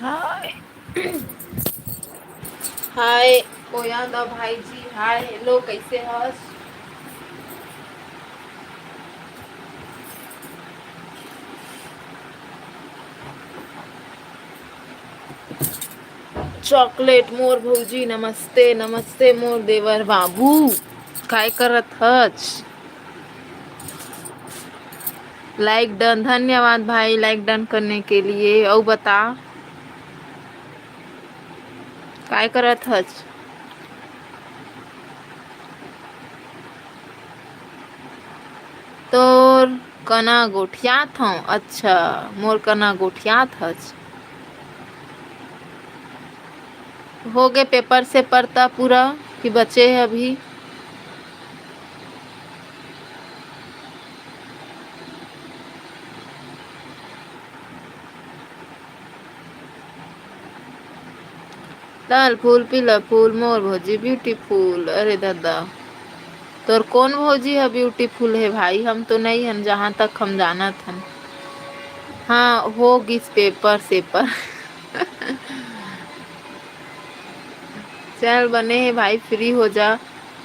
हाय। हाय कोयांदा भाई जी, hi hello, कैसे हस? Chocolate मोर भौजी, नमस्ते नमस्ते मोर देवर बाबू, काय करत हच? लाइक डन, धन्यवाद भाई लाइक डन करने के लिए। और बता काय करत हच? तोर कना गोठियात हूँ। अच्छा, मोर कना गोठियात हच। हो गए पेपर से पढ़ता पूरा कि बचे है अभी? लाल फूल पीला फूल मोर भौजी ब्यूटीफुल। अरे दादा, तोर कौन भौजी है ब्यूटीफुल है भाई? हम तो नहीं हम, जहाँ तक हम जानत हन। हाँ हो गिस पेपर से पर चल बने है भाई, फ्री हो जा।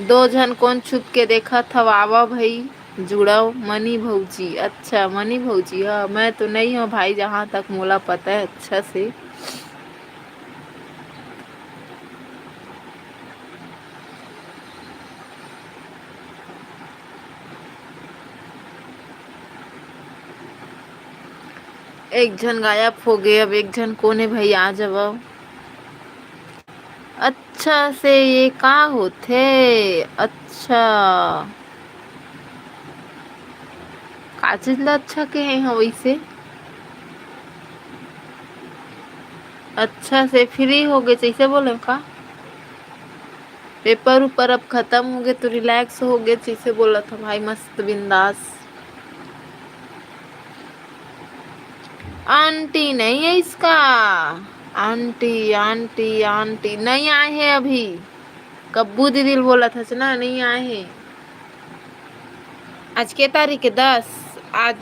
दो जन कौन छुप के देखा था? आवा भाई जुड़ाओ। मनी भौजी, अच्छा मनी भौजी, हाँ मैं तो नहीं हूँ भाई, जहाँ तक मोला पता है अच्छा से। एक जन गायब हो गए, अब एक जन कौन है भाई? आ जाओ। अच्छा से ये का होते? अच्छा, का चीज ला अच्छा के है वैसे? अच्छा से फ्री हो गए जैसे बोले का? पेपर ऊपर अब खत्म हो गए तो रिलैक्स हो गए जैसे बोला था भाई, मस्त बिंदास। आंटी नहीं है इसका। आंटी आंटी आंटी नहीं आए हैं अभी। कब्बू दीदी बोला था ना, नहीं आए हैं। आज के तारीख है? 10। आज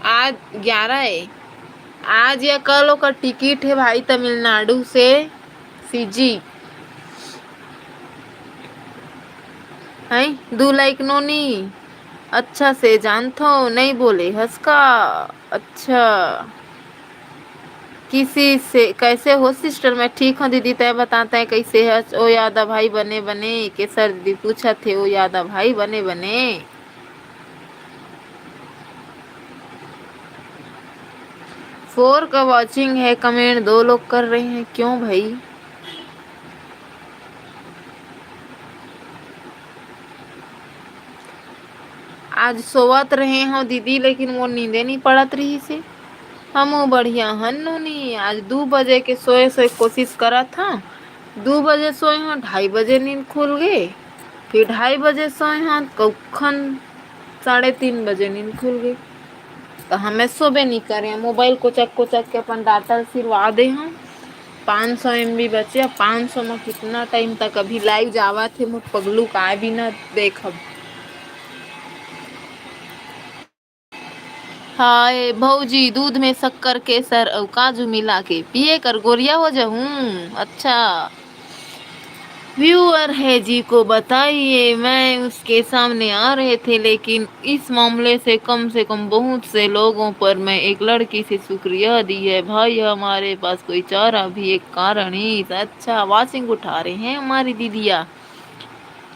आज 11 है। आज या कल का टिकट है भाई तमिलनाडु से। सीजी है दू लाइक नोनी। अच्छा से जानथो नहीं बोले हंसका। अच्छा, किसी से कैसे हो सिस्टर? मैं ठीक हूँ दीदी, तय बताते हैं कैसे है? ओ यादा भाई बने बने के सर दीदी पूछा थे, ओ यादा भाई बने बने। फोर का वॉचिंग है, कमेंट 2 लोग कर रहे हैं, क्यों भाई? आज सोवत रहे हो दीदी, लेकिन वो नींदे नहीं पड़त रही से। हम बढ़िया हन्नू नहीं, आज 2 बजे के सोए सोए कोशिश करा था। 2 बजे सोए हैं, 2:30 नींद खुल गए। फिर 2:30 सोए हैं, कौखन 3:30 नींद खुल गई। तो हमें सोबे नहीं करे, मोबाइल को चक के अपन डाटा सिरवा दे हम। 500 MB बचे। 500 में कितना टाइम तक अभी लाइव जावा थे मुझ पगलू का भी ना देखब। हाय भौजी, दूध में शक्कर केसर और काजू मिला के पिए कर गोरिया हो जाऊं। अच्छा, व्यूअर है जी को बताइए, मैं उसके सामने आ रहे थे, लेकिन इस मामले से कम बहुत से लोगों पर मैं एक लड़की से शुक्रिया दी है भाई, हमारे पास कोई चारा भी एक कारण ही। अच्छा, वॉशिंग उठा रहे हैं हमारी दीदिया।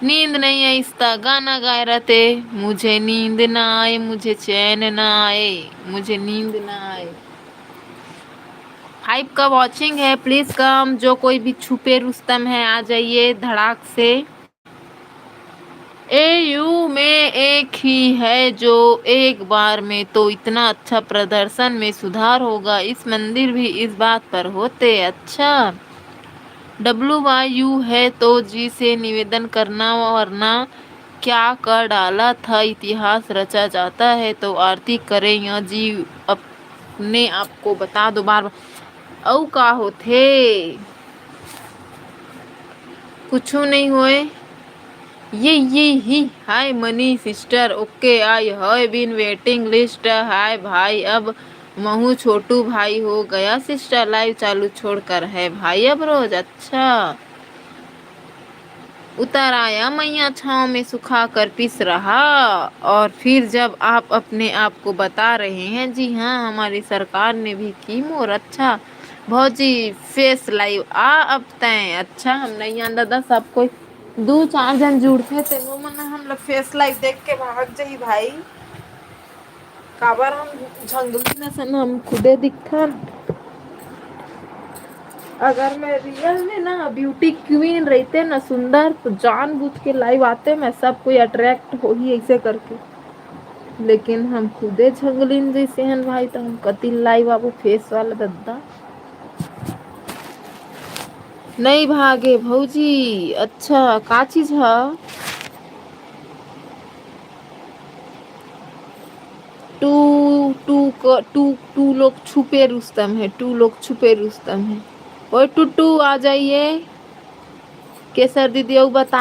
नींद नहीं है इसका, गाना गाए रहते। मुझे नींद ना आए, मुझे चैन ना आए, मुझे नींद ना आए। 5 का वॉचिंग है, प्लीज कम। जो कोई भी छुपे रुस्तम है आ जाइए धड़ाक से। एयू में एक ही है जो एक बार में तो इतना अच्छा प्रदर्शन में सुधार होगा, इस मंदिर भी इस बात पर होते। अच्छा, WYU है तो जी से निवेदन करना, वरना क्या कर डाला था? इतिहास रचा जाता है तो आरती करें या जी अपने आप को बता दो बार। औ का होथे? कुछू नहीं होए। ये ही hi money sister, okay I have been waiting list. Hi भाई, अब महू छोटू भाई हो गया सिस्टर लाइव चालू छोड़कर है भाई अब रोज। अच्छा, उतर आया मैया छाँव में सुखा कर पिस रहा। और फिर जब आप अपने आप को बता रहे हैं, जी हाँ हमारी सरकार ने भी की मोर। अच्छा भौजी फेस लाइव आ अब तय। अच्छा हम नहीं आंदा दादा सब कोई 2-4 जन जुड़ते थे वो मन हम लोग फेस लाइव देख के भाग जाई भाई। काबर हम झंगली नसन हम खुदे दिखथन। अगर मैं रियल में ना ब्यूटी क्वीन रहते ना सुंदर तो जानबूझ के लाइव आते मैं सब कोई अट्रैक्ट हो ही ऐसे करके। लेकिन हम खुदे झंगलीन जैसे हैं भाई तो हम कति लाइव आबो फेस वाला दद्दा। नहीं भागे भौजी। अच्छा का चीज है? टू टू टू टू लोग छुपे रुस्तम है। टू लोग छुपे रुस्तम है। ओए टूटू आ जाइए। केसर दीदी ओ बता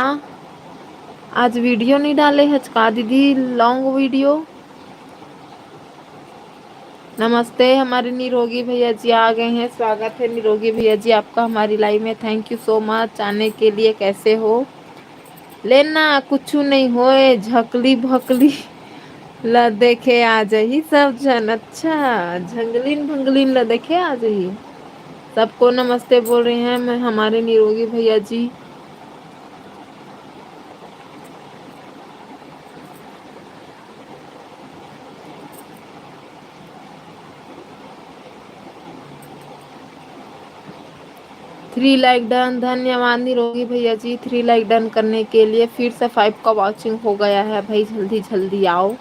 आज वीडियो नहीं डाले हचका दीदी लॉन्ग वीडियो। नमस्ते हमारे निरोगी भैया जी आ गए हैं। स्वागत है निरोगी भैया जी आपका हमारी लाइव में। थैंक यू सो मच आने के लिए। कैसे हो? लेना कुछ नहीं होए झकली भकली ला देखे आ जाही सब जन। अच्छा झंगलीन भंगलीन ला देखे आ जाही। सबको नमस्ते बोल रहे हैं मैं हमारे निरोगी भैया जी। Three like done. धन्यवाद निरोगी भैया जी 3 लाइक डन करने के लिए। फिर से 5 का वॉचिंग हो गया है भाई। जल्दी जल्दी आओ।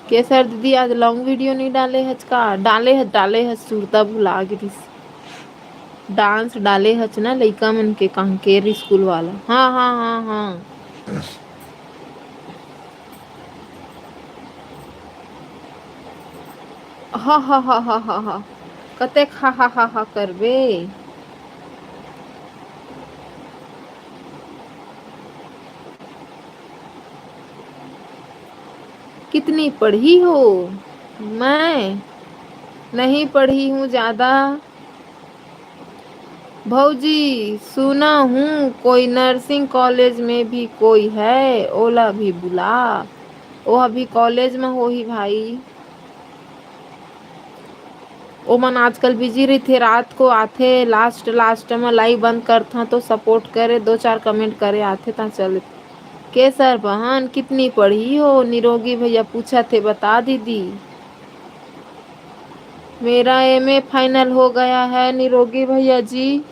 केसर दीदी आज लॉन्ग वीडियो नहीं डाले हच का? डाले हच सुरता भुला गिरी। डांस डाले हच ना लइका मन के कांकेर स्कूल वाला। हाँ हाँ हाँ हाँ। हा हा हा हा हा हा कतेक हा हा हा हा करबे। कितनी पढ़ी हो? मैं नहीं पढ़ी हूँ ज्यादा। भौजी सुना हूँ कोई नर्सिंग कॉलेज में भी कोई है ओला भी बुला। ओ अभी कॉलेज में हो ही भाई। ओ मन आजकल बिजी रही थे रात को आथे लास्ट लास्ट में लाइव बंद करथा तो सपोर्ट करे 2-4 कमेंट करे आथे ता चले। केसर बहन कितनी पढ़ी हो? निरोगी भैया पूछा थे बता दीदी। मेरा एमए फाइनल हो गया है निरोगी भैया जी।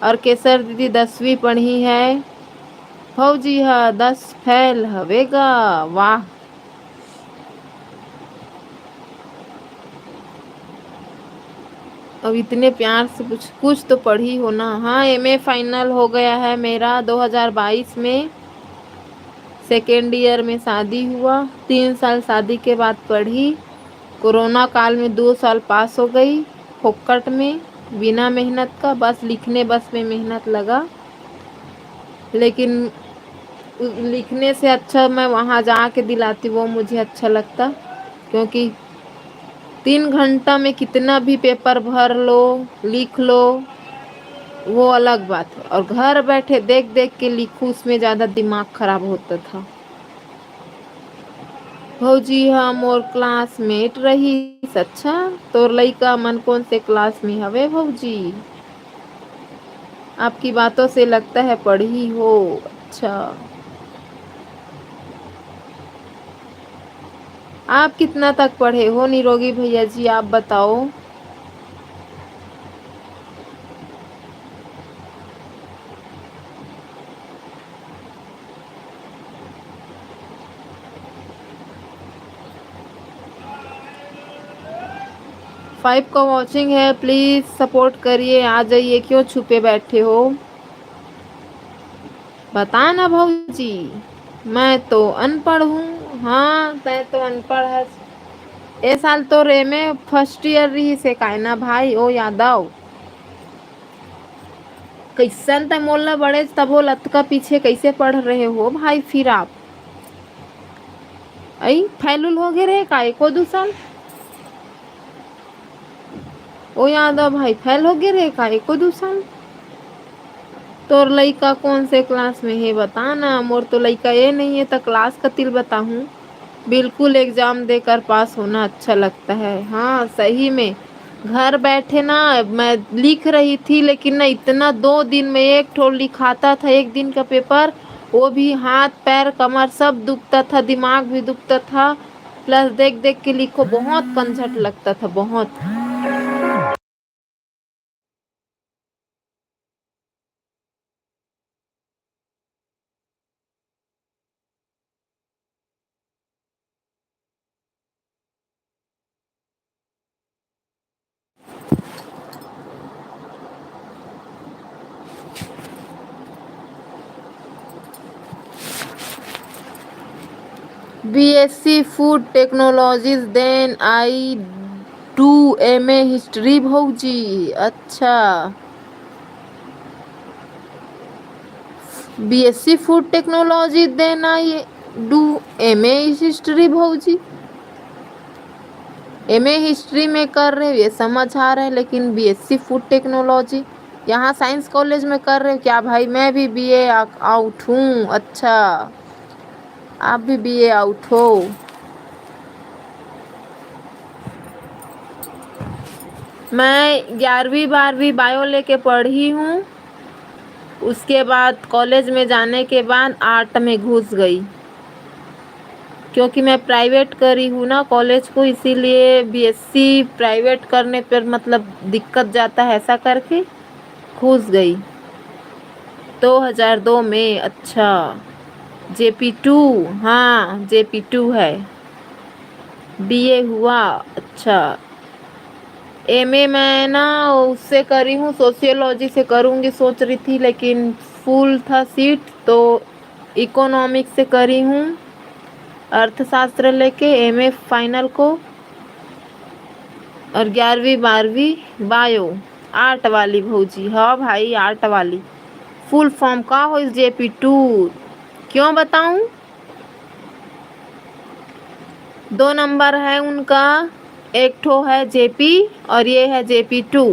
और केसर दीदी 10वीं पढ़ी है। भौजी हा 10 फेल हवेगा। वाह। अब इतने प्यार से कुछ तो पढ़ी हो ना। हाँ एमए फाइनल हो गया है मेरा 2022 में। सेकेंड ईयर में शादी हुआ। 3 साल शादी के बाद पढ़ी। कोरोना काल में 2 साल पास हो गई फोकट में बिना मेहनत का। बस लिखने बस में मेहनत लगा। लेकिन लिखने से अच्छा मैं वहाँ जाके दिलाती वो मुझे अच्छा लगता। क्योंकि 3 घंटा में कितना भी पेपर भर लो लिख लो वो अलग बात है। और घर बैठे देख देख के लिखूं उसमें ज़्यादा दिमाग खराब होता था। भौजी हम और क्लासमेट रही। अच्छा तोर लइका मन कौन से क्लास में हवे भौजी? आपकी बातों से लगता है पढ़ी हो। अच्छा आप कितना तक पढ़े हो निरोगी भैया जी आप बताओ। 5 का वॉचिंग है प्लीज सपोर्ट करिए आ जाइए। क्यों छुपे बैठे हो? बता ना भौजी। मैं तो अनपढ़ हूँ। हाँ मैं तो अनपढ़ है। ए साल तो रे में फर्स्ट ईयर रही से काय ना भाई ओ यादव। कैसन त मोला बड़े तबो लत का पीछे कैसे पढ़ रहे हो भाई फिर आप? आई फैलुल हो गए रे का एको 2 साल। ओ यादव भाई फैल हो गए रे का एको 2 साल। तोर लइका कौन से क्लास में है बता ना, मोर तो लइका ये नहीं है तो क्लास कतिल बताहूँ। बिल्कुल एग्जाम देकर पास होना अच्छा लगता है, हाँ सही में। घर बैठे ना मैं लिख रही थी, लेकिन ना इतना 2 दिन में एक ठो लिखाता था, एक दिन का पेपर। वो भी हाथ पैर कमर सब दुखता था, दिमाग भी दुखता था। प्लस देख देख के लिखो, बहुत कंझट लगता था बहुत। BSc food technologies then I do MA history भौजी। अच्छा, BSc food technology then I do MA history भौजी। एमए हिस्ट्री में कर रहे हो ये समझ आ रहा है, लेकिन बीएससी फूड टेक्नोलॉजी यहाँ साइंस कॉलेज में कर रहे हो क्या भाई? मैं भी बीए आउट हूँ। अच्छा, आप भी बीए आउट हो। मैं 11वीं 12वीं बायो लेके पढ़ी हूँ। उसके बाद कॉलेज में जाने के बाद आर्ट में घुस गई, क्योंकि मैं प्राइवेट करी हूँ ना कॉलेज को, इसीलिए बीएससी प्राइवेट करने पर मतलब दिक्कत जाता है, ऐसा करके घुस गई 2002 में। अच्छा, JP2, हाँ JP2 है। बीए हुआ। अच्छा, एमए मैं ना उससे करी हूँ, सोशियोलॉजी से करूँगी सोच रही थी, लेकिन फुल था सीट तो इकोनॉमिक्स से करी हूँ, अर्थशास्त्र लेके एमए फाइनल को। और 11वीं 12वीं बायो आर्ट वाली भौजी। हाँ भाई आर्ट वाली। फुल फॉर्म का हो इस JP2, क्यों बताऊं? 2 नंबर है उनका, एक ठो है JP और ये है JP2।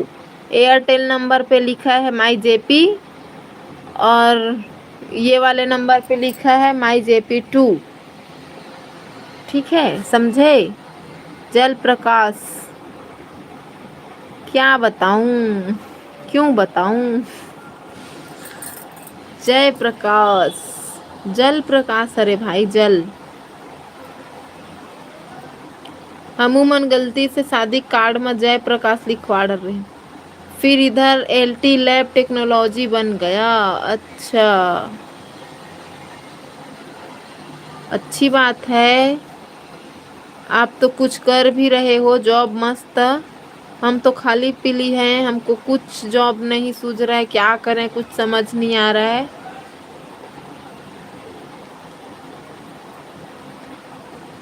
एयरटेल नंबर पे लिखा है माई JP और ये वाले नंबर पे लिखा है माई JP2। ठीक है, समझे? जल प्रकाश, क्या बताऊं, क्यों बताऊं? जय प्रकाश, जल प्रकाश, अरे भाई जल। हमूमन गलती से शादी कार्ड में जय प्रकाश लिखवा रहे, फिर इधर LT लैब टेक्नोलॉजी बन गया। अच्छा, अच्छी बात है। आप तो कुछ कर भी रहे हो जॉब मस्त। हम तो खाली पीली हैं, हमको कुछ जॉब नहीं सूझ रहा है, क्या करें कुछ समझ नहीं आ रहा है।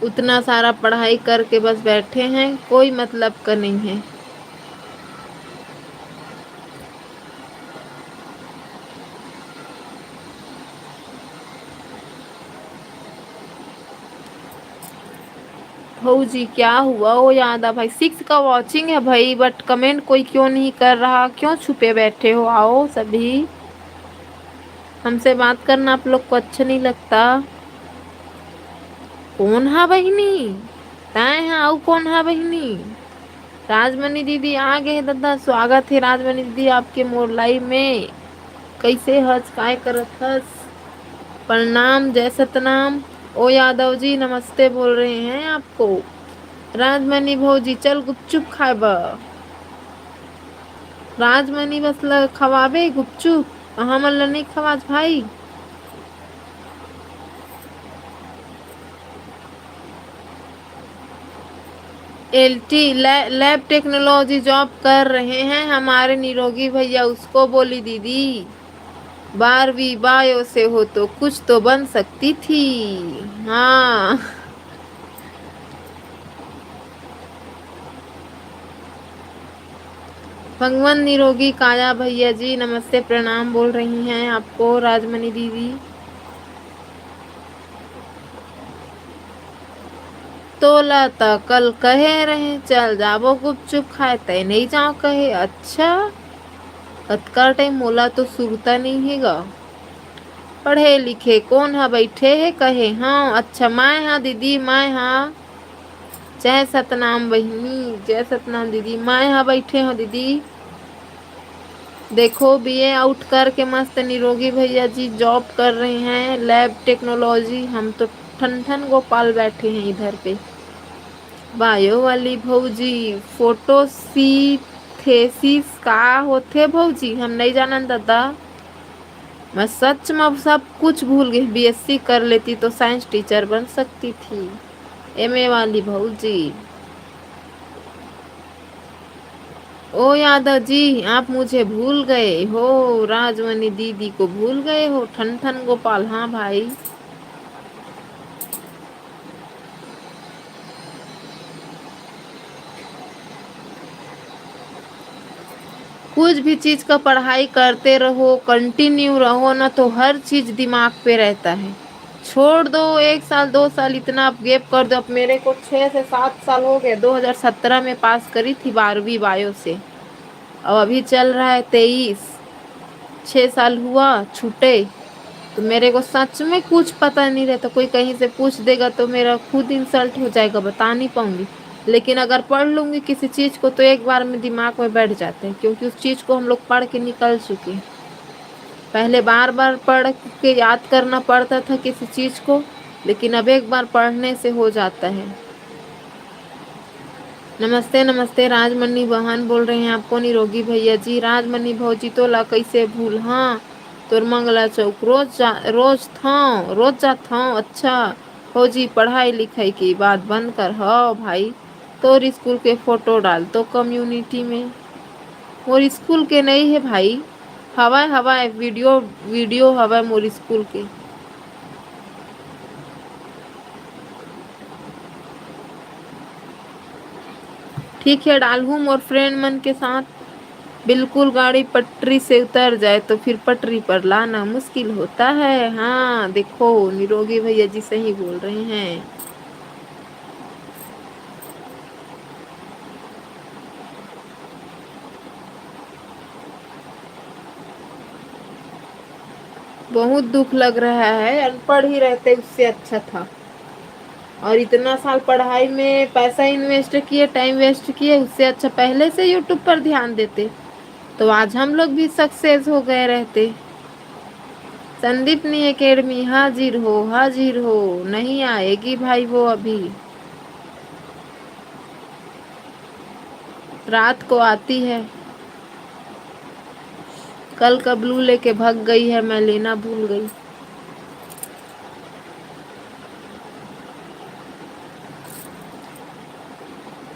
उतना सारा पढ़ाई करके बस बैठे हैं, कोई मतलब का नहीं है। भौजी क्या हुआ? वो याद आ भाई 6 का वॉचिंग है भाई, बट कमेंट कोई क्यों नहीं कर रहा? क्यों छुपे बैठे हो? आओ सभी, हमसे बात करना आप लोग को अच्छा नहीं लगता? कौन है बहिनी? ताए हैं आओ, कौन है बहिनी? राजमणि दीदी आ गए दादा, स्वागत है राजमणि दीदी आपके मोर लाइव में। कैसे हस, काय करत हस? प्रणाम, जय सतनाम। ओ यादव जी नमस्ते बोल रहे हैं आपको। राजमणि भौजी चल गुपचुप खाब। राजमणि बस खवाबे गुपचुप, हमन ला नहीं खवाज भाई। LT लैब टेक्नोलॉजी जॉब कर रहे हैं हमारे निरोगी भैया, उसको बोली दीदी 12वीं बायो से हो तो कुछ तो बन सकती थी। हाँ, भगवान निरोगी काया भैया जी नमस्ते प्रणाम बोल रही हैं आपको राजमणि दीदी। तोला त कल कहे रहे चल जाबो गुपचुप खाए तय नहीं जाओ कहे। अच्छा अतका टाइम मोला तो सुरता नहीं है गा। पढ़े लिखे कौन हा बैठे है कहे। हाँ अच्छा मैं हाँ दीदी मैं हाँ। जय सतनाम बहिनी जय सतनाम दीदी मैं हाँ बैठे हो दीदी। देखो बीए आउट करके मस्त निरोगी भैया जी जॉब कर रहे हैं लैब टेक्नोलॉजी। हम तो ठन ठन गोपाल बैठे हैं इधर पे। बायो वाली भौजी फोटोसिंथेसिस का होथे भौजी हम नहीं जानन दादा। मैं सच में सब कुछ भूल गई। बीएससी कर लेती तो साइंस टीचर बन सकती थी। एमए वाली भौजी। ओ यादव जी आप मुझे भूल गए हो। राजमणि दीदी को भूल गए हो। ठन ठन गोपाल हाँ भाई। कुछ भी चीज का पढ़ाई करते रहो कंटिन्यू रहो ना तो हर चीज दिमाग पे रहता है। छोड़ दो 1 साल 2 साल इतना आप गैप कर दो। अब मेरे को 6 से 7 साल हो गए। 2017 में पास करी थी 12वीं बायो से। अब अभी चल रहा है 23। 6 साल हुआ छूटे। तो मेरे को सच में कुछ पता नहीं रहता। कोई कहीं से पूछ देगा तो मेरा खुद इंसल्ट हो जाएगा बता नहीं पाऊंगी। लेकिन अगर पढ़ लूंगी किसी चीज को तो एक बार में दिमाग में बैठ जाते हैं क्योंकि उस चीज को हम लोग पढ़ के निकल चुके हैं। पहले बार बार पढ़ के याद करना पड़ता था किसी चीज को। लेकिन अब एक बार पढ़ने से हो जाता है। नमस्ते नमस्ते राजमणि बहन बोल रहे हैं आपको निरोगी भैया जी। राजमणि भौजी तो ला कैसे भूल। हाँ तोर मंगला चौक रोज जात हूँ। अच्छा फौजी पढ़ाई लिखाई की बात बंद कर। हाँ भाई तोर स्कूल के फोटो डाल तो कम्युनिटी में। मोर स्कूल के नहीं है भाई। हवाए हवाए वीडियो वीडियो हवाए मोर स्कूल के। ठीक है डाल हूँ मोर फ्रेंड मन के साथ। बिल्कुल गाड़ी पटरी से उतर जाए तो फिर पटरी पर लाना मुश्किल होता है। हाँ देखो निरोगी भैया जी सही बोल रहे हैं। बहुत दुख लग रहा है। अनपढ़ ही रहते उससे अच्छा था। और इतना साल पढ़ाई में पैसा इन्वेस्ट किए टाइम वेस्ट किए उससे अच्छा पहले से यूट्यूब पर ध्यान देते तो आज हम लोग भी सक्सेस हो गए रहते। संदीपनी एकेडमी हाजिर हो। नहीं आएगी भाई वो अभी रात को आती है। कल का ब्लू लेके भाग गई है मैं लेना भूल गई।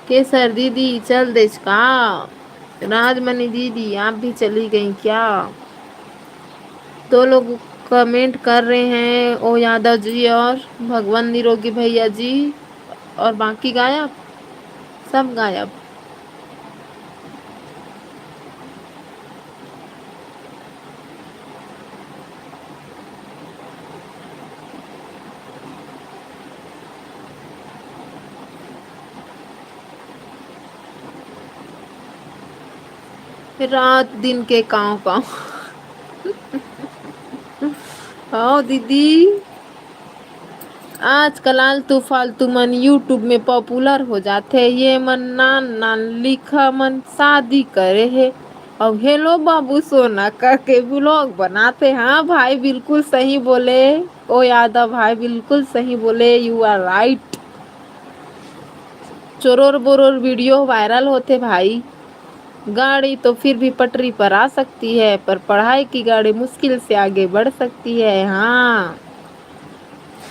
केसर दीदी चल देच का। राजमणि दीदी आप भी चली गई क्या। दो लोग कमेंट कर रहे हैं ओ यादव जी और भगवान निरोगी भैया जी। और बाकी गायब सब गायब। रात दिन के काँव हाँ दीदी आजकल आलतू फालतू मन यूट्यूब में पॉपुलर हो जाते। ये मन नान नान लिखा मन शादी करे है और हेलो बाबू सोना करके ब्लॉग बनाते। हाँ भाई बिल्कुल सही बोले। ओ यादव भाई बिल्कुल सही बोले यू आर राइट। चोरोर बोरोर वीडियो वायरल होते भाई। गाड़ी तो फिर भी पटरी पर आ सकती है पर पढ़ाई की गाड़ी मुश्किल से आगे बढ़ सकती है। हाँ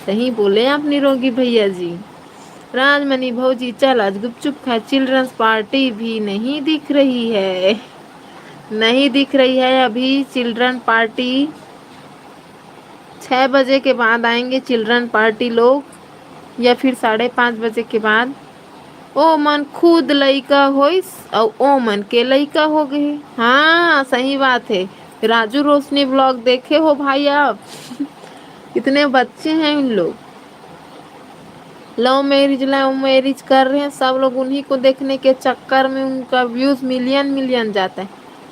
सही बोले आप निरोगी भैया जी। राजमणि भौजी चल आज गुपचुप खाए। चिल्ड्रंस पार्टी भी नहीं दिख रही है। नहीं दिख रही है अभी चिल्ड्रन पार्टी। 6 बजे के बाद आएंगे चिल्ड्रन पार्टी लोग या फिर 5:30 बजे के बाद। ओ मन खुद लइका होइस और ओ मन के लइका हो गए। हाँ सही बात है। राजू रोशनी ब्लॉग देखे हो भाई आप। कितने बच्चे हैं उन लोग। लव मैरिज कर रहे हैं सब लोग, उन्हीं को देखने के चक्कर में उनका व्यूज मिलियन मिलियन जाता है।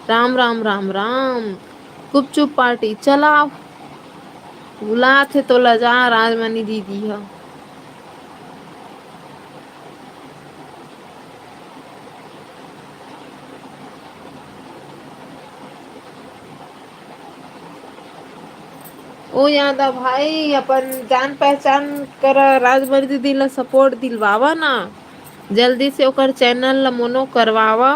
राम राम राम राम। गुपचुप पार्टी चलाओ। बुला थे तो लजा राजमणि दीदी है। ओ यादव भाई अपन जान पहचान कर राजमणि दीदी ला सपोर्ट दिलवावा ना। जल्दी से ओकर चैनल ला मोनो करवावा।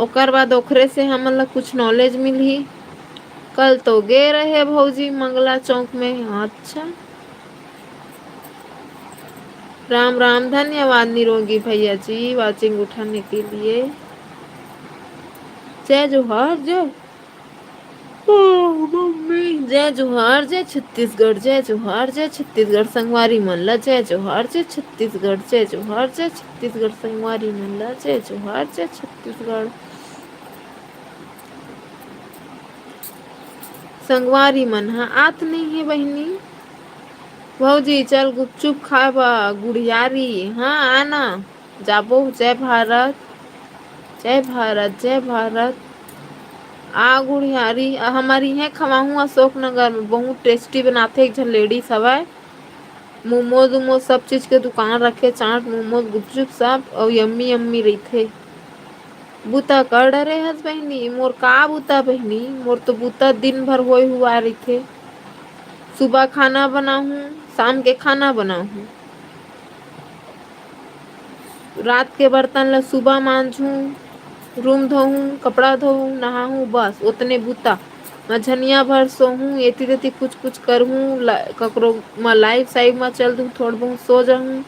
ओकर बाद ओकरे से हमन ला कुछ नॉलेज मिलही। कल तो गे रहे भौजी मंगला चौक में। अच्छा, राम राम, धन्यवाद निरोगी भैया जी वाचिंग उठाने के लिए। जय जोहार जय। मम्मी जय जोहार जय छत्तीसगढ़, जय जोहार जय छत्तीसगढ़ संगवारी मन ला, जय जोहार जय छत्तीसगढ़, जय जोहार जय छत्तीसगढ़ संगवारी मन ला, जय जोहार जय छत्तीसगढ़। संगवारी मन हा आत नहीं है बहनी। भौजी चल गुपचुप खाबा गुड़ियारी। हाँ आना। जाबो। जय भारत, जय भारत, जय भारत। आ गुड़ियारी हमारी है खवाहू अशोक नगर में बहुत टेस्टी बनाते। एक झन लेडीज हवय, मोमोज उमोज सब चीज के दुकान रखे, चाट मोमोज गुपचुप सब और यम्मी यम्मी रहीथे। बूता कर डरे हस बहिनी मोर, का बूता बहिनी मोर तो बूता दिन भर होए हुआ रहीथे। सुबह खाना बनाहूं, शाम के खाना बनाहूं, रात के बर्तन ला सुबह मांझू, रूम धोहूं, कपड़ा धोहूं, नहाहूं, बस उतने बूता। मझनिया भर सोहूं, एती तेती कुछ कुछ करहूं, ककरो म लाइव साइव म चल दूं, थोड़ बहुत सो जाहूं,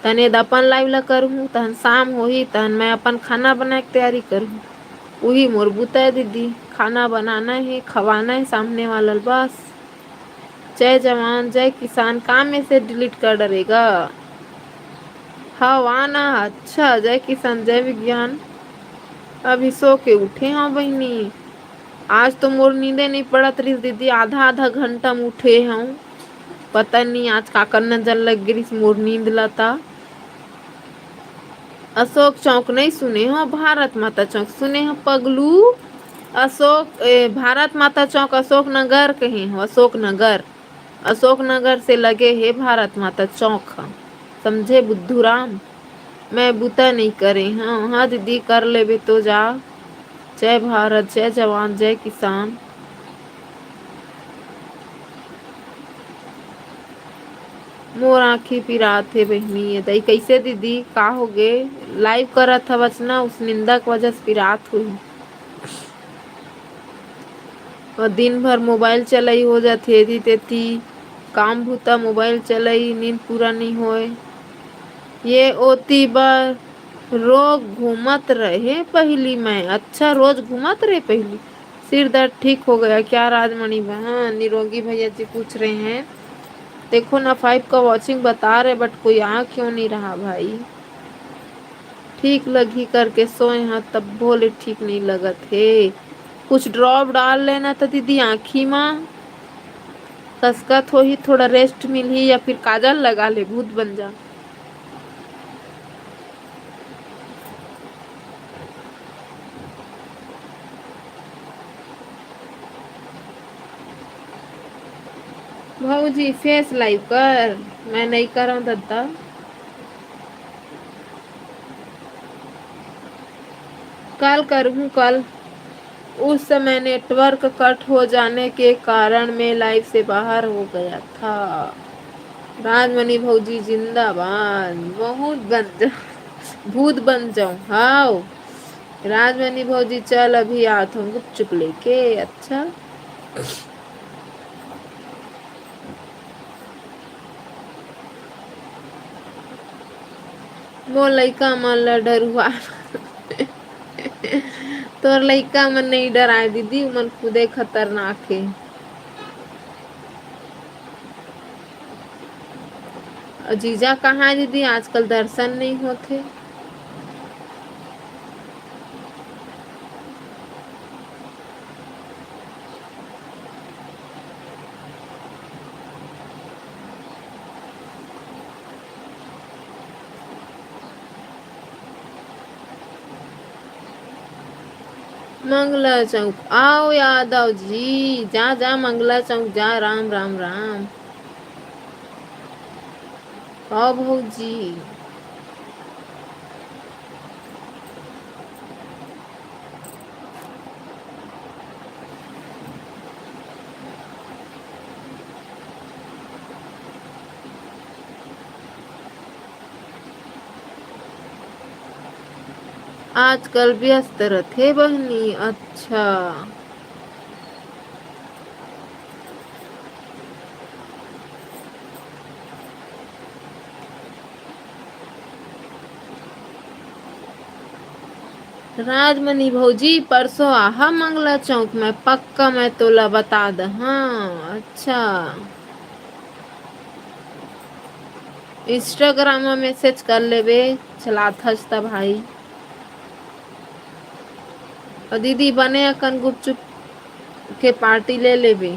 तने अपन लाइव ला करहूं, तहन शाम होही तहन मैं अपन खाना बनाए के तैयारी करहूं। वही मोर बूता है दीदी, खाना बनाना है, खवाना है सामने वाला बस। जय जवान जय किसान, काम में से डिलीट कर डरेगा। हवाना अच्छा, जय किसान जय विज्ञान। अभी सो के उठे हाँ बहनी। आज तो मोर नींदे नहीं पड़त रही दीदी, आधा आधा घंटा में उठे हूँ। पता नहीं आज काकर नजर लग गई मोर नींद लता। अशोक चौक नहीं सुने हो, भारत माता चौक सुने हो पगलू। भारत माता चौक अशोक नगर कहे हो, अशोक नगर। अशोक नगर से लगे है भारत माता चौक। समझे बुद्धू राम। मैं बूता नहीं करे। हाँ हाँ दीदी कर लेबे तो जा। जय भारत, जय जवान, जय किसान। मोर आँखी पिरात है बहनी, ये दई कैसे दीदी का हो गे। लाइव करत हवस ना, उस निंदा की वजह से पिरात हुई। और दिन भर मोबाइल चलाई हो जाथे एदी तेती, काम भूता मोबाइल चलाई, नींद पूरा नहीं होए। ये ओती बार रोग घूमत रहे पहली मैं। अच्छा रोज घूमत रहे पहली। सिर दर्द ठीक हो गया क्या राजमणि बहन, निरोगी भैया जी पूछ रहे हैं। देखो ना 5 का वॉचिंग बता रहे, बट कोई आ क्यों नहीं रहा भाई। ठीक लगी करके सोए हाँ तब बोले ठीक नहीं लगत है। कुछ ड्रॉप डाल लेना तो दीदी आँखी में कसकत हो ही, थोड़ा रेस्ट मिली, या फिर काजल लगा ले भूत बन जा। भाऊजी फेस लाइव कर, मैं नहीं कर रहा हूँ दद्दा। कल करूँ कल। उस समय नेटवर्क कट हो जाने के कारण मैं लाइव से बाहर हो गया था। राजमणि भौजी जिंदाबाद, बहुत बन जाओ, भूत बन जाऊं। हाउ राजमणि भौजी चल अभी आत हूँ गुपचुप लेके। अच्छा मोर लइका मन ला डरुआ तोर लइका मन नहीं डराए दीदी, मन खुदे खतरनाक है। जीजा कहाँ है दीदी, आजकल दर्शन नहीं होते। मंगला चौक आओ यादव जी, जा जा मंगला चौक जा, राम राम राम। आओ भौजी। आजकल व्यस्त रहते बहनी, अच्छा। राजमणि भौजी परसों आहा मंगला चौक में, पक्का मैं तोला बता द। हाँ अच्छा। इंस्टाग्राम में मैसेज कर लेबे, चलात हस त भाई। और दीदी बने अकन गुपचुप के पार्टी ले लेबे।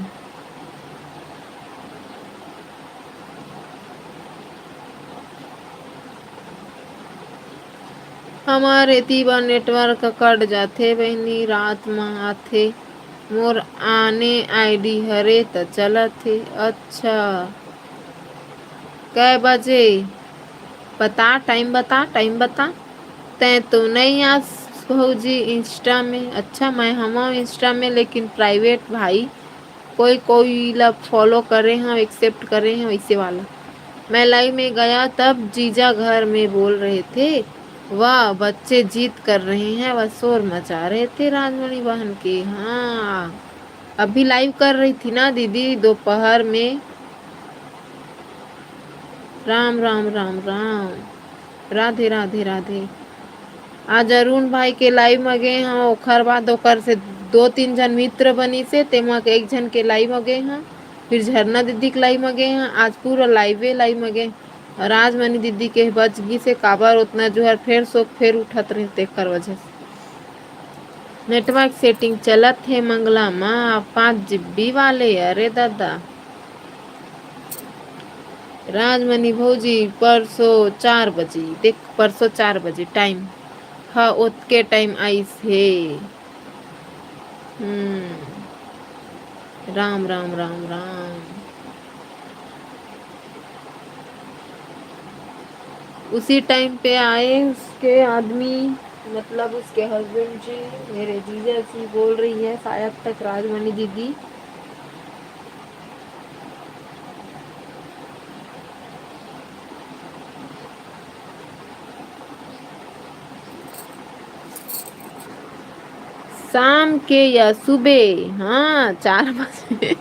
हमारे एती बार नेटवर्क कट जाथे बहनी, रात में आथे। मोर आने आईडी हरे त चलत हे। अच्छा कै बजे बता, टाइम बता, टाइम बता। तै तो नहीं आज भौजी इंस्टा में। अच्छा मैं हम इंस्टा में, लेकिन प्राइवेट भाई। कोई कोई ला फॉलो करे हैं, एक्सेप्ट करे हैं वैसे वाला। मैं लाइव में गया तब जीजा घर में बोल रहे थे, वाह बच्चे जीत कर रहे हैं, वह शोर मचा रहे थे राजमणि बहन के। हाँ अभी लाइव कर रही थी ना दीदी दोपहर में। राम राम राम राम, राधे राधे राधे। आज अरुण भाई के लाइव में गए हैं, ओखर बाद ओकर से दो तीन जन मित्र बनी से तेमा के एक जन के लाइव में गए हैं। फिर झरना दीदी के लाइव में गए हैं, आज पूरा लाइव में गए। और राजमणि दीदी के बचगी से काबर उतना जो है फिर शोक फिर उठत रहे तेकर वजह से। नेटवर्क सेटिंग चलत है मंगला माँ 5 GB वाले। अरे दादा राजमणि भौजी परसों 4 बजे देख, परसों 4 बजे टाइम। हाँ उतके टाइम आइस है। राम राम राम राम। उसी टाइम पे आए उसके आदमी, मतलब उसके हस्बैंड जी, मेरे जीजा जी बोल रही है शायद तक राजमणि दीदी। शाम के या सुबह, हाँ 4 बजे।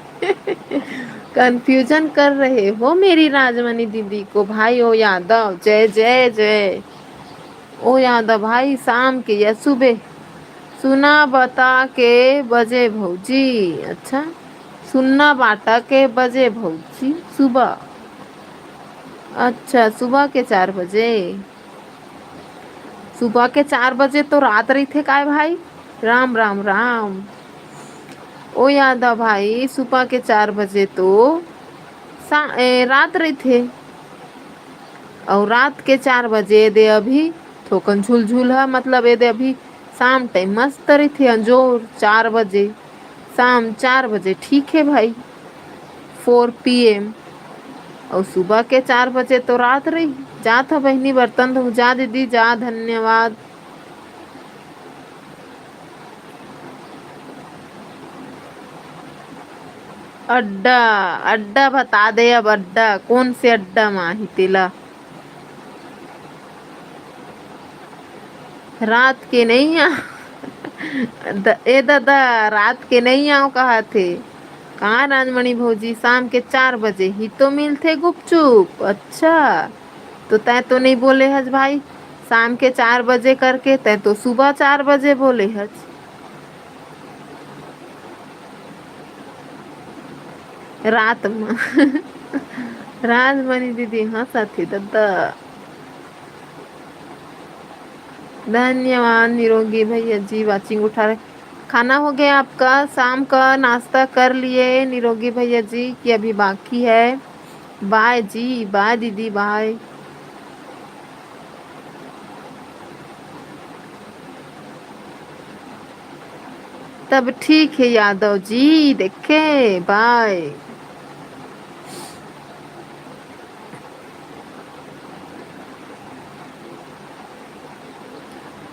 कंफ्यूजन कर रहे हो मेरी राजमणि दीदी को। भाई ओ यादव, जय जय जय। ओ यादव भाई शाम के या सुबह। सुना बता के बजे भौजी। अच्छा सुनना बाटा के बजे भौजी, सुबह। अच्छा सुबह के 4 बजे। सुबह के 4 बजे तो रात रही थे काय भाई। राम राम राम। ओ यादव भाई सुबह के 4 बजे तो रात रही थे। और रात के 4 बजे दे अभी थोकन झुलझुल है, मतलब ये दे अभी शाम टाइम मस्त रही थे अंजोर 4 बजे। शाम 4 बजे ठीक है भाई, 4 PM। और सुबह के 4 बजे तो रात रही। जा था बहनी बर्तन धो, जा दीदी जा, धन्यवाद। अड्डा, अड्डा बता दे अब, अड्डा कौन से अड्डा माही तेला। रात के नहीं आ। ए दादा रात के नहीं आओ कहा थे। कहाँ राजमणि भौजी शाम के 4 बजे ही तो मिलते गुपचुप। अच्छा तो तय तो नहीं बोले हज भाई शाम के 4 बजे करके, तय तो सुबह 4 बजे बोले हज। रात में। राजमणि दीदी हंसा थी दादा। धन्यवाद निरोगी भैया जी, वाचिंग उठा रहे। खाना हो गया आपका, शाम का नाश्ता कर लिए निरोगी भैया जी कि अभी बाकी है। बाय जी, बाय दीदी, बाय। तब ठीक है यादव जी, देखे, बाय।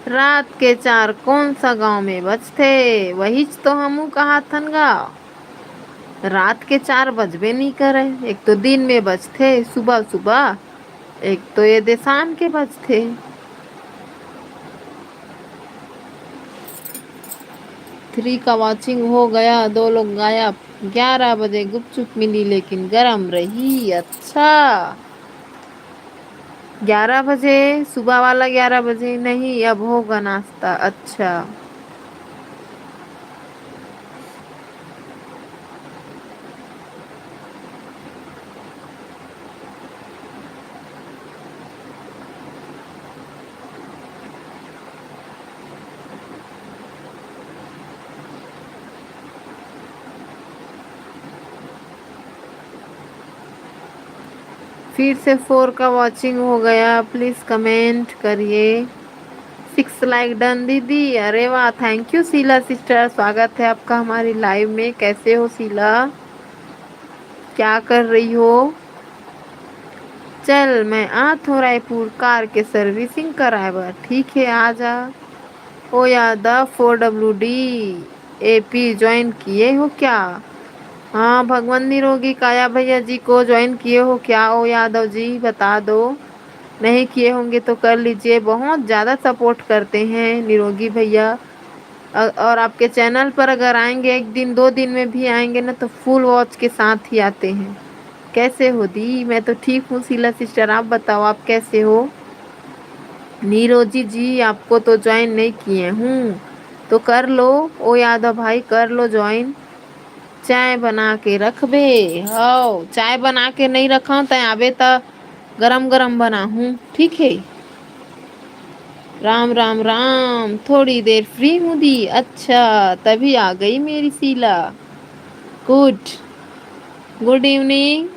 रात के 4 कौन सा गांव में बजथे, वही तो हमू कहा थन गा। रात के 4 बजबे नहीं करे, एक तो दिन में बजथे सुबह सुबह, एक तो ये दे शाम के बजथे। 3 का वॉचिंग हो गया, 2 लोग गायब। 11 बजे गुपचुप मिली लेकिन गरम रही। अच्छा, 11 बजे सुबह वाला, 11 बजे नहीं, अब होगा नाश्ता। अच्छा, फिर से 4 का वॉचिंग हो गया, प्लीज कमेंट करिए। 6 लाइक डन दीदी, अरे वाह, थैंक यू शीला सिस्टर, स्वागत है आपका हमारी लाइव में। कैसे हो शीला, क्या कर रही हो? चल मैं आ थो रायपुर, कार के सर्विसिंग कराए बर। ठीक है, आ जा। ओ यादव 4WD AP ज्वाइन किए हो क्या? हाँ, भगवान निरोगी काया भैया जी को ज्वाइन किए हो क्या? ओ यादव जी बता दो, नहीं किए होंगे तो कर लीजिए, बहुत ज़्यादा सपोर्ट करते हैं निरोगी भैया। और आपके चैनल पर अगर आएंगे 1 दिन 2 दिन में भी आएंगे ना, तो फुल वॉच के साथ ही आते हैं। कैसे हो दी? मैं तो ठीक हूँ शीला सिस्टर, आप बताओ आप कैसे हो? नीरोजी जी आपको तो ज्वाइन नहीं किए हूँ, तो कर लो। ओ यादव भाई कर लो ज्वाइन। चाय बना के रख बे। हो, चाय बना के नहीं रखा तो आबे तो गरम गरम बना हूँ, ठीक है। राम राम राम, थोड़ी देर फ्री हूँ दी। अच्छा, तभी आ गई मेरी शीला। गुड, गुड इवनिंग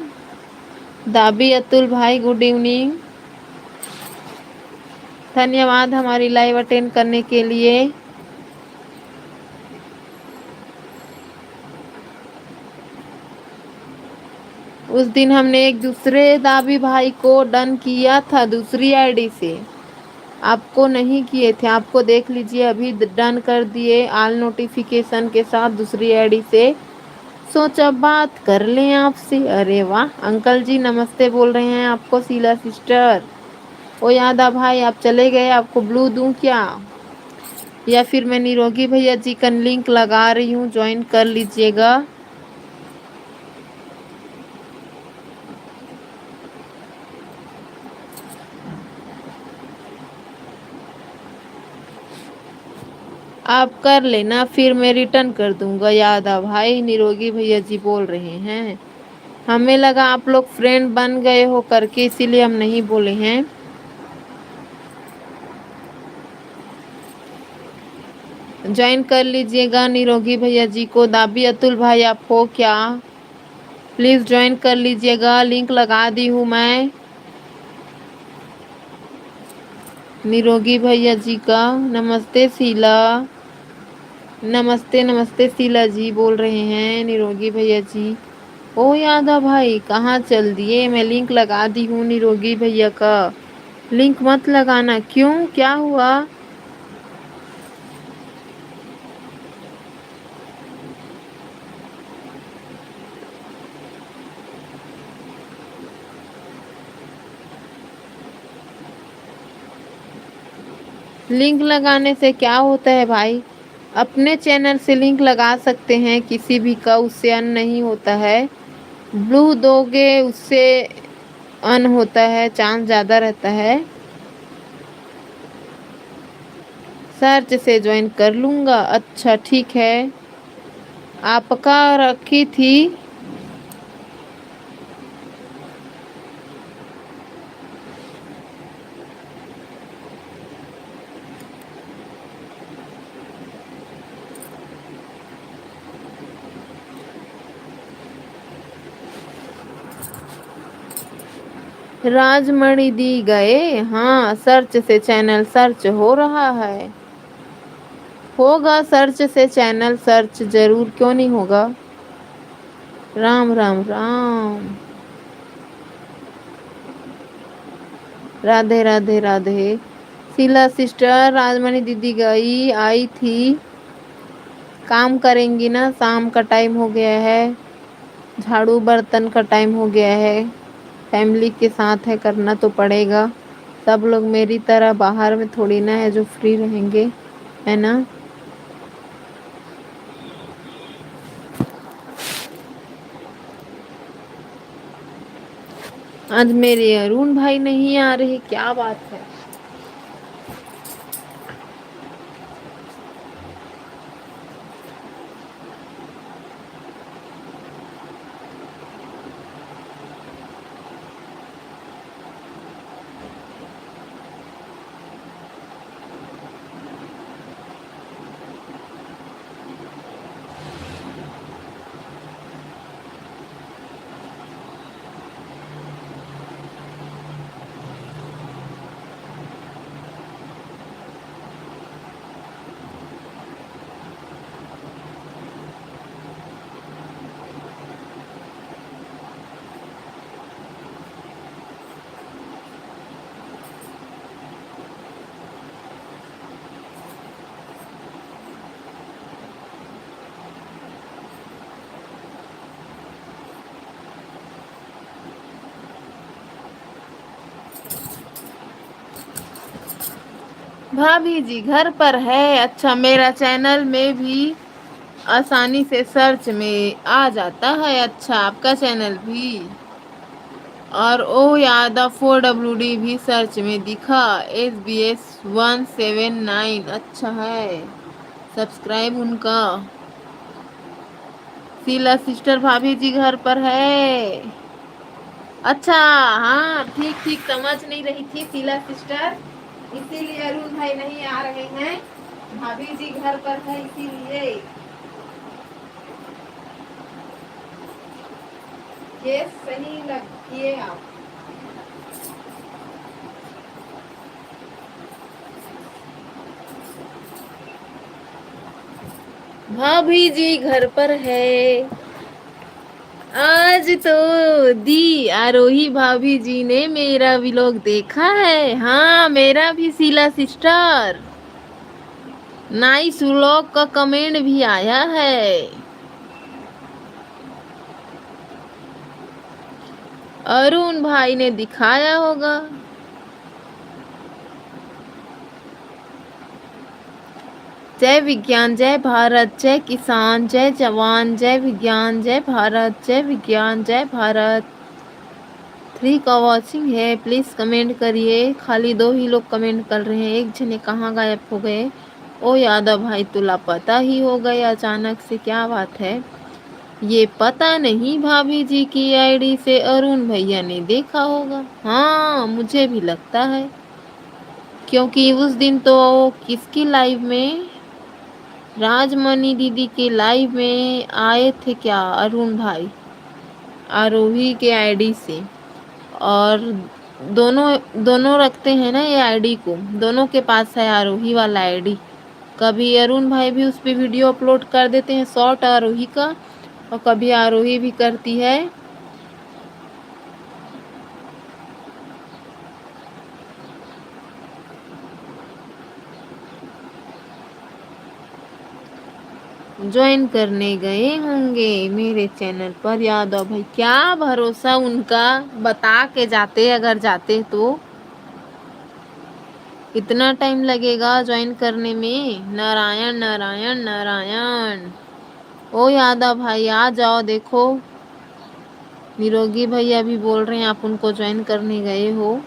दाबी अतुल भाई, गुड इवनिंग। धन्यवाद हमारी लाइव अटेंड करने के लिए। उस दिन हमने एक दूसरे दाबी भाई को डन किया था दूसरी आईडी से, आपको नहीं किए थे। आपको देख लीजिए, अभी डन कर दिए ऑल नोटिफिकेशन के साथ दूसरी आईडी से। सोचा बात कर लें आपसे। अरे वाह, अंकल जी नमस्ते बोल रहे हैं आपको शीला सिस्टर। ओ यादा भाई आप चले गए, आपको ब्लू दूं क्या? या फिर मैं निरोगी भैया जी का लिंक लगा रही हूँ, ज्वाइन कर लीजिएगा। आप कर लेना, फिर मैं रिटर्न कर दूंगा। यादा भाई निरोगी भैया जी बोल रहे हैं। हमें लगा आप लोग फ्रेंड बन गए हो करके, इसीलिए हम नहीं बोले हैं। ज्वाइन कर लीजिएगा निरोगी भैया जी को। दाबी अतुल भाई आप हो क्या? प्लीज ज्वाइन कर लीजिएगा, लिंक लगा दी हूँ मैं निरोगी भैया जी का। नमस्ते शीला, नमस्ते नमस्ते शीला जी बोल रहे हैं निरोगी भैया जी। ओ यादव भाई कहाँ चल दिए? मैं लिंक लगा दी हूँ निरोगी भैया का। लिंक मत लगाना, क्यों, क्या हुआ? लिंक लगाने से क्या होता है भाई? अपने चैनल से लिंक लगा सकते हैं किसी भी का, उससे अन नहीं होता है। ब्लू दोगे उससे अन होता है, चांस ज़्यादा रहता है। सर्च से ज्वाइन कर लूँगा। अच्छा ठीक है, आपका रखी थी। राजमणि दी गए, हाँ सर्च से चैनल सर्च हो रहा है। होगा सर्च से, चैनल सर्च जरूर, क्यों नहीं होगा। राम राम राम। राधे राधे राधे। शीला सिस्टर, राजमणि दीदी गई, आई थी, काम करेंगी ना, शाम का टाइम हो गया है, झाड़ू बर्तन का टाइम हो गया है, फैमिली के साथ है, करना तो पड़ेगा। सब लोग मेरी तरह बाहर में थोड़ी ना है जो फ्री रहेंगे, है ना। आज मेरे अरुण भाई नहीं आ रहे, क्या बात है। भाभी जी घर पर है। अच्छा, मेरा चैनल में भी आसानी से सर्च में आ जाता है। अच्छा, आपका चैनल भी, और ओ यादव 4WD भी सर्च में दिखा, SBS179। अच्छा है, सब्सक्राइब उनका। शीला सिस्टर, भाभी जी घर पर है। अच्छा, हाँ ठीक ठीक, समझ नहीं रही थी शीला सिस्टर, इसीलिए अरुण भाई नहीं आ रहे हैं, भाभी जी घर पर है इसीलिए। ये सही लग किए आप। भाभी जी घर पर है। आज तो दी आरोही भाभी जी ने मेरा व्लॉग देखा है। हाँ, मेरा भी शीला सिस्टर, नाइस व्लॉग का कमेंट भी आया है। अरुण भाई ने दिखाया होगा। जय विज्ञान, जय भारत, जय किसान, जय जवान, जय विज्ञान, जय भारत, जय विज्ञान, जय भारत। 3 का वॉचिंग है, प्लीज कमेंट करिए। खाली 2 ही लोग कमेंट कर रहे हैं, एक जने कहाँ गायब हो गए। ओ यादव भाई, तो लापता ही हो गए अचानक से, क्या बात है। ये पता नहीं, भाभी जी की आईडी से अरुण भैया ने देखा होगा। हाँ, मुझे भी लगता है, क्योंकि उस दिन तो किसकी लाइव में, राजमणि दीदी के लाइव में आए थे क्या अरुण भाई, आरोही के आईडी से। और दोनों दोनों रखते हैं ना ये आईडी को, दोनों के पास है आरोही वाला आईडी। कभी अरुण भाई भी उस पे वीडियो अपलोड कर देते हैं शॉर्ट आरोही का, और कभी आरोही भी करती है। ज्वाइन करने गए होंगे मेरे चैनल पर यादव भाई। क्या भरोसा उनका, बता के जाते, अगर जाते तो। कितना टाइम लगेगा ज्वाइन करने में। नारायण नारायण नारायण। ओ यादव भाई आ जाओ, देखो निरोगी भैया भी बोल रहे हैं आप उनको ज्वाइन करने गए हो।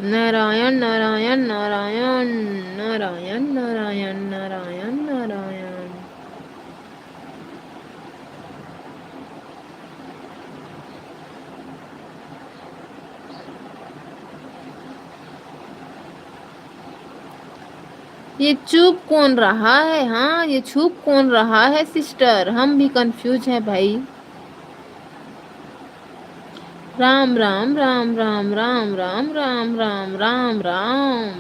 नारायण नारायण नारायण नारायण नारायण नारायण नारायण। ये चुप कौन रहा है? हाँ, ये चुप कौन रहा है सिस्टर? हम भी कंफ्यूज हैं भाई। राम राम राम राम राम राम राम राम राम राम।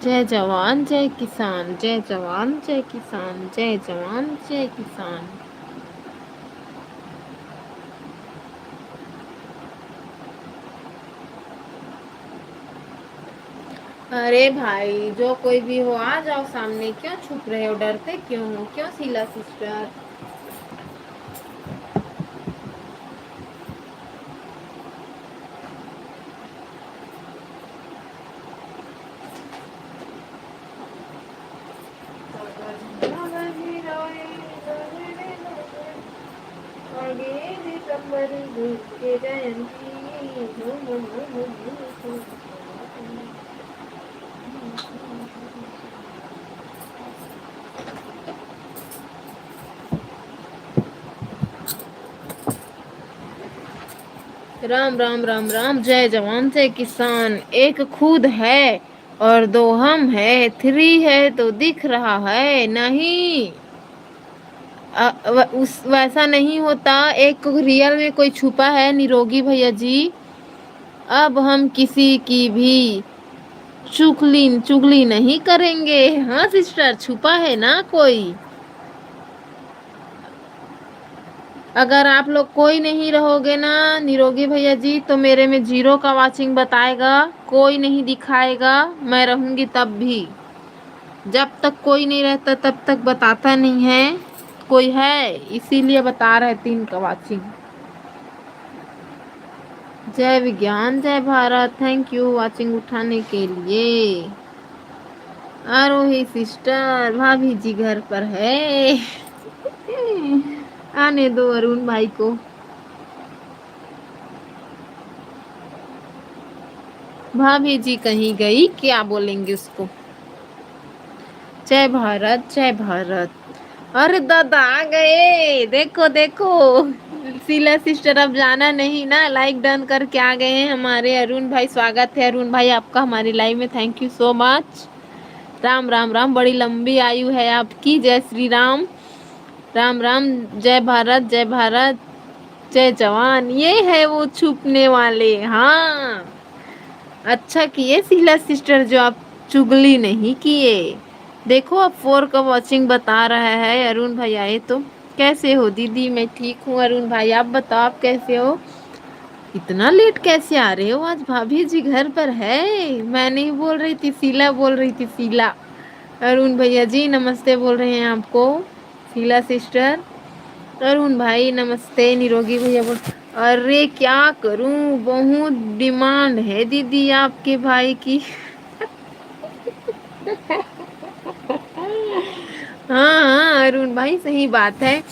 जय जवान जय किसान, जय जवान जय किसान, जय जवान जय किसान। अरे भाई, जो कोई भी हो आ जाओ सामने। क्यों छुप रहे हो? डरते क्यों हो? क्यों शीला सिस्टर? राम राम राम राम। जय जवान जय किसान। एक खुद है और दो हम है, थ्री है तो दिख रहा है नहीं। उस वैसा नहीं होता। एक रियल में कोई छुपा है निरोगी भैया जी। अब हम किसी की भी चुगली चुगली नहीं करेंगे। हाँ सिस्टर, छुपा है ना कोई? अगर आप लोग कोई नहीं रहोगे ना निरोगी भैया जी, तो मेरे में 0 का वाचिंग बताएगा। कोई नहीं दिखाएगा, मैं रहूंगी तब भी। जब तक कोई नहीं रहता तब तक बताता नहीं है कोई है, इसीलिए बता रहे 3 का वाचिंग। जय विज्ञान जय भारत। थैंक यू वाचिंग उठाने के लिए। आरोही सिस्टर, भाभी जी घर पर है। आने दो अरुण भाई को। भाभी जी कहीं गई, क्या बोलेंगे उसको? जय भारत जय भारत। अरे दादा आ गए, देखो देखो। शीला सिस्टर अब जाना नहीं ना, लाइक डन करके आ गए हैं हमारे अरुण भाई। स्वागत है अरुण भाई आपका हमारी लाइव में, thank you so much. Ram Ram Ram, बड़ी लंबी आयु है आपकी। जय श्री राम। राम राम। जय भारत जय भारत। जय जवान। ये है वो छुपने वाले। हाँ, अच्छा किए शीला सिस्टर जो आप चुगली नहीं किए। देखो अब 4 का वॉचिंग बता रहा है अरुण भाई आए तो। कैसे हो दीदी? मैं ठीक हूँ अरुण भाई, आप बताओ आप कैसे हो? इतना लेट कैसे आ रहे हो? आज भाभी जी घर पर है। मैं नहीं बोल रही थी, शीला बोल रही थी, शीला। अरुण भैया जी नमस्ते बोल रहे हैं आपको। शीला सिस्टर। अरुण भाई नमस्ते। निरोगी भैया बोल। अरे क्या करूं, बहुत डिमांड है दीदी आपके भाई की। हाँ हाँ अरुण भाई, सही बात है।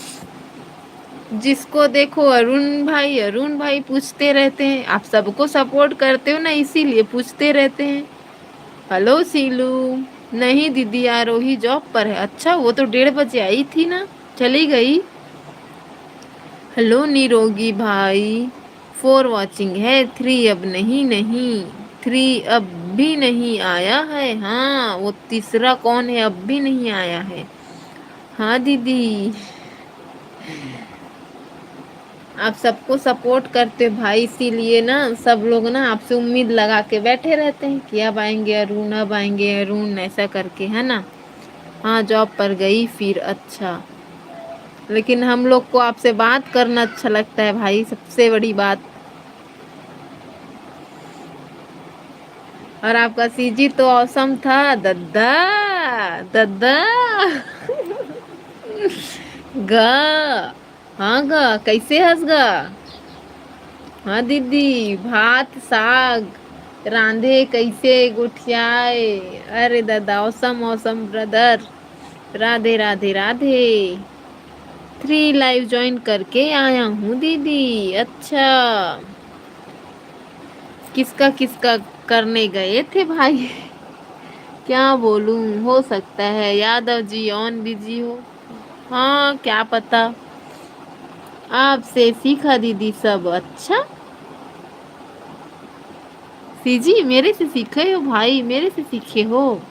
जिसको देखो अरुण भाई पूछते रहते हैं। आप सबको सपोर्ट करते हो ना, इसीलिए पूछते रहते हैं। हेलो सीलू। नहीं दीदी, आरोही जॉब पर है। अच्छा, वो तो 1:30 बजे आई थी ना, चली गई। हेलो निरोगी भाई। 4 वॉचिंग है, 3 अब नहीं नहीं। 3 अब भी नहीं आया है। हाँ, वो तीसरा कौन है अब भी नहीं आया है? हाँ दीदी, आप सबको सपोर्ट करते हो भाई, इसीलिए ना सब लोग ना आपसे उम्मीद लगा के बैठे रहते हैं कि अब आएंगे अरुण, अब आएंगे अरुण, ऐसा करके, है ना? हाँ, जॉब पर गई फिर। अच्छा, लेकिन हम लोग को आपसे बात करना अच्छा लगता है भाई, सबसे बड़ी बात। और आपका सीजी तो औसम था दद्दा। दद्दा। गा। हाँ गा, कैसे हंस गा? हाँ दीदी, भात साग रांधे कैसे गुठियाए। अरे दादा, awesome awesome brother. Radhe Radhe Radhe. 3 live join करके आया हूँ दीदी। अच्छा, किसका किसका करने गए थे भाई? क्या बोलूं, हो सकता है यादव जी ऑन बिजी हो। हाँ, क्या पता। आपसे सीखा दीदी सब। अच्छा, सीजी मेरे से सीखे हो भाई, मेरे से सीखे हो।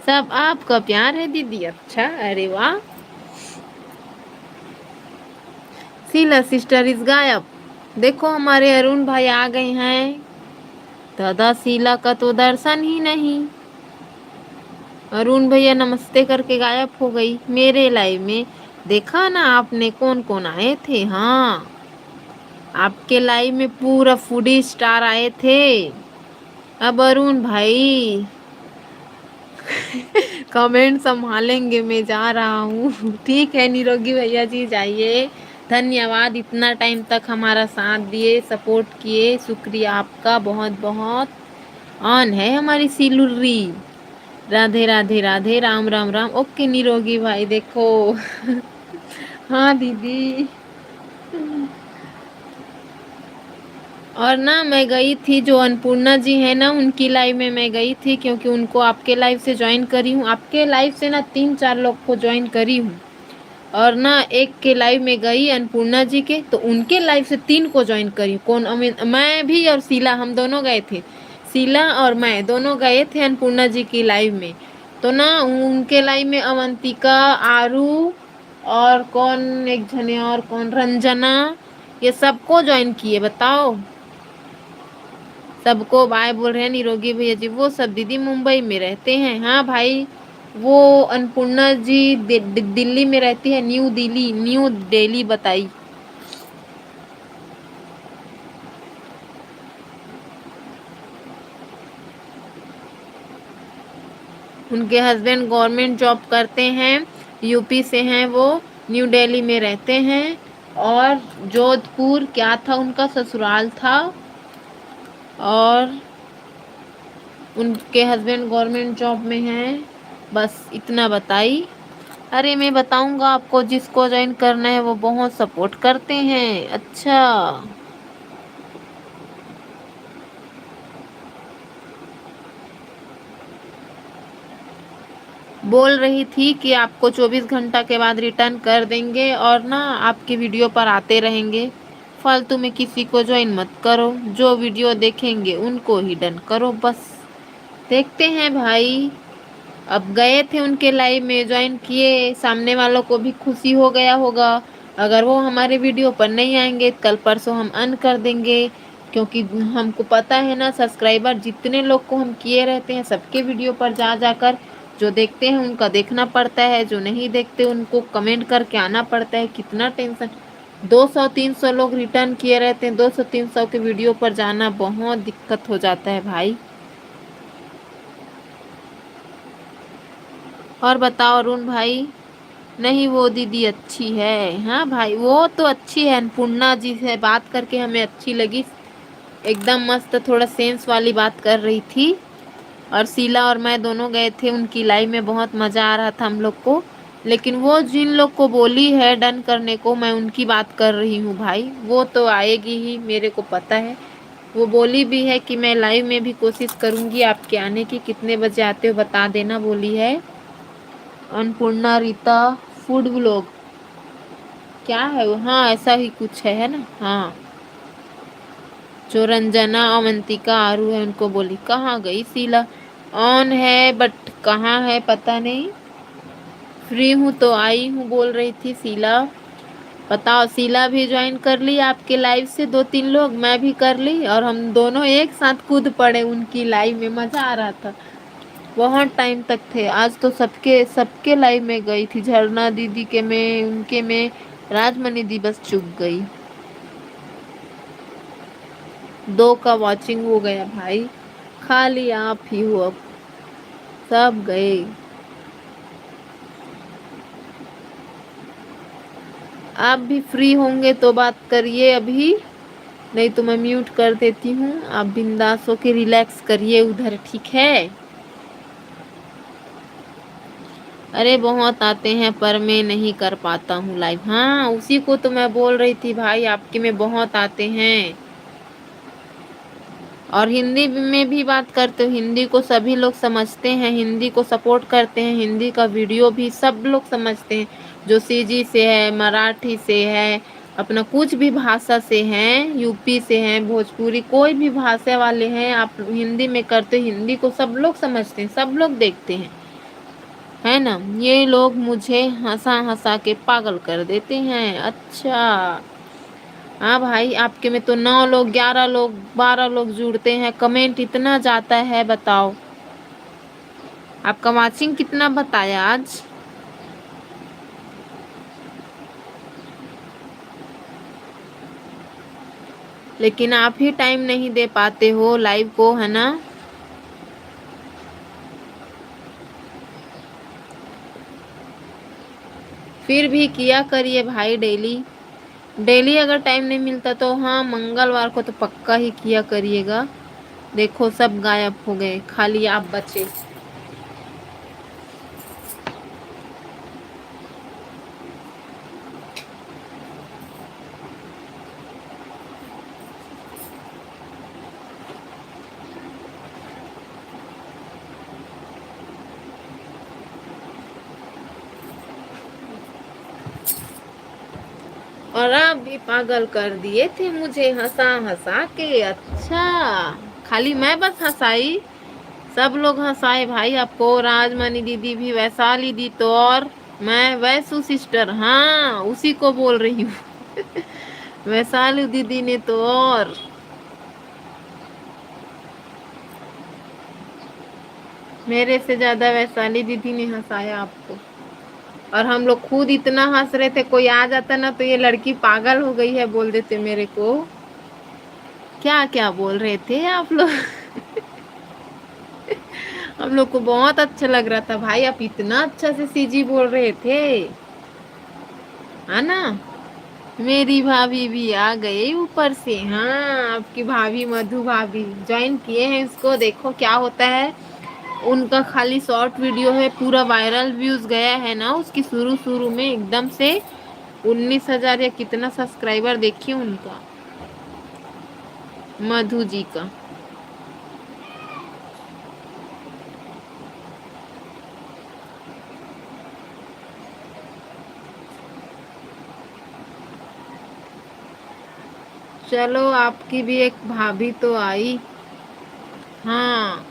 सब आपका प्यार है दीदी। अच्छा, अरे वाह। शीला सिस्टर इज गायब। देखो हमारे अरुण भाई आ गए हैं। दादा शीला का तो दर्शन ही नहीं। अरुण भैया नमस्ते करके गायब हो गई मेरे लाइव में। देखा ना आपने कौन कौन आए थे। हाँ, आपके लाइव में पूरा फूडी स्टार आए थे। अब अरुण भाई कमेंट संभालेंगे, मैं जा रहा हूँ। ठीक है निरोगी भैया जी, जाइए। धन्यवाद इतना टाइम तक हमारा साथ दिए, सपोर्ट किए, शुक्रिया आपका बहुत बहुत। ऑन है हमारी सिलुर्री। राधे राधे राधे, राम राम राम। ओके निरोगी भाई देखो। हाँ दीदी। और ना मैं गई थी, जो अन्नपूर्णा जी है ना उनकी लाइव में मैं गई थी, क्योंकि उनको आपके लाइव से ज्वाइन करी हूँ। आपके लाइव से ना 3-4 लोग को ज्वाइन करी हूँ। और ना एक के लाइव में गई अन्नपूर्णा जी के, तो उनके लाइव से 3 को ज्वाइन करी। कौन? मैं भी और शीला, हम दोनों गए थे। शीला और मैं दोनों गए थे अन्नपूर्णा जी की लाइव में। तो ना उनके लाइव में अवंतिका, आरू और कौन एक जने और कौन, रंजना, ये सबको ज्वाइन किए। बताओ, सबको बाय बोल रहे हैं निरोगी भैया जी। वो सब दीदी मुंबई में रहते हैं। हाँ भाई, वो अन्नपूर्णा जी दिल्ली में रहती है, न्यू दिल्ली, न्यू दिल्ली। बताई उनके हस्बैंड गवर्नमेंट जॉब करते हैं, यूपी से हैं वो, न्यू दिल्ली में रहते हैं। और जोधपुर क्या था उनका ससुराल था। और उनके हस्बैंड गवर्नमेंट जॉब में हैं। बस इतना बताई। अरे मैं बताऊंगा आपको, जिसको ज्वाइन करना है वो बहुत सपोर्ट करते हैं। अच्छा, बोल रही थी कि आपको 24 घंटा के बाद रिटर्न कर देंगे, और ना आपकी वीडियो पर आते रहेंगे। फालतू में किसी को ज्वाइन मत करो, जो वीडियो देखेंगे उनको ही डन करो बस। देखते हैं भाई। अब गए थे उनके लाइव में, ज्वाइन किए, सामने वालों को भी खुशी हो गया होगा। अगर वो हमारे वीडियो पर नहीं आएंगे, कल परसों हम अन कर देंगे। क्योंकि हमको पता है ना, सब्सक्राइबर जितने लोग को हम किए रहते हैं, सबके वीडियो पर जा जाकर जो देखते हैं उनका देखना पड़ता है, जो नहीं देखते उनको कमेंट करके आना पड़ता है। कितना टेंशन। 200-300 लोग रिटर्न किए रहते हैं, 200-300 के वीडियो पर जाना बहुत दिक्कत हो जाता है भाई। और बताओ अरुण भाई। नहीं, वो दीदी अच्छी है। हाँ भाई, वो तो अच्छी है। अन्नपूर्णा जी से बात करके हमें अच्छी लगी, एकदम मस्त, थोड़ा सेंस वाली बात कर रही थी। और शीला और मैं दोनों गए थे उनकी लाइव में, बहुत मज़ा आ रहा था हम लोग को। लेकिन वो जिन लोग को बोली है डन करने को, मैं उनकी बात कर रही हूँ भाई। वो तो आएगी ही, मेरे को पता है। वो बोली भी है कि मैं लाइव में भी कोशिश करूँगी आपके आने की। कितने बजे आते हो बता देना बोली है। अन्नपूर्णा रीता फूड व्लॉग क्या है वो? हाँ ऐसा ही कुछ है ना। हाँ, जो रंजना, अवंतिका, आरू है उनको बोली। कहाँ गई शीला? ऑन है बट कहाँ है पता नहीं। फ्री हूँ तो आई हूँ बोल रही थी शीला। बताओ, शीला भी ज्वाइन कर ली आपके लाइव से 2-3 लोग, मैं भी कर ली, और हम दोनों एक साथ कूद पड़े उनकी लाइव में। मज़ा आ रहा था, बहुत टाइम तक थे। आज तो सबके सबके लाइव में गई थी, झरना दीदी के में, उनके में, राजमणि दी बस चुप गई। 2 का वॉचिंग हो गया भाई, खाली आप ही हो अब, सब गए। आप भी फ्री होंगे तो बात करिए अभी, नहीं तो मैं म्यूट कर देती हूँ। आप बिंदास होके रिलैक्स करिए उधर, ठीक है। अरे बहुत आते हैं पर मैं नहीं कर पाता हूँ लाइव। हाँ उसी को तो मैं बोल रही थी भाई, आपके में बहुत आते हैं। और हिंदी में भी बात करते हो, हिंदी को सभी लोग समझते हैं, हिंदी को सपोर्ट करते हैं, हिंदी का वीडियो भी सब लोग समझते हैं। जो सीजी से है, मराठी से है, अपना कुछ भी भाषा से हैं, यूपी से हैं, भोजपुरी, कोई भी भाषा वाले हैं, आप हिंदी में करते, हिंदी को सब लोग समझते हैं, सब लोग देखते हैं, है ना। ये लोग मुझे हंसा हंसा के पागल कर देते हैं। अच्छा, हाँ भाई, आपके में तो 9 लोग, 11 लोग, 12 लोग जुड़ते हैं, कमेंट इतना जाता है, बताओ। आपका वाचिंग कितना बताया आज? लेकिन आप ही टाइम नहीं दे पाते हो लाइव को, है ना। फिर भी किया करिए भाई, डेली डेली अगर टाइम नहीं मिलता तो हाँ, मंगलवार को तो पक्का ही किया करिएगा। देखो सब गायब हो गए, खाली आप बचे। और आप भी पागल कर दिए थे मुझे हंसा हंसा के। अच्छा, खाली मैं बस हंसाई? सब लोग हंसाए भाई आपको, राजमणि दीदी भी, वैशाली दी तो, और मैं वैसु सिस्टर, हाँ उसी को बोल रही हूँ। वैशाली दीदी ने तो, और मेरे से ज्यादा वैशाली दीदी ने हंसाया आपको। और हम लोग खुद इतना हंस रहे थे, कोई आ जाता ना तो ये लड़की पागल हो गई है बोल देते मेरे को। क्या क्या बोल रहे थे आप लोग? हम लोग को बहुत अच्छा लग रहा था भाई, आप इतना अच्छा से सीजी बोल रहे थे, है ना। मेरी भाभी भी आ गई ऊपर से, हाँ आपकी भाभी मधु भाभी ज्वाइन किए हैं इसको, देखो क्या होता है। उनका खाली शॉर्ट वीडियो है, पूरा वायरल व्यूज गया है ना उसकी, शुरू शुरू में एकदम से 19,000 या कितना सब्सक्राइबर, देखिए उनका, मधु जी का। चलो आपकी भी एक भाभी तो आई। हाँ,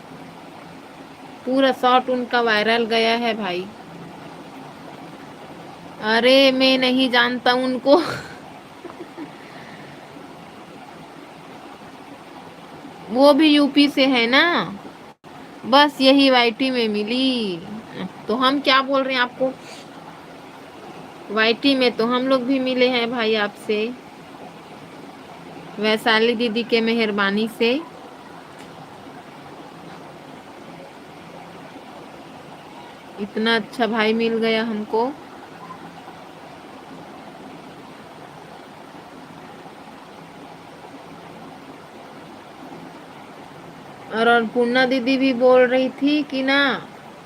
पूरा शॉट उनका वायरल गया है भाई। अरे मैं नहीं जानता उनको। वो भी यूपी से है ना, बस यही वाईटी में मिली। तो हम क्या बोल रहे हैं आपको, वाईटी में तो हम लोग भी मिले हैं भाई आपसे, वैशाली दीदी के मेहरबानी से। इतना अच्छा भाई मिल गया हमको। और अन्नपूर्णा दीदी भी बोल रही थी कि ना,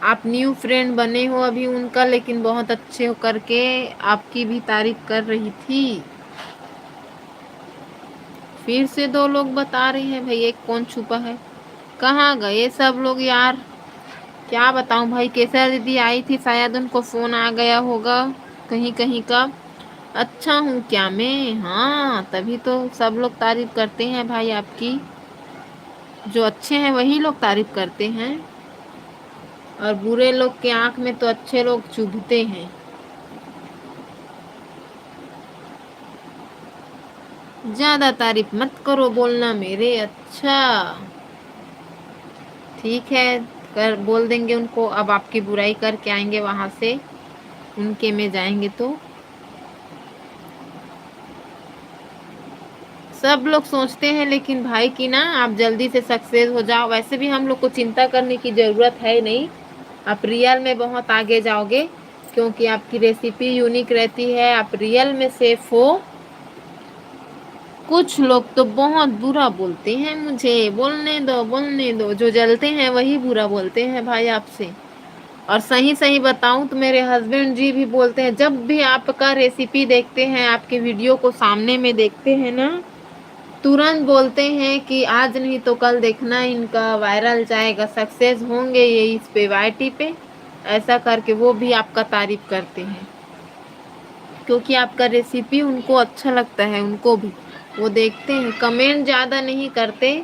आप न्यू फ्रेंड बने हो अभी उनका, लेकिन बहुत अच्छे हो करके आपकी भी तारीफ कर रही थी। फिर से 2 लोग बता रही हैं भाई, एक कौन छुपा है। कहाँ गए सब लोग यार, क्या बताऊं भाई। केसर दीदी आई थी, शायद उनको फोन आ गया होगा कहीं कहीं का। अच्छा हूँ क्या मैं, हाँ तभी तो सब लोग तारीफ करते हैं भाई आपकी। जो अच्छे हैं वही लोग तारीफ करते हैं, और बुरे लोग के आंख में तो अच्छे लोग चुभते हैं। ज्यादा तारीफ मत करो, बोलना मेरे। अच्छा ठीक है, कर बोल देंगे उनको, अब आपकी बुराई करके आएंगे वहां से, उनके में जाएंगे तो। सब लोग सोचते हैं लेकिन भाई कि ना आप जल्दी से सक्सेस हो जाओ, वैसे भी हम लोग को चिंता करने की ज़रूरत है नहीं। आप रियल में बहुत आगे जाओगे, क्योंकि आपकी रेसिपी यूनिक रहती है, आप रियल में सेफ हो। कुछ लोग तो बहुत बुरा बोलते हैं मुझे, बोलने दो बोलने दो, जो जलते हैं वही बुरा बोलते हैं भाई आपसे। और सही सही बताऊं तो मेरे हस्बैंड जी भी बोलते हैं, जब भी आपका रेसिपी देखते हैं, आपके वीडियो को सामने में देखते हैं ना, तुरंत बोलते हैं कि आज नहीं तो कल देखना इनका वायरल जाएगा, सक्सेस होंगे ये इस पे, वाईटी पे। ऐसा करके वो भी आपका तारीफ करते हैं। क्योंकि आपका रेसिपी उनको अच्छा लगता है, उनको भी वो देखते हैं। कमेंट ज़्यादा नहीं करते,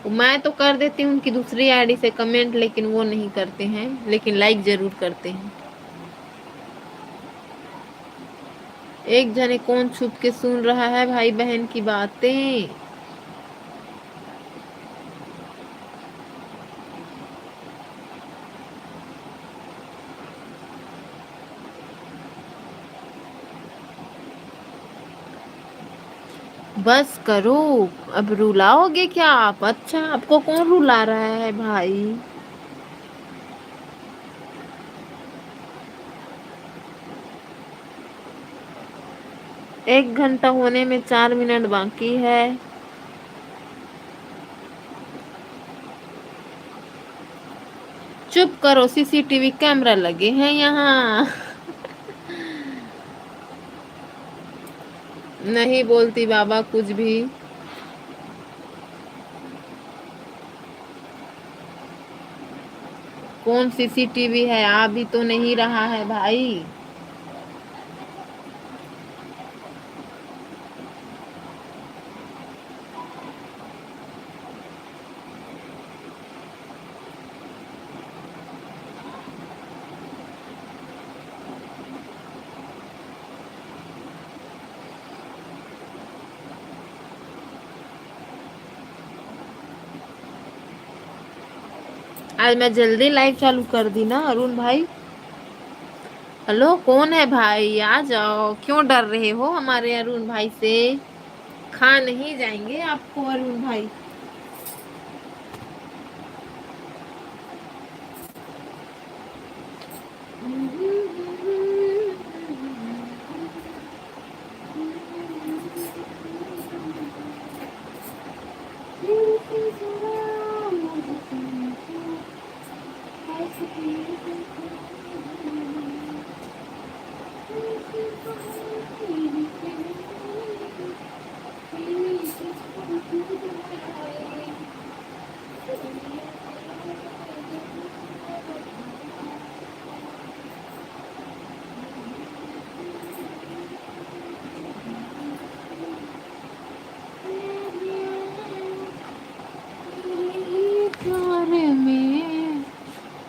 मैं तो कर देती हूँ उनकी दूसरी आईडी से कमेंट, लेकिन वो नहीं करते हैं, लेकिन लाइक जरूर करते हैं। एक जने कौन छुप के सुन रहा है भाई बहन की बातें। बस करो, अब रुलाओगे क्या आप? अच्छा, आपको कौन रुला रहा है भाई? 1 घंटा होने में 4 मिनट बाकी है। चुप करो, सीसीटीवी कैमरा लगे हैं यहाँ। नहीं बोलती बाबा कुछ भी। कौन सीसीटीवी है? आ भी तो नहीं रहा है भाई। आज मैं जल्दी लाइव चालू कर दी ना अरुण भाई। हेलो, कौन है भाई? आ जाओ, क्यों डर रहे हो हमारे अरुण भाई से? खा नहीं जाएंगे आपको अरुण भाई।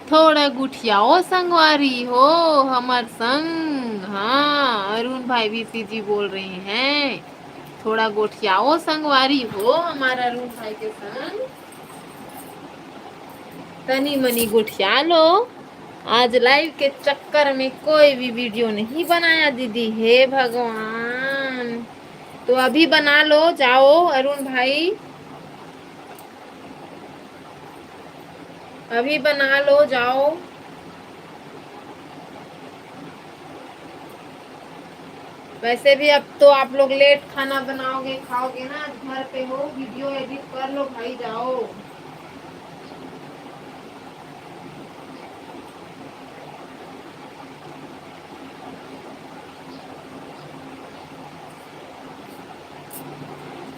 थोड़ा गुठियाओ संगवारी हो हमार संग। हाँ, अरुण भाई भी जी बोल रहे हैं, थोड़ा गोठियाओ संगवारी हो हमारा अरुण भाई के संग। तनी मनी गुठिया लो। आज लाइव के चक्कर में कोई भी वीडियो नहीं बनाया दीदी, हे भगवान। तो अभी बना लो, जाओ अरुण भाई, अभी बना लो, जाओ। वैसे भी अब तो आप लोग लेट खाना बनाओगे खाओगे ना, घर पे हो, वीडियो एडिट कर लो भाई, जाओ।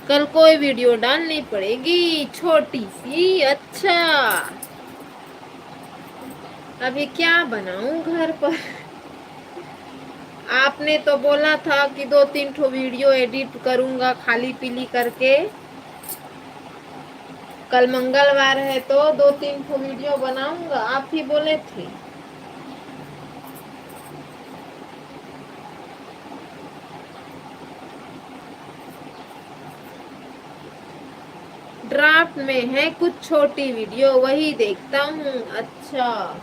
कल कोई वीडियो डालनी पड़ेगी छोटी सी। अच्छा, अभी क्या बनाऊं घर पर? आपने तो बोला था कि 2-3 ठो वीडियो एडिट करूंगा खाली पीली करके। कल मंगलवार है तो 2-3 ठो वीडियो बनाऊंगा, आप ही बोले थे। ड्राफ्ट में है कुछ छोटी वीडियो, वही देखता हूँ। अच्छा,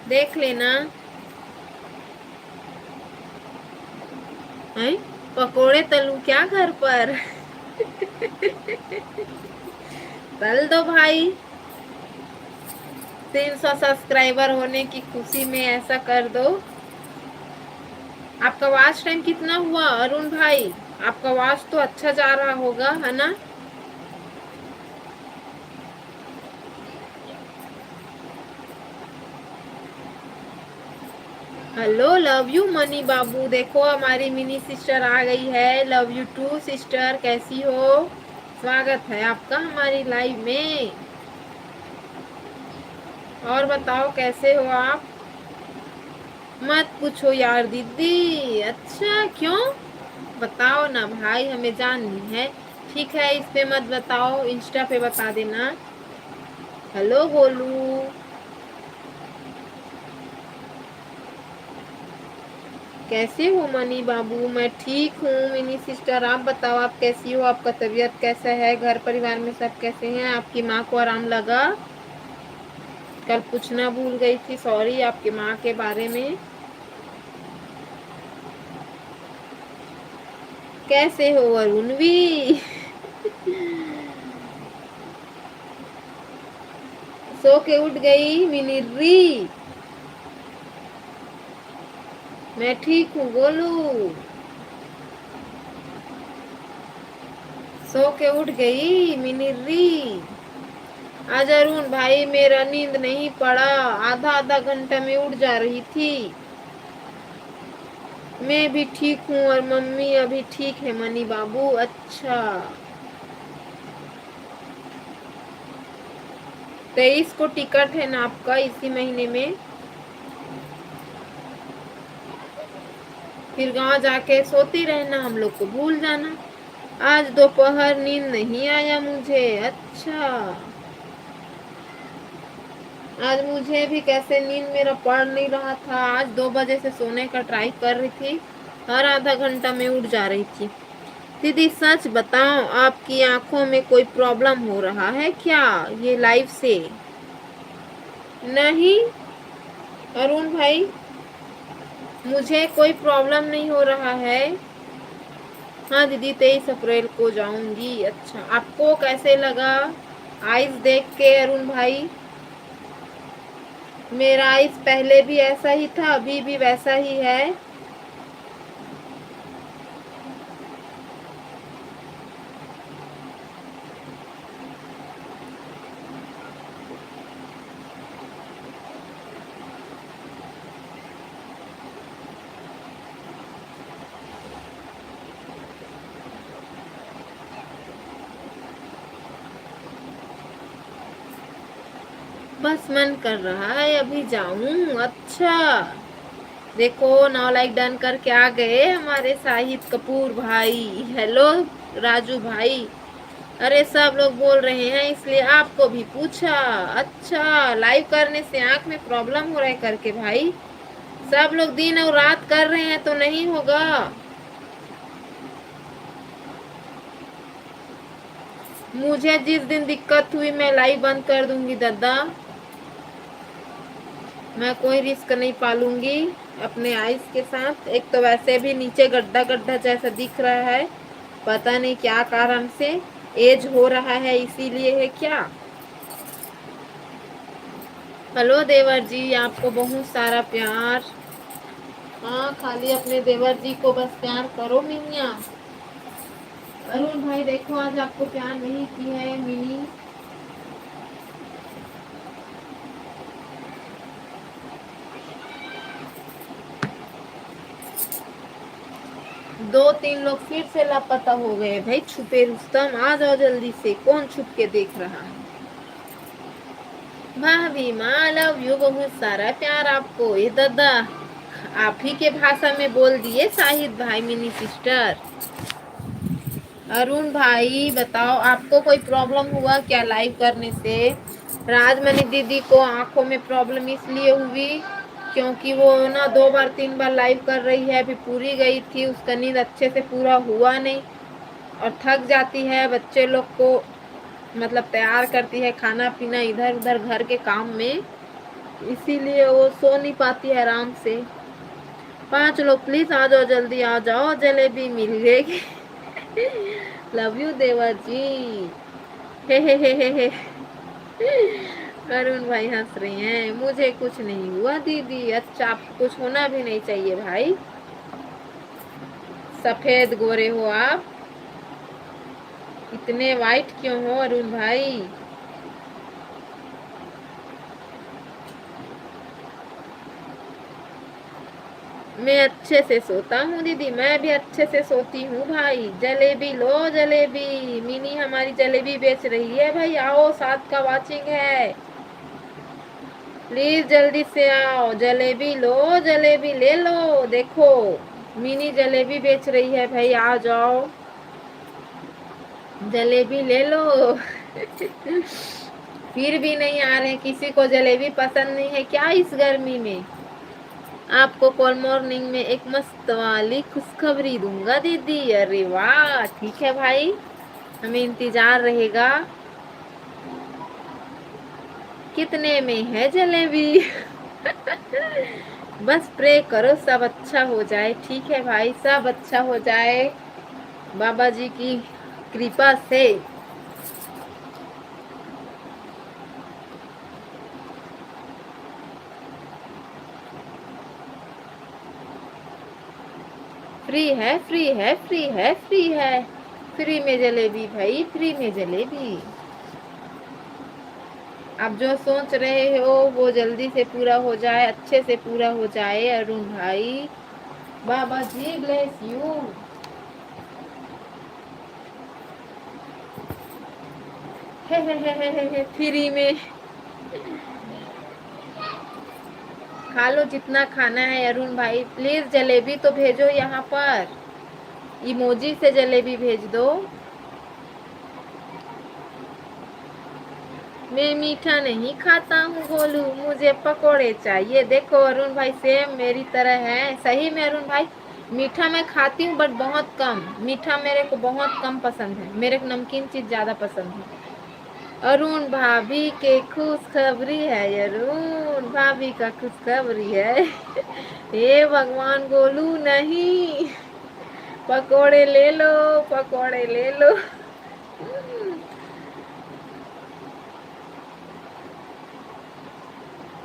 देख लेना। है पकोड़े तलूं क्या घर पर? तल दो भाई, 300 सब्सक्राइबर होने की खुशी में ऐसा कर दो। आपका वॉच टाइम कितना हुआ अरुण भाई? आपका वॉच तो अच्छा जा रहा होगा, है ना? हेलो, लव यू मनी बाबू। देखो हमारी मिनी सिस्टर आ गई है। लव यू टू सिस्टर, कैसी हो? स्वागत है आपका हमारी लाइव में। और बताओ कैसे हो आप? मत पूछो यार दीदी। अच्छा क्यों? बताओ ना भाई, हमें जाननी है। ठीक है, इस पे मत बताओ, इंस्टा पे बता देना। हेलो गोलू। कैसे हो मनी बाबू? मैं ठीक हूँ मिनी सिस्टर, आप बताओ आप कैसी हो? आपका तबीयत कैसा है? घर परिवार में सब कैसे हैं? आपकी माँ को आराम लगा? कल पूछना भूल गई थी, सॉरी, आपकी माँ के बारे में। कैसे हो अरुणवी? सो के उठ गई मिनिर्री? मैं ठीक हूँ गोलू। सो के उठ गई मिनिर्री? आज अरुण भाई मेरा नींद नहीं पड़ा, आधा आधा घंटा में उठ जा रही थी। मैं भी ठीक हूँ और मम्मी अभी ठीक है मनी बाबू। अच्छा, 23 को टिकट है ना आपका इसी महीने में? फिर गांव जाके सोती रहना, हम लोग को भूल जाना। आज दोपहर नींद नहीं आया मुझे। अच्छा, आज मुझे भी कैसे नींद मेरा पड़ नहीं रहा था। आज 2 बजे से सोने का ट्राई कर रही थी, हर आधा घंटा में उठ जा रही थी। दीदी सच बताओ, आपकी आंखों में कोई प्रॉब्लम हो रहा है क्या ये लाइव से? नहीं अरुण भाई, मुझे कोई प्रॉब्लम नहीं हो रहा है। हाँ दीदी, 23 अप्रैल को जाऊंगी। अच्छा, आपको कैसे लगा आइस देख के अरुण भाई? मेरा आइस पहले भी ऐसा ही था, अभी भी वैसा ही है। बस मन कर रहा है अभी जाऊं। अच्छा, देखो 9 लाइक डन करके आ गए हमारे शाहिद कपूर भाई। हेलो राजू भाई। अरे सब लोग बोल रहे हैं इसलिए आपको भी पूछा। अच्छा, लाइव करने से आंख में प्रॉब्लम हो रहा है करके भाई? सब लोग दिन और रात कर रहे हैं तो नहीं होगा। मुझे जिस दिन दिक्कत हुई मैं लाइव बंद कर दूंगी दादा। मैं कोई रिस्क नहीं पालूंगी अपने आइस के साथ। एक तो वैसे भी नीचे गड्ढा गड्ढा जैसा दिख रहा है, पता नहीं क्या कारण से। एज हो रहा है इसीलिए है क्या? हेलो देवर जी, आपको बहुत सारा प्यार। हाँ, खाली अपने देवर जी को बस प्यार करो मिनिया। अरुण भाई देखो, आज आपको प्यार नहीं की है मिनी। 2-3 लोग फिर से लापता हो गए भाई। छुपे रुस्तम आ जाओ जल्दी से, कौन छुप के देख रहा है? भाभी माँ लव यू, बहुत सारा प्यार आपको। ये दादा आप ही के भाषा में बोल दिए शाहिद भाई मिनी सिस्टर। अरुण भाई बताओ, आपको कोई प्रॉब्लम हुआ क्या लाइव करने से? राजमणि दीदी को आंखों में प्रॉब्लम इसलिए हुई क्योंकि वो ना 2 बार 3 बार लाइव कर रही है। अभी पूरी गई थी, उसका नींद अच्छे से पूरा हुआ नहीं और थक जाती है। बच्चे लोग को मतलब तैयार करती है, खाना पीना इधर उधर घर के काम में, इसीलिए वो सो नहीं पाती है आराम से। 5 लोग प्लीज आ जाओ, जल्दी आ जाओ, जलेबी मिल गई। लव यू देवर जी। हे। अरुण भाई हंस रही हैं। मुझे कुछ नहीं हुआ दीदी। अच्छा, आपको कुछ होना भी नहीं चाहिए भाई, सफेद गोरे हो आप। इतने वाइट क्यों हो अरुण भाई? मैं अच्छे से सोता हूँ दीदी, मैं भी अच्छे से सोती हूँ भाई। जलेबी लो जलेबी, मिनी हमारी जलेबी बेच रही है भाई, आओ साथ का वाचिंग है। प्लीज जल्दी से आओ, जलेबी लो, जलेबी ले लो। देखो मिनी जलेबी बेच रही है भाई, आ जाओ जलेबी ले लो। फिर भी नहीं आ रहे, किसी को जलेबी पसंद नहीं है क्या इस गर्मी में? आपको कॉल मॉर्निंग में एक मस्त वाली खुशखबरी दूंगा दीदी। अरे वाह, ठीक है भाई, हमें इंतजार रहेगा। कितने में है जलेबी? बस प्रे करो सब अच्छा हो जाए। ठीक है भाई, सब अच्छा हो जाए बाबा जी की कृपा से। फ्री है, फ्री है, फ्री है, फ्री है, फ्री में जलेबी भाई, फ्री में जलेबी। आप जो सोच रहे हो वो जल्दी से पूरा हो जाए, अच्छे से पूरा हो जाए अरुण भाई। बाबा जी ब्लेस यू। हे फ्री में खा लो जितना खाना है अरुण भाई। प्लीज जलेबी तो भेजो यहाँ पर, इमोजी से जलेबी भेज दो। मैं मीठा नहीं खाता हूँ गोलू, मुझे पकोड़े चाहिए। देखो अरुण भाई सेम मेरी तरह है। सही में अरुण भाई, मीठा मैं खाती हूँ बट बहुत कम। मीठा मेरे को बहुत कम पसंद है, मेरे को नमकीन चीज ज्यादा पसंद है। अरुण भाभी के खुशखबरी है, अरुण भाभी का खुशखबरी है। हे भगवान गोलू नहीं, पकोड़े ले लो, पकोड़े ले लो।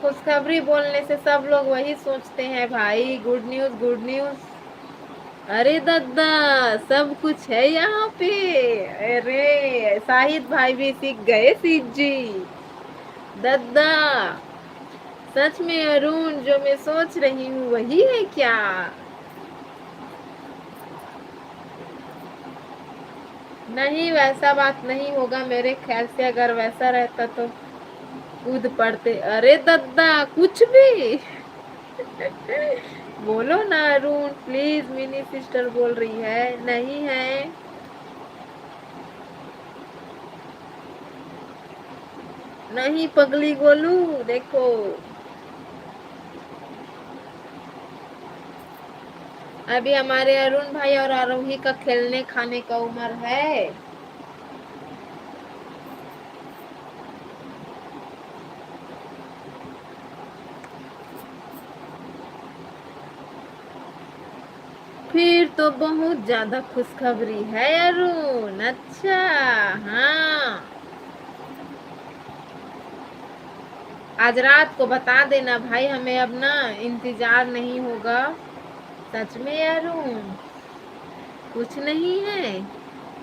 खुशखबरी बोलने से सब लोग वही सोचते हैं भाई, गुड न्यूज, गुड न्यूज। अरे दादा, सब कुछ है यहाँ पे। अरे शाहिद भाई भी सीख गए, सीख जी। दादा सच में अरुण, जो मैं सोच रही हूँ वही है क्या? नहीं, वैसा बात नहीं होगा मेरे ख्याल से। अगर वैसा रहता तो कूद पड़ते। अरे दादा कुछ भी। बोलो ना अरुण प्लीज, मिनी सिस्टर बोल रही है। नहीं है, नहीं पगली गोलू। देखो अभी हमारे अरुण भाई और आरोही का खेलने खाने का उम्र है। फिर तो बहुत ज्यादा खुशखबरी है अरुण। अच्छा हाँ, आज रात को बता देना भाई, हमें अब ना इंतजार नहीं होगा। सच में अरुण कुछ नहीं है,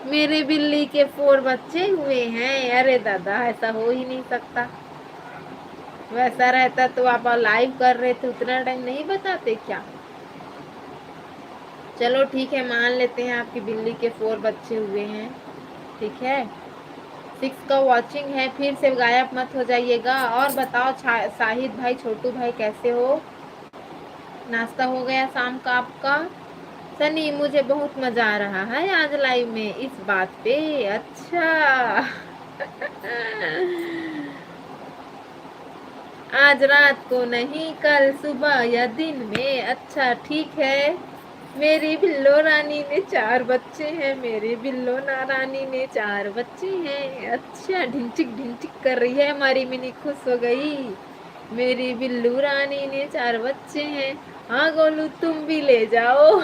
मेरे बिल्ली के 4 बच्चे हुए हैं। अरे दादा ऐसा हो ही नहीं सकता। वैसा रहता तो आप लाइव कर रहे थे, उतना टाइम नहीं बताते क्या? चलो ठीक है, मान लेते हैं आपकी बिल्ली के 4 बच्चे हुए हैं। ठीक है, 6 का वॉचिंग है, फिर से गायब मत हो जाइएगा। और बताओ शाहिद भाई, छोटू भाई कैसे हो? नाश्ता हो गया शाम का आपका? सनी मुझे बहुत मजा आ रहा है आज लाइव में इस बात पे। अच्छा। आज रात को नहीं, कल सुबह या दिन में। अच्छा ठीक है। मेरी बिल्लो रानी ने 4 बच्चे हैं, मेरी बिल्लो ना रानी ने 4 बच्चे हैं। अच्छा, ढिंचिक ढिंचिक कर रही है हमारी मिनी, खुश हो गई। मेरी बिल्लू रानी ने 4 बच्चे हैं। हाँ गोलू तुम भी ले जाओ।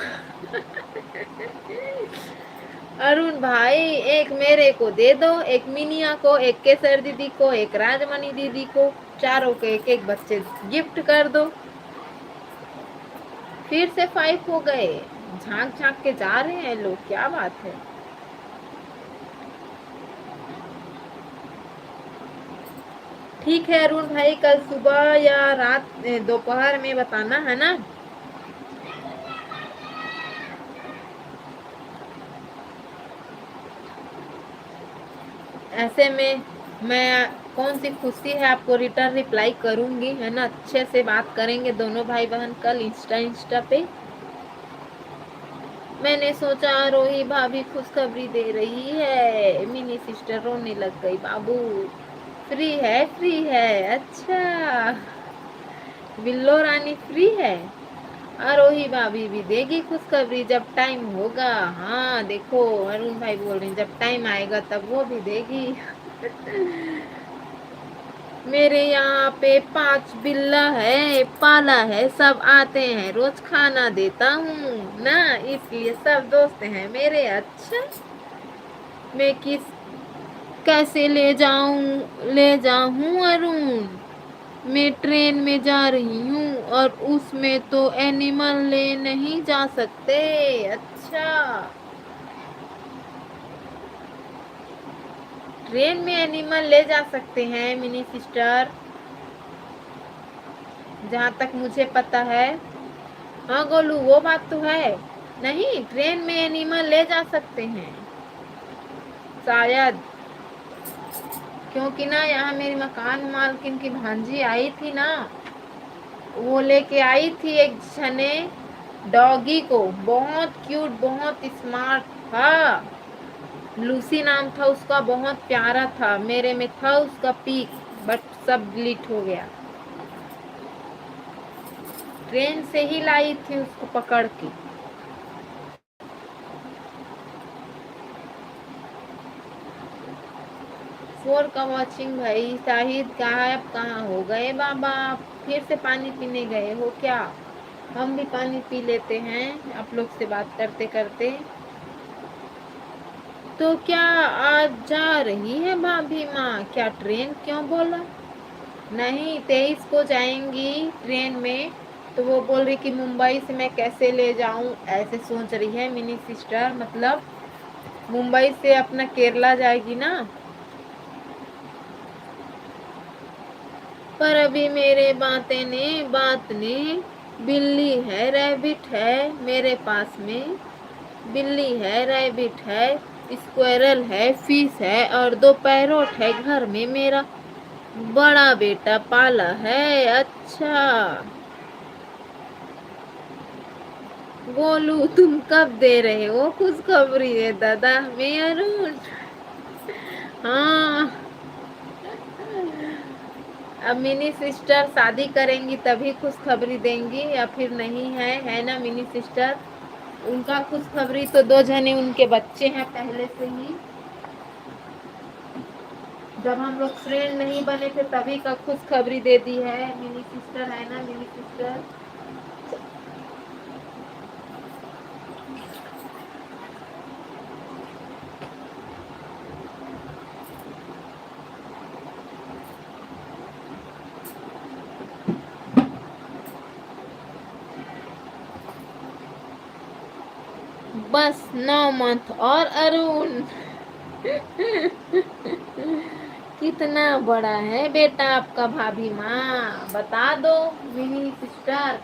अरुण भाई एक मेरे को दे दो, एक मिनिया को, एक केसर दीदी को, एक राजमणि दीदी को, चारों के एक एक बच्चे गिफ्ट कर दो। फिर से 5 हो गए। झांक झांक के जा रहे हैं लोग, क्या बात है। ठीक है अरुण भाई, कल सुबह या रात दोपहर में बताना है ना। ऐसे में मैं कौन सी खुशी है, आपको रिटर्न रिप्लाई करूंगी, है ना। अच्छे से बात करेंगे दोनों भाई बहन कल इंस्टा पे। मैंने सोचा रोही भाभी खुशखबरी दे रही है, मिनी सिस्टर रोने लग गई। बाबू फ्री है, फ्री है, अच्छा बिल्लो रानी फ्री है। आरोही भाभी भी देगी खुशखबरी जब टाइम होगा। हाँ देखो अरुण भाई बोल रहे हैं जब टाइम आएगा तब वो भी देगी। मेरे यहाँ पे 5 बिल्ला है, पाला है, सब आते हैं, रोज खाना देता हूँ ना, इसलिए सब दोस्त हैं मेरे। अच्छा मैं कैसे ले जाऊँ अरुण, मैं ट्रेन में जा रही हूँ और उसमें तो एनिमल ले नहीं जा सकते। अच्छा ट्रेन में एनिमल ले जा सकते हैं मिनी सिस्टर, जहाँ तक मुझे पता है। हाँ गोलू वो बात तो है, नहीं ट्रेन में एनिमल ले जा सकते हैं शायद, क्योंकि ना यहाँ मेरी मकान मालकिन की भांजी आई थी ना, वो लेके आई थी एक जने डॉगी को, बहुत क्यूट बहुत स्मार्ट था, लूसी नाम था उसका, बहुत प्यारा था। मेरे में था उसका पीक बट सब डिलीट हो गया। ट्रेन से ही लाई थी उसको पकड़ के। फोर का वॉचिंग भाई, शाहिद कहाँ हो गए बाबा, फिर से पानी पीने गए हो क्या। हम भी पानी पी लेते हैं आप लोग से बात करते करते। तो क्या आज जा रही है भाभी माँ, क्या ट्रेन क्यों बोला। नहीं 23 को जाएंगी ट्रेन में, तो वो बोल रही कि मुंबई से मैं कैसे ले जाऊं, ऐसे सोच रही है मिनी सिस्टर। मतलब मुंबई से अपना केरला जाएगी ना। पर अभी मेरे बात ने बिल्ली है रैबिट है मेरे पास में, बिल्ली है रैबिट है स्क्वेरल है फिश है और 2 पैरोट है घर में, मेरा बड़ा बेटा पाला है। अच्छा गोलू तुम कब दे रहे हो खुशखबरी है दादा, मैं अरुण। हाँ अब मिनी सिस्टर शादी करेंगी तभी खुशखबरी देंगी या फिर नहीं, है ना मिनी सिस्टर। उनका खुशखबरी तो 2 जने उनके बच्चे हैं पहले से ही, जब हम लोग फ्रेंड नहीं बने थे तभी का खुशखबरी दे दी है मिनी सिस्टर, है ना मिनी सिस्टर। बस 9 मंथ और अरुण। कितना बड़ा है बेटा आपका भाभी माँ, बता दो मिनी सिस्टर।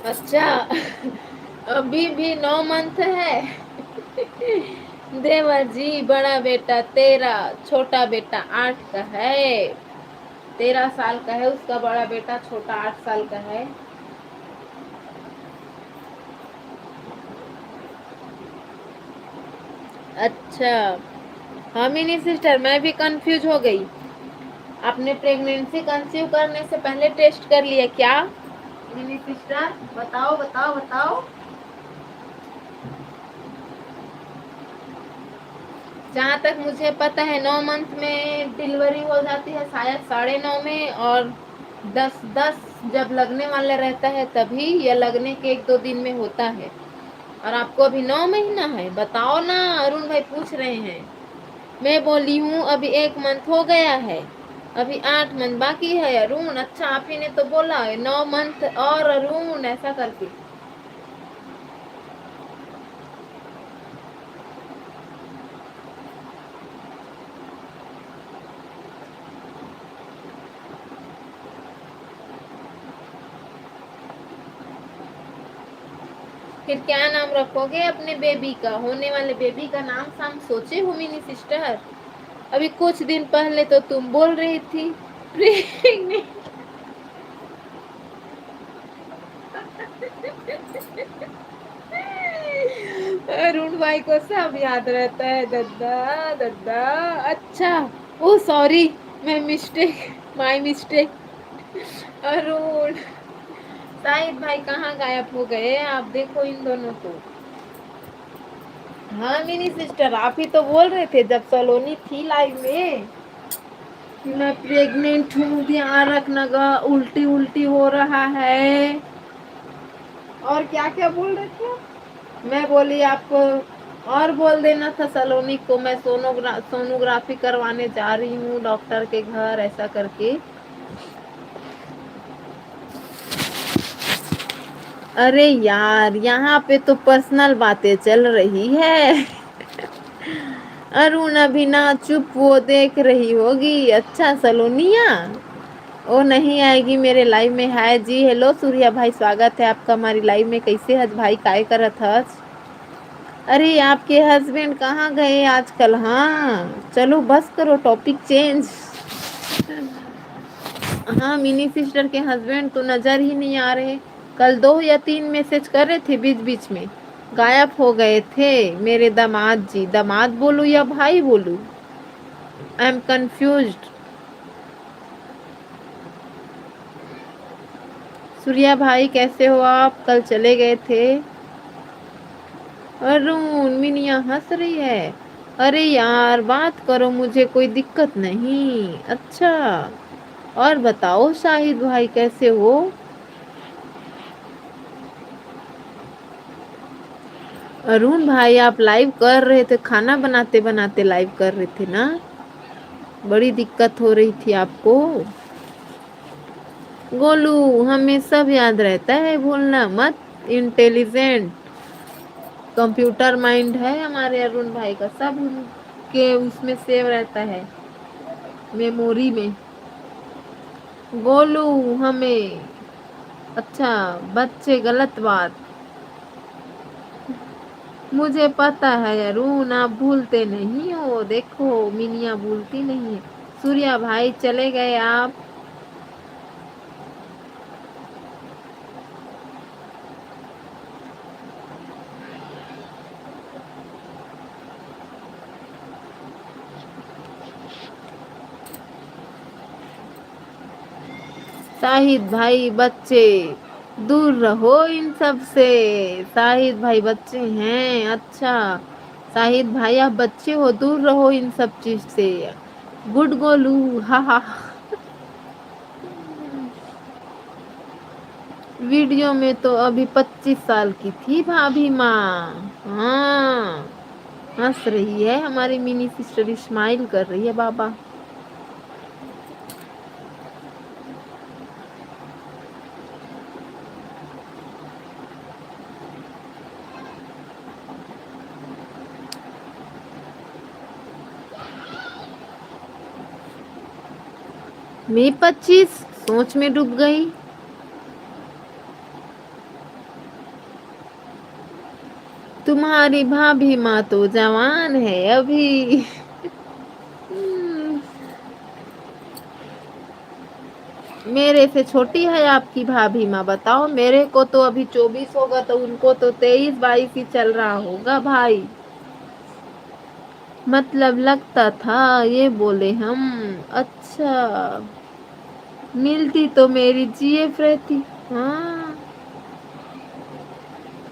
अच्छा अभी भी 9 मंथ है। देवर जी बड़ा बेटा 13, छोटा बेटा 8 का है, 13 साल का है उसका बड़ा बेटा, छोटा 8 साल का है। अच्छा हाँ मिनी सिस्टर मैं भी कंफ्यूज हो गई, आपने प्रेगनेंसी कंसीव करने से पहले टेस्ट कर लिया क्या मिनी सिस्टर, बताओ बताओ बताओ। जहाँ तक मुझे पता है 9 मंथ में डिलीवरी हो जाती है, शायद 9.5 में, और 10 जब लगने वाला रहता है तभी, या लगने के 1-2 दिन में होता है। और आपको अभी 9 महीना है, बताओ ना अरुण भाई पूछ रहे हैं। मैं बोली हूँ अभी 1 मंथ हो गया है, अभी 8 मंथ बाकी है अरुण। अच्छा आप ही ने तो बोला 9 मंथ और अरुण ऐसा करके। फिर क्या नाम रखोगे अपने बेबी का? होने वाले बेबी का नाम शाम सोचे हो मिनी सिस्टर? अभी कुछ दिन पहले तो तुम बोल रही थी प्रेग्नेंट। अरुण भाई को सब याद रहता है। दद्दा दद्दा। अच्छा। ओ सॉरी, मैं mistake, my mistake. Arun. Shahid भाई कहाँ गायब हो गए? आप देखो इन दोनों को। हाँ मिनी सिस्टर, आप ही तो बोल रहे थे जब सलोनी थी लाइव में कि मैं प्रेग्नेंट हूँ, ध्यान रखना गा, उल्टी उल्टी हो रहा है। और क्या क्या बोल रहे थे? मैं बोली आपको और बोल देना था सलोनी को, मैं सोनोग्राफी करवाने जा रही हूँ डॉक्टर के घर, ऐसा करके। अरे यार, यहाँ पे तो पर्सनल बातें चल रही है। अरुण अभी ना चुप, वो देख रही होगी। अच्छा सलोनिया, ओ नहीं आएगी मेरे लाइव में। हाय जी, हेलो सूर्या भाई, स्वागत है आपका हमारी लाइव में। कैसे हज भाई, काय करत हज? अरे आपके हस्बैंड कहाँ गए आजकल? हाँ चलो बस करो, टॉपिक चेंज। हाँ मिनी सिस्टर के हस्बैंड तो नजर ही नहीं आ रहे। कल 2 या 3 मैसेज कर रहे थे, बीच बीच में गायब हो गए थे। मेरे दामाद जी, दामाद बोलूं या भाई बोलूं? I am confused. सूर्या भाई कैसे हो आप? कल चले गए थे। अरुण, मिनिया हंस रही है। अरे यार बात करो, मुझे कोई दिक्कत नहीं। अच्छा, और बताओ शाहिद भाई कैसे हो? अरुण भाई आप लाइव कर रहे थे, खाना बनाते बनाते लाइव कर रहे थे ना? बड़ी दिक्कत हो रही थी आपको। गोलू, हमें सब याद रहता है, भूलना मत। इंटेलिजेंट कंप्यूटर माइंड है हमारे अरुण भाई का, सब उनके उसमें सेव रहता है, मेमोरी में। गोलू हमें, अच्छा बच्चे, गलत बात। मुझे पता है अरुण, आप भूलते नहीं हो, देखो मिनिया भूलती नहीं है। सूर्या भाई चले गए आप? शाहिद भाई बच्चे, दूर रहो इन सब से। शाहिद भाई बच्चे हैं? अच्छा शाहिद भाई आप बच्चे हो, दूर रहो इन सब चीज से। गुड गोलू, हा हा। वीडियो में तो अभी 25 साल की थी भाभी माँ। हाँ, हंस रही है हमारी मिनी सिस्टर, स्माइल कर रही है बाबा। मैं 25 सोच में डूब गई। तुम्हारी भाभी माँ तो जवान है अभी। मेरे से छोटी है आपकी भाभी माँ? बताओ, मेरे को तो अभी 24 होगा, तो उनको तो 23-22 ही चल रहा होगा भाई। मतलब लगता था ये बोले हम। अच्छा, मिलती तो मेरी जीएफ रहती। हाँ,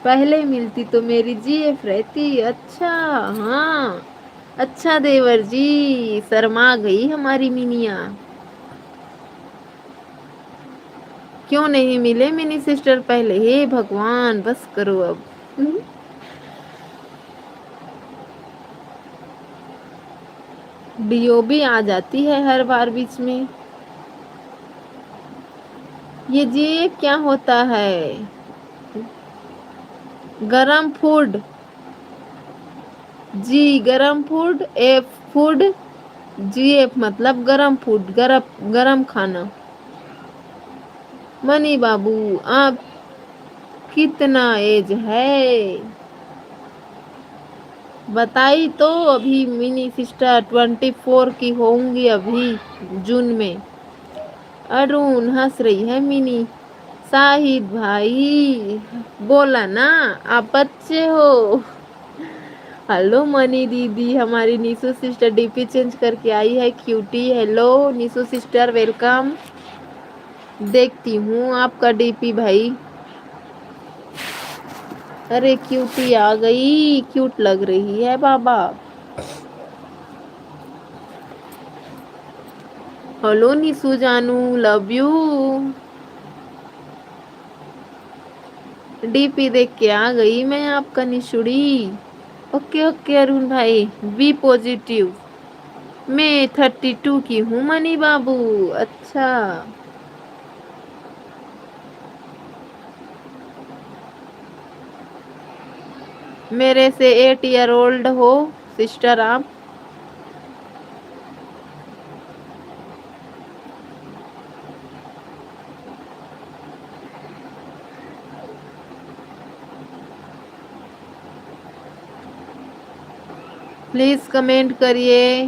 पहले मिलती तो मेरी जीएफ रहती। अच्छा। हाँ, अच्छा देवर जी, शर्मा गई हमारी मिनिया। क्यों नहीं मिले मिनी सिस्टर पहले? हे भगवान, बस करो अब। डीओ भी आ जाती है हर बार बीच में। ये जी क्या होता है? गरम फूड। जी गरम फूड, एफ फूड, जी एफ मतलब गरम फूड, गरम गरम खाना। मनी बाबू, आप कितना एज है बताई तो। अभी मिनी सिस्टर 24 की होंगी अभी जून में। अरुण हंस रही है मिनी। शाहिद भाई बोला ना आप बच्चे हो। हेलो मनी दीदी, हमारी निशु सिस्टर डीपी चेंज करके आई है cutie. Hello Nishu sister, welcome. देखती हूँ आपका डीपी भाई। अरे क्यूटी आ गई, क्यूट लग रही है बाबा। हेलो निशु जानू, लव यू। डीपी देख के आ गई मैं आपका निशुड़ी। ओके ओके अरुण भाई, बी पॉजिटिव। मैं 32 की हूँ मनी बाबू। अच्छा, मेरे से 8 ईयर ओल्ड हो सिस्टर आप। प्लीज कमेंट करिए।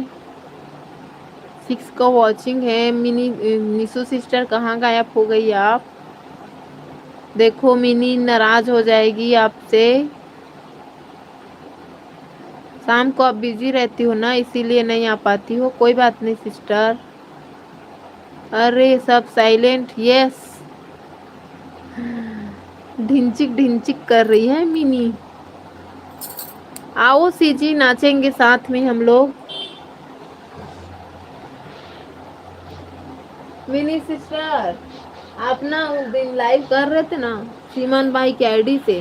6 का वॉचिंग है। मिनी निशु सिस्टर कहाँ गायब हो गई आप? देखो मिनी नाराज हो जाएगी आपसे। शाम को आप बिजी रहती हो ना, इसीलिए नहीं आ पाती हो। कोई बात नहीं सिस्टर। अरे सब साइलेंट, यस। ढिंचिक ढिंचिक कर रही है मिनी। आओ सीजी, नाचेंगे साथ में हम लोग। मिनी सिस्टर, आप ना उस दिन लाइव कर रहे थे ना सीमन भाई के आईडी से,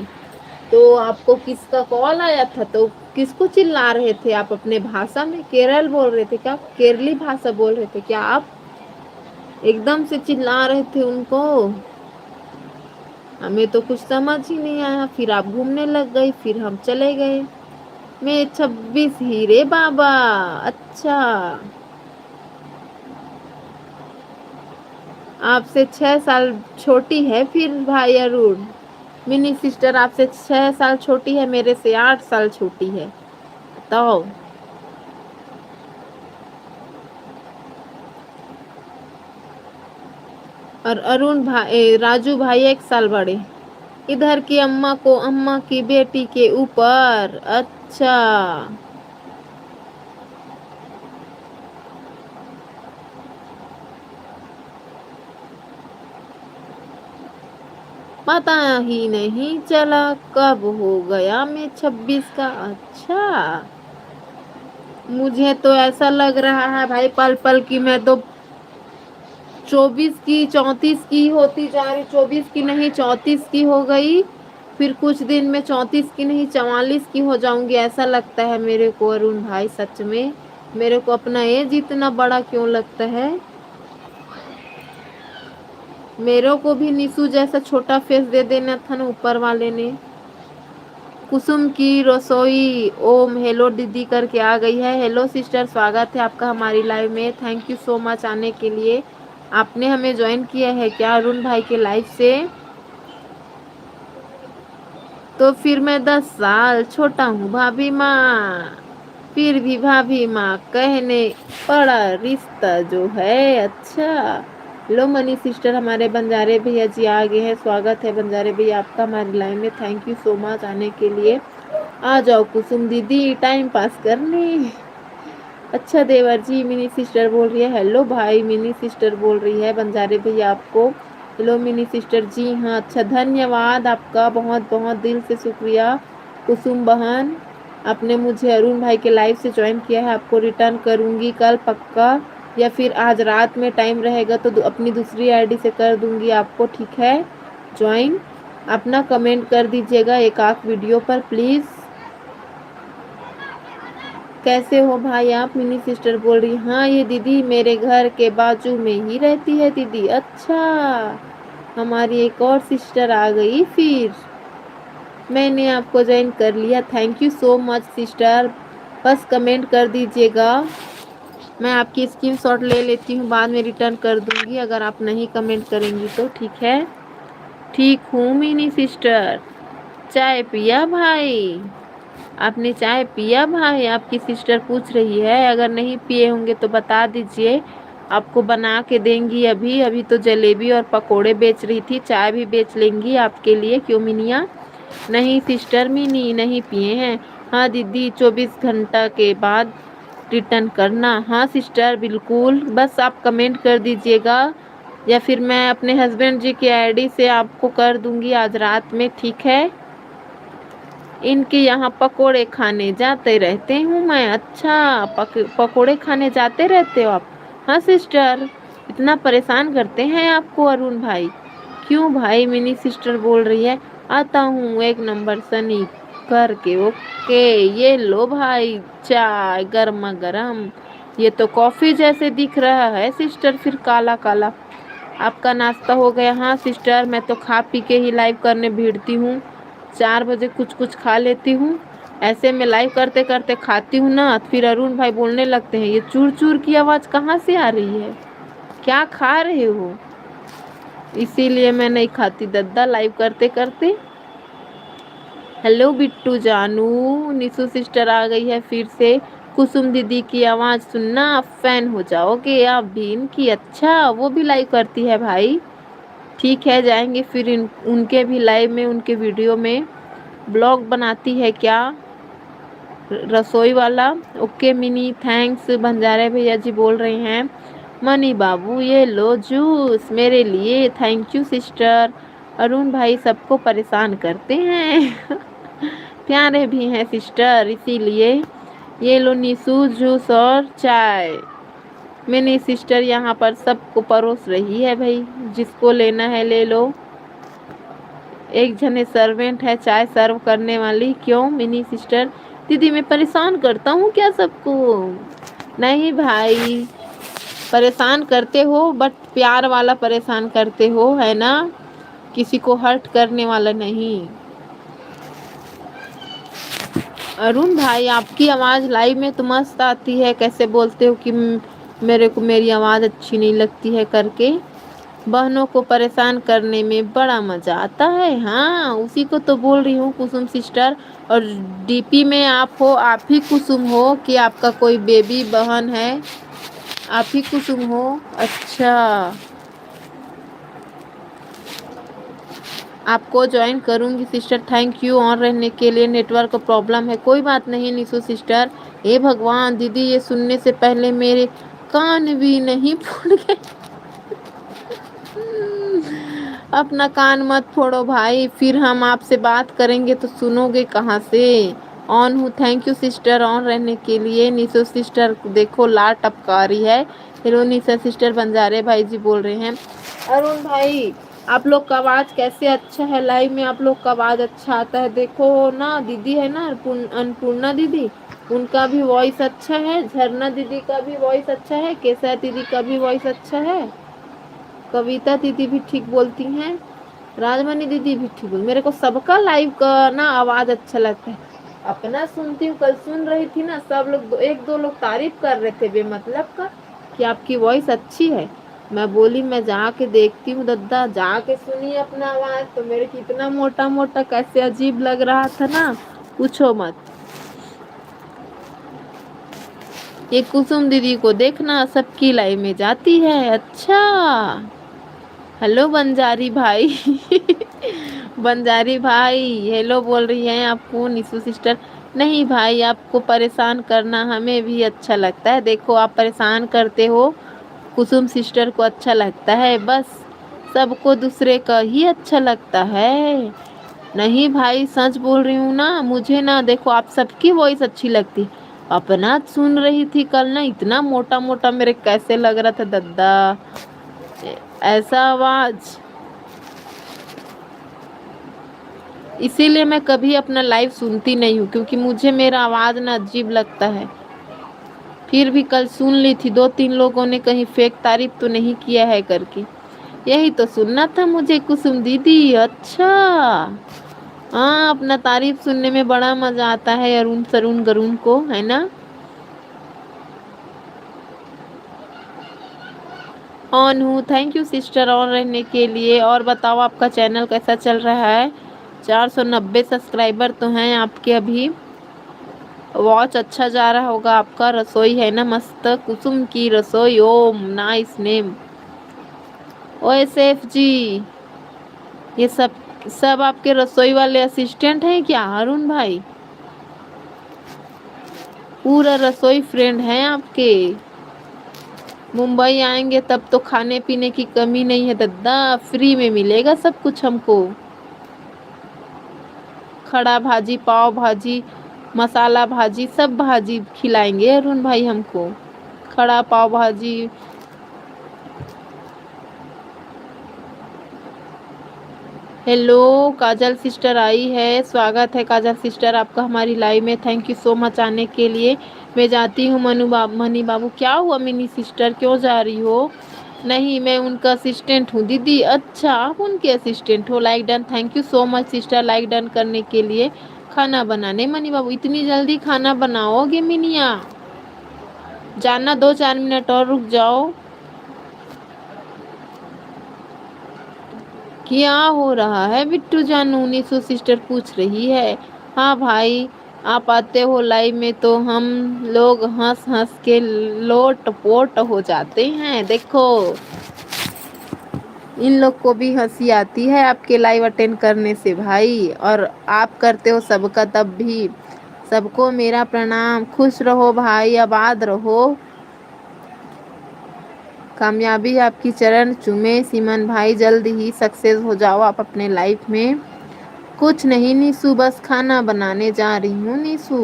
तो आपको किसका कॉल आया था? तो किसको चिल्ला रहे थे आप अपने भाषा में? केरल बोल रहे थे क्या? केरली भाषा बोल रहे थे क्या आप? एकदम से चिल्ला रहे थे उनको। हमें तो कुछ समझ ही नहीं आया। फिर आप घूमने लग गई, फिर हम चले गए। मैं 26 ही रे बाबा। अच्छा, आपसे 6 साल छोटी है फिर भाई अरुण। मिनी सिस्टर आपसे 6 साल छोटी है, मेरे से 8 साल छोटी है। बताओ। और अरुण भाई, राजू भाई 1 साल बड़े। इधर की अम्मा को अम्मा की बेटी के ऊपर। अच्छा, पता ही नहीं चला कब हो गया मैं 26 का। अच्छा, मुझे तो ऐसा लग रहा है भाई पल पल की मैं तो 24 की 34 की होती जा रही। 24 की नहीं 34 की हो गई। फिर कुछ दिन में 34 की नहीं 44 की हो जाऊंगी, ऐसा लगता है मेरे को अरुण भाई। सच में मेरे को अपना एज इतना बड़ा क्यों लगता है? मेरे को भी निशु जैसा छोटा फेस दे देना था ना ऊपर वाले ने। कुसुम की रसोई ओम हेलो दीदी करके आ गई है। हेलो सिस्टर, स्वागत है आपका हमारी लाइव में। थैंक यू सो मच आने के लिए। आपने हमें ज्वाइन किया है क्या अरुण भाई के लाइव से? तो फिर मैं 10 साल छोटा हूँ भाभी माँ। फिर भी भाभी माँ कहने पड़ा रिश्ता जो है। अच्छा, लो मनी सिस्टर, हमारे बंजारे भैया जी आ गए हैं। स्वागत है बंजारे भैया आपका हमारी लाइन में। थैंक यू सो मच आने के लिए। आ जाओ कुसुम दीदी टाइम पास करने। अच्छा देवर जी, मिनी सिस्टर बोल रही है। हेलो भाई, मिनी सिस्टर बोल रही है बंजारे भैया आपको। हेलो मिनी सिस्टर जी। हाँ अच्छा, धन्यवाद आपका, बहुत बहुत दिल से शुक्रिया कुसुम बहन। आपने मुझे अरुण भाई के लाइव से ज्वाइन किया है। आपको रिटर्न करूँगी कल पक्का, या फिर आज रात में टाइम रहेगा तो अपनी दूसरी आईडी से कर दूँगी आपको। ठीक है ज्वाइन। अपना कमेंट कर दीजिएगा एक आध वीडियो पर प्लीज़। कैसे हो भाई आप? मिनी सिस्टर बोल रही। हाँ ये दीदी मेरे घर के बाजू में ही रहती है दीदी। अच्छा, हमारी एक और सिस्टर आ गई फिर। मैंने आपको ज्वाइन कर लिया। Thank you so much sister. बस कमेंट कर दीजिएगा, मैं आपकी स्क्रीनशॉट ले लेती हूँ, बाद में रिटर्न कर दूँगी अगर आप नहीं कमेंट करेंगी तो। ठीक है ठीक हूँ मिनी सिस्टर। चाय पिया भाई? आपने चाय पिया भाई? आपकी सिस्टर पूछ रही है। अगर नहीं पिए होंगे तो बता दीजिए, आपको बना के देंगी। अभी अभी तो जलेबी और पकोड़े बेच रही थी, चाय भी बेच लेंगी आपके लिए। क्यों मिनिया? नहीं सिस्टर मिनी, नहीं पिए हैं। हाँ दीदी, 24 घंटा के बाद रिटर्न करना। हाँ सिस्टर बिल्कुल, बस आप कमेंट कर दीजिएगा, या फिर मैं अपने हस्बैंड जी की आईडी से आपको कर दूंगी आज रात में, ठीक है? इनके यहाँ पकोड़े खाने जाते रहते हूँ मैं। अच्छा, पकोड़े खाने जाते रहते हो आप? हाँ सिस्टर, इतना परेशान करते हैं आपको अरुण भाई? क्यों भाई? मिनी सिस्टर बोल रही है आता हूँ एक नंबर सनी करके। ओके, ये लो भाई चाय गर्मा गर्म। ये तो कॉफी जैसे दिख रहा है सिस्टर, फिर काला काला। आपका नाश्ता हो गया? हाँ सिस्टर, मैं तो खा पी के ही लाइव करने भिड़ती हूँ। 4 बजे कुछ कुछ खा लेती हूँ। ऐसे में लाइव करते करते खाती हूँ ना, फिर अरुण भाई बोलने लगते हैं ये चूर चूर की आवाज़ कहाँ से आ रही है, क्या खा रहे हो? इसीलिए मैं नहीं खाती दद्दा लाइव करते करते। हेलो बिट्टू जानू, निशु सिस्टर आ गई है फिर से। कुसुम दीदी की आवाज़ सुनना आप फैन हो जाओगे आप भी इनकी। अच्छा, वो भी लाइव करती है भाई? ठीक है, जाएंगे फिर उनके भी लाइव में, उनके वीडियो में। ब्लॉग बनाती है क्या रसोई वाला? Okay mini thanks. बंजारे भैया जी बोल रहे हैं मनी बाबू ये लो जूस मेरे लिए। Thank you sister. अरुण भाई सबको परेशान करते हैं प्यारे भी हैं सिस्टर, इसीलिए। ये लो निशु जूस और चाय। मिनी सिस्टर यहाँ पर सबको परोस रही है भाई, जिसको लेना है ले लो। एक जने सर्वेंट है चाय सर्व करने वाली। क्यों मिनी सिस्टर? दीदी मैं परेशान करता हूँ क्या सबको? नहीं भाई, परेशान करते हो बट प्यार वाला परेशान करते हो, है ना? किसी को हर्ट करने वाला नहीं। अरुण भाई आपकी आवाज़ लाइव में तो मस्त आती है, कैसे बोलते हो कि मेरे को मेरी आवाज़ अच्छी नहीं लगती है करके। बहनों को परेशान करने में बड़ा मज़ा आता है। हाँ उसी को तो बोल रही हूँ कुसुम सिस्टर। और डीपी में आप हो, आप ही कुसुम हो कि आपका कोई बेबी बहन है? आप ही कुसुम हो? अच्छा, आपको ज्वाइन करूंगी सिस्टर। थैंक यू ऑन रहने के लिए। नेटवर्क प्रॉब्लम है, कोई बात नहीं निशु सिस्टर। हे भगवान दीदी, ये सुनने से पहले मेरे कान भी नहीं फूट गए अपना कान मत फोड़ो भाई, फिर हम आपसे बात करेंगे तो सुनोगे कहाँ से? ऑन हूँ। थैंक यू सिस्टर ऑन रहने के लिए। निशो सिस्टर देखो ला टपका रही है। हेलो निशा सिस्टर, बंजारे भाई जी बोल रहे हैं। अरुण भाई आप लोग का आवाज़ कैसे अच्छा है? लाइव में आप लोग का आवाज़ अच्छा आता है। देखो ना दीदी है ना अन्नपूर्णा दीदी, उनका भी वॉइस अच्छा है। झरना दीदी का भी वॉइस अच्छा है। केसर दीदी का भी वॉइस अच्छा है। कविता दीदी भी ठीक बोलती हैं। राजमणि दीदी भी ठीक बोल। मेरे को सबका लाइव का ना आवाज़ अच्छा लगता है। अपना सुनती हूँ, कल सुन रही थी ना, सब लोग एक दो लोग तारीफ कर रहे थे बेमतलब का कि आपकी वॉइस अच्छी है। मैं बोली मैं जाके देखती हूँ दद्दा, जाके सुनी अपना आवाज़ तो मेरे को इतना मोटा मोटा कैसे अजीब लग रहा था ना, पूछो मत। ये कुसुम दीदी को देखना सबकी लाइव में जाती है। अच्छा, हेलो बंजारी भाई बंजारी भाई हेलो बोल रही हैं आपको निशु सिस्टर। नहीं भाई, आपको परेशान करना हमें भी अच्छा लगता है। देखो आप परेशान करते हो, कुसुम सिस्टर को अच्छा लगता है, बस सबको दूसरे का ही अच्छा लगता है। नहीं भाई सच बोल रही हूँ ना, मुझे ना देखो आप सबकी वॉइस अच्छी लगती। अपना सुन रही थी कल ना, इतना मोटा मोटा मेरे कैसे लग रहा था दद्दा, ऐसा आवाज। इसीलिए मैं कभी अपना लाइव सुनती नहीं हूँ, क्योंकि मुझे मेरा आवाज़ ना अजीब लगता है। फिर भी कल सुन ली थी, 2-3 लोगों ने कहीं फेक तारीफ तो नहीं किया है करके। यही तो सुनना था मुझे कुसुम दीदी। अच्छा, हाँ अपना तारीफ सुनने में बड़ा मजा आता है अरुण सरुण गरुण को, है ना? ऑन हूँ। थैंक यू सिस्टर ऑन रहने के लिए। और बताओ आपका चैनल कैसा चल रहा है? 490 सब्सक्राइबर तो हैं आपके अभी। वॉच अच्छा जा रहा होगा आपका। रसोई है ना मस्त, कुसुम की रसोई। ओम नाइस नेम। ओए सेफ जी, ये सब आपके रसोई वाले असिस्टेंट हैं क्या अरुण भाई? पूरा रसोई फ्रेंड हैं आपके। मुंबई आएंगे तब तो खाने पीने की कमी नहीं है दद्दा, फ्री में मिलेगा सब कुछ हमको। खड़ा भाजी, पाव भाजी, मसाला भाजी, सब भाजी खिलाएंगे अरुण भाई हमको। खड़ा पाव भाजी। हेलो काजल सिस्टर आई है। स्वागत है काजल सिस्टर आपका हमारी लाइव में। थैंक यू सो मच आने के लिए। मैं जाती हूँ मनी बाबू। क्या हुआ मिनी सिस्टर, क्यों जा रही हो? नहीं, मैं उनका असिस्टेंट हूँ दीदी। अच्छा, आप उनके असिस्टेंट हो। Like done. Thank you so much sister like done करने के लिए। खाना बनाने मनी बाबू, इतनी जल्दी खाना बनाओगे मिनिया? जाना 2-4 मिनट और रुक जाओ। क्या हो रहा है बिट्टू जानू? नीसू सिस्टर पूछ रही है। हाँ भाई, आप आते हो लाइव में तो हम लोग हंस हंस के लोट पोट हो जाते हैं। देखो, इन लोग को भी हंसी आती है आपके लाइव अटेंड करने से भाई। और आप करते हो सबका तब भी। सबको मेरा प्रणाम। खुश रहो भाई, आबाद रहो। कामयाबी आपकी चरण चूमे सिमन भाई। जल्द ही सक्सेस हो जाओ आप अपने लाइफ में। कुछ नहीं नीसू, बस खाना बनाने जा रही हूँ नीसू।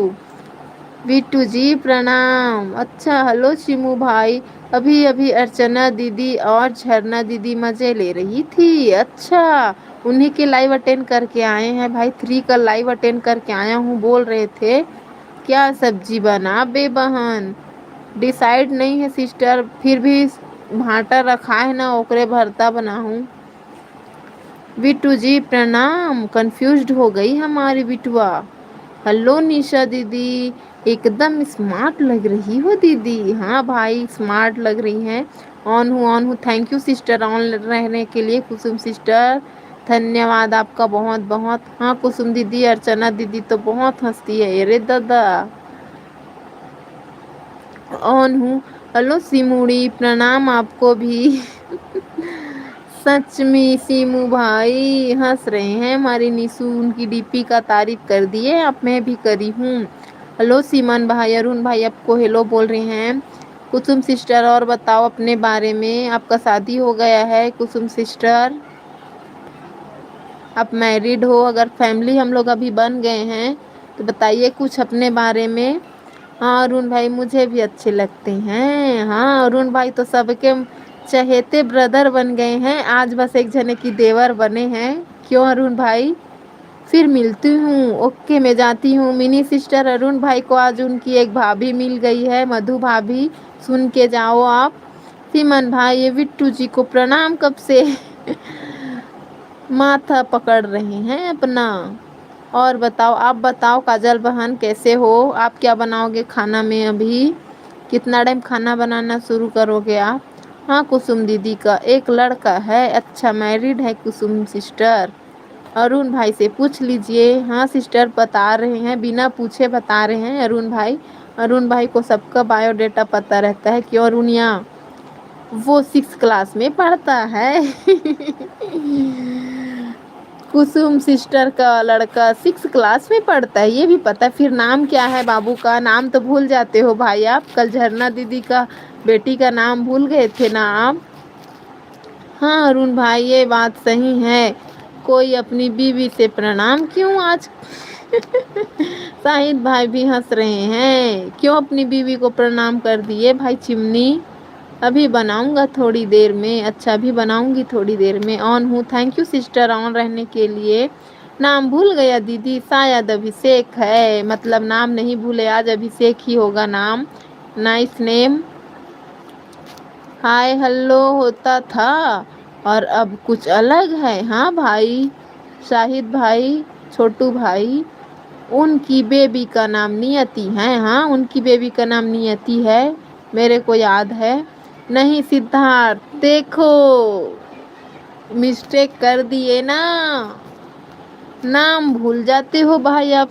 बिट्टू जी प्रणाम। अच्छा, हेलो शिमू भाई। अभी अभी अर्चना दीदी और झरना दीदी मजे ले रही थी। अच्छा, उन्हीं के लाइव अटेंड करके आए हैं भाई। 3 का लाइव अटेंड करके आया हूँ। बोल रहे थे क्या सब्जी बना बे बहन? डिसाइड नहीं है सिस्टर, फिर भी भाटा रखा है ना, ओकरे भरता बनाऊं। बिट्टू जी प्रणाम। कंफ्यूज्ड हो गई हमारी बिटुआ। हेलो निशा दीदी, एकदम स्मार्ट लग रही हो दीदी। हाँ भाई, स्मार्ट लग रही हैं। ऑन हूँ। थैंक यू सिस्टर ऑन रहने के लिए। कुसुम सिस्टर धन्यवाद आपका बहुत बहुत। हाँ कुसुम दीदी, अर्चना दीदी तो बहुत हंसती है। अरे दादा, ऑन हूँ। हेलो सिमुड़ी, प्रणाम आपको भी। सच में सीमू भाई हंस रहे हैं हमारी नीसू। उनकी डीपी का तारीफ कर दिए आप, मैं भी करी हूँ। हेलो सीमन भाई, अरुण भाई आपको हेलो बोल रहे हैं। कुसुम सिस्टर और बताओ अपने बारे में। आपका शादी हो गया है कुसुम सिस्टर? आप मैरिड हो? अगर फैमिली हम लोग अभी बन गए हैं तो बताइए कुछ अपने बारे में। हाँ अरुण भाई, मुझे भी अच्छे लगते हैं। हाँ अरुण भाई तो सबके चहेते ब्रदर बन गए हैं। आज बस एक जने की देवर बने हैं। क्यों अरुण भाई? फिर मिलती हूँ। ओके, मैं जाती हूँ। मिनी सिस्टर अरुण भाई को आज उनकी एक भाभी मिल गई है, मधु भाभी। सुन के जाओ आप। सिमन भाई, ये बिट्टू जी को प्रणाम कब से। माथा पकड़ रहे हैं अपना। और बताओ, आप बताओ काजल बहन कैसे हो? आप क्या बनाओगे खाना में अभी? कितना टाइम खाना बनाना शुरू करोगे आप? हाँ कुसुम दीदी का एक लड़का है। अच्छा, मैरिड है कुसुम सिस्टर? अरुण भाई से पूछ लीजिए। हाँ सिस्टर बता रहे हैं, बिना पूछे बता रहे हैं अरुण भाई। अरुण भाई को सबका बायोडेटा पता रहता है। क्यों अरुणिया? वो 6 क्लास में पढ़ता है। कुसुम सिस्टर का लड़का 6 क्लास में पढ़ता है, ये भी पता है? फिर नाम क्या है बाबू का? नाम तो भूल जाते हो भाई आप। कल झरना दीदी का बेटी का नाम भूल गए थे ना आप? हाँ अरुण भाई, ये बात सही है। कोई अपनी बीवी से प्रणाम क्यों आज? शाहिद भाई भी हंस रहे हैं। क्यों अपनी बीवी को प्रणाम कर दिए भाई चिमनी? अभी बनाऊंगा थोड़ी देर में। अच्छा, अभी बनाऊंगी थोड़ी देर में। ऑन हूँ। थैंक यू सिस्टर ऑन रहने के लिए। नाम भूल गया दीदी? शायद अभिषेक है। मतलब नाम नहीं भूले, आज अभिषेक ही होगा नाम। Nice name. हाय हेलो होता था और अब कुछ अलग है। हाँ भाई, शाहिद भाई, छोटू भाई, उनकी बेबी का नाम नियति है। हाँ, उनकी बेबी का नाम नियति है, मेरे को याद है। नहीं सिद्धार्थ, देखो मिस्टेक कर दिए ना, नाम भूल जाते हो भाई आप।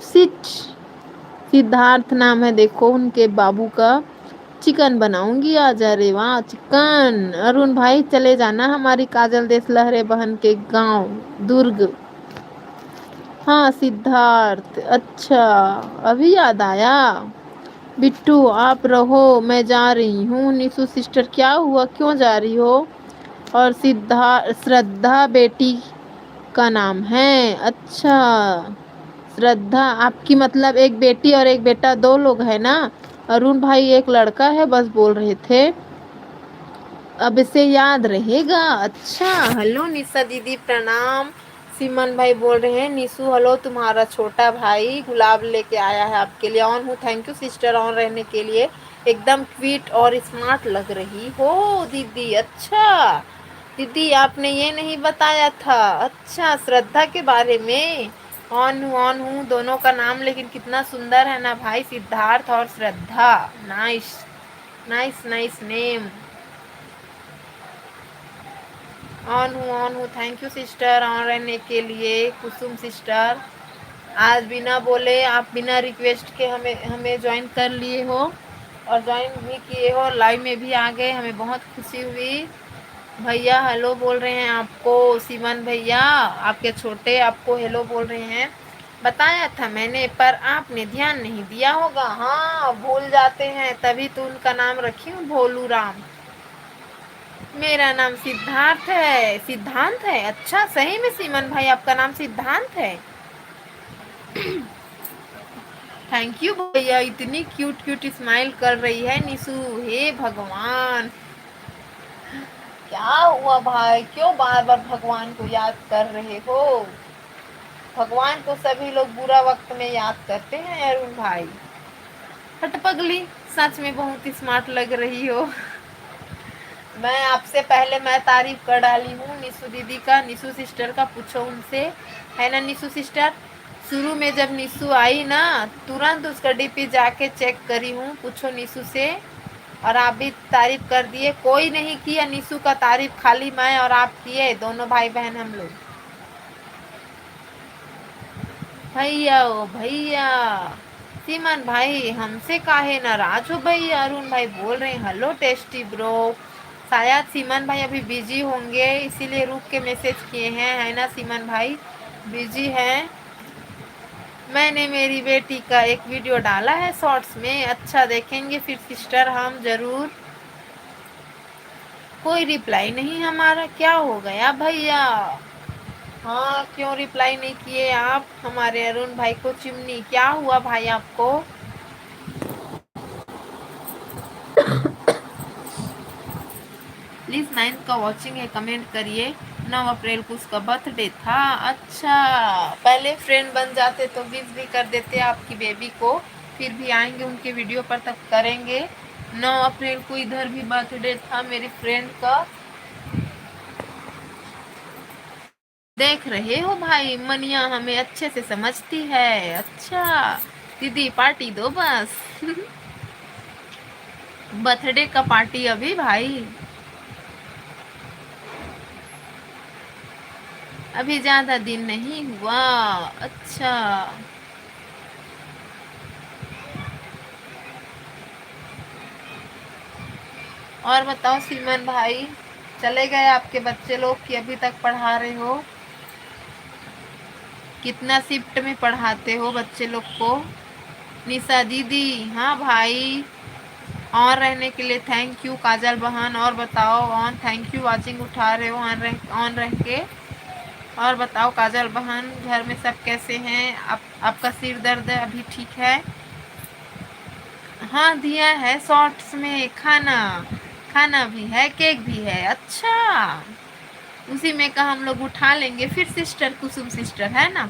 सिद्धार्थ नाम है, देखो उनके बाबू का। चिकन बनाऊंगी आज, अरे वाह चिकन। अरुण भाई चले जाना हमारी काजल देश लहरे बहन के गांव दुर्ग। हाँ सिद्धार्थ, अच्छा अभी याद आया। बिट्टू आप रहो, मैं जा रही हूँ। निशु सिस्टर क्या हुआ, क्यों जा रही हो? और श्रद्धा बेटी का नाम है, अच्छा। श्रद्धा आपकी मतलब एक बेटी और एक बेटा, दो लोग है ना? अरुण भाई एक लड़का है बस बोल रहे थे। अब इसे याद रहेगा, अच्छा। हेलो निशा दीदी प्रणाम। सिमन भाई बोल रहे हैं निशु हेलो, तुम्हारा छोटा भाई गुलाब लेके आया है आपके लिए। ऑन हूँ, थैंक यू सिस्टर ऑन रहने के लिए। एकदम क्वीट और स्मार्ट लग रही हो दीदी, अच्छा। दीदी आपने ये नहीं बताया था, अच्छा श्रद्धा के बारे में। ऑन हूँ दोनों का नाम, लेकिन कितना सुंदर है ना भाई, सिद्धार्थ और Shraddha. Nice nice nice name. On हूँ थैंक यू सिस्टर ऑन रहने के लिए। कुसुम सिस्टर आज बिना बोले आप बिना रिक्वेस्ट के हमें हमें ज्वाइन कर लिए हो और ज्वाइन भी किए हो, लाइव में भी आ गए, हमें बहुत खुशी हुई। भैया हेलो बोल रहे हैं आपको, सिमन भैया आपके छोटे आपको हेलो बोल रहे हैं। बताया था मैंने पर आपने ध्यान नहीं दिया होगा, हाँ भूल जाते हैं, तभी तो उनका नाम रखी हूँ भोलू राम। मेरा नाम सिद्धार्थ है, सिद्धांत है, अच्छा सही में सिमन भाई आपका नाम सिद्धांत है। थैंक यू भैया, इतनी क्यूट क्यूट स्माइल कर रही है निशु, हे भगवान। क्या हुआ भाई, क्यों बार बार भगवान को याद कर रहे हो? भगवान को सभी लोग बुरा वक्त में याद करते हैं अरुण भाई। हट पगली, सच में बहुत स्मार्ट लग रही हो। मैं आपसे पहले मैं तारीफ कर डाली हूँ निशु दीदी का, निशु सिस्टर का पूछो उनसे, है ना निशु सिस्टर? शुरू में जब निशु आई ना, तुरंत उसका डीपी जाके चेक करी हूँ, पूछो निशु से। और आप भी तारीफ कर दिए, कोई नहीं किया निशु का तारीफ, खाली मैं और आप किए, दोनों भाई बहन हम लोग। भैया ओ भैया, सीमन भाई हमसे काहे नाराज हो भैया? अरुण भाई बोल रहे हैं हेलो टेस्टी ब्रो। शायद सीमन भाई अभी बिजी होंगे इसीलिए रुक के मैसेज किए हैं, है ना सीमन भाई? बिजी हैं। मैंने मेरी बेटी का एक वीडियो डाला है शॉर्ट्स में, अच्छा देखेंगे फिर सिस्टर हम जरूर। कोई रिप्लाई नहीं हमारा, क्या हो गया भैया? हाँ क्यों रिप्लाई नहीं किए आप हमारे अरुण भाई को? चिमनी क्या हुआ भाई आपको? प्लीज 9 का वॉचिंग है, कमेंट करिए। 9 अप्रैल को उसका बर्थडे था, अच्छा। पहले फ्रेंड बन जाते तो विश भी कर देते आपकी बेबी को, फिर भी आएंगे उनके वीडियो पर तब करेंगे। 9 अप्रैल को इधर भी बर्थडे था मेरी फ्रेंड का। देख रहे हो भाई, मनिया हमें अच्छे से समझती है, अच्छा। दीदी पार्टी दो बस। बर्थडे का पार्टी अभी भाई, अभी ज्यादा दिन नहीं हुआ, अच्छा। और बताओ सीमन भाई, चले गए आपके बच्चे लोग कि अभी तक पढ़ा रहे हो? कितना शिफ्ट में पढ़ाते हो बच्चे लोग को? निशा दीदी हाँ भाई, ऑन रहने के लिए थैंक यू काजल बहन। और बताओ ऑन, थैंक यू वाचिंग उठा रहे हो ऑन रह के। और बताओ काजल बहन, घर में सब कैसे हैं? आपका सिर दर्द है अभी ठीक है? हाँ दिया है शॉर्ट्स में, खाना खाना भी है, केक भी है, अच्छा। उसी में का हम लोग उठा लेंगे फिर सिस्टर, कुसुम सिस्टर है ना।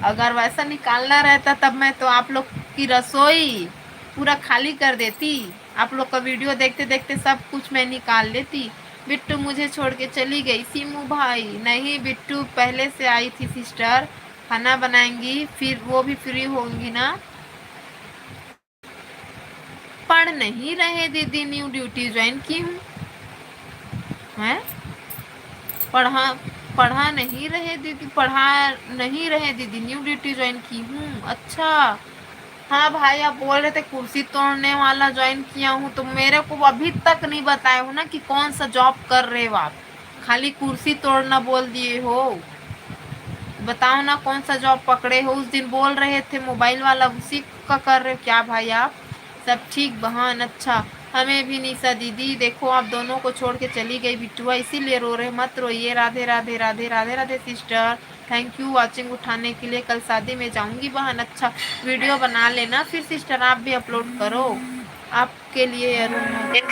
अगर वैसा निकालना रहता तब मैं तो आप लोग की रसोई पूरा खाली कर देती, आप लोग का वीडियो देखते देखते सब कुछ मैं निकाल लेती। बिट्टू मुझे छोड़ के चली गई, सीमू भाई नहीं, बिट्टू पहले से आई थी सिस्टर, खाना बनाएंगी फिर वो भी फ्री होंगी ना। पढ़ नहीं रहे दीदी, न्यू ड्यूटी ज्वाइन की हूँ। हैं? पढ़ा पढ़ा नहीं रहे दीदी, पढ़ा नहीं रहे दीदी, न्यू ड्यूटी ज्वाइन की हूँ। अच्छा, हाँ भाई आप बोल रहे थे कुर्सी तोड़ने वाला ज्वाइन किया हूँ, तो मेरे को अभी तक नहीं बताए हो ना कि कौन सा जॉब कर रहे हो आप, खाली कुर्सी तोड़ना बोल दिए हो। बताओ ना कौन सा जॉब पकड़े हो, उस दिन बोल रहे थे मोबाइल वाला, उसी का कर रहे हो क्या भाई आप? सब ठीक बहन? अच्छा, हमें भी निशा दीदी देखो आप दोनों को छोड़ के चली गई बिट्टुआ, इसीलिए रो रहे, मत रोइए। Radhe Radhe Radhe Radhe Radhe sister, thank you watching उठाने के लिए। कल शादी में जाऊंगी बहन। अच्छा, वीडियो बना लेना फिर सिस्टर, आप भी अपलोड करो आपके लिए अरुण।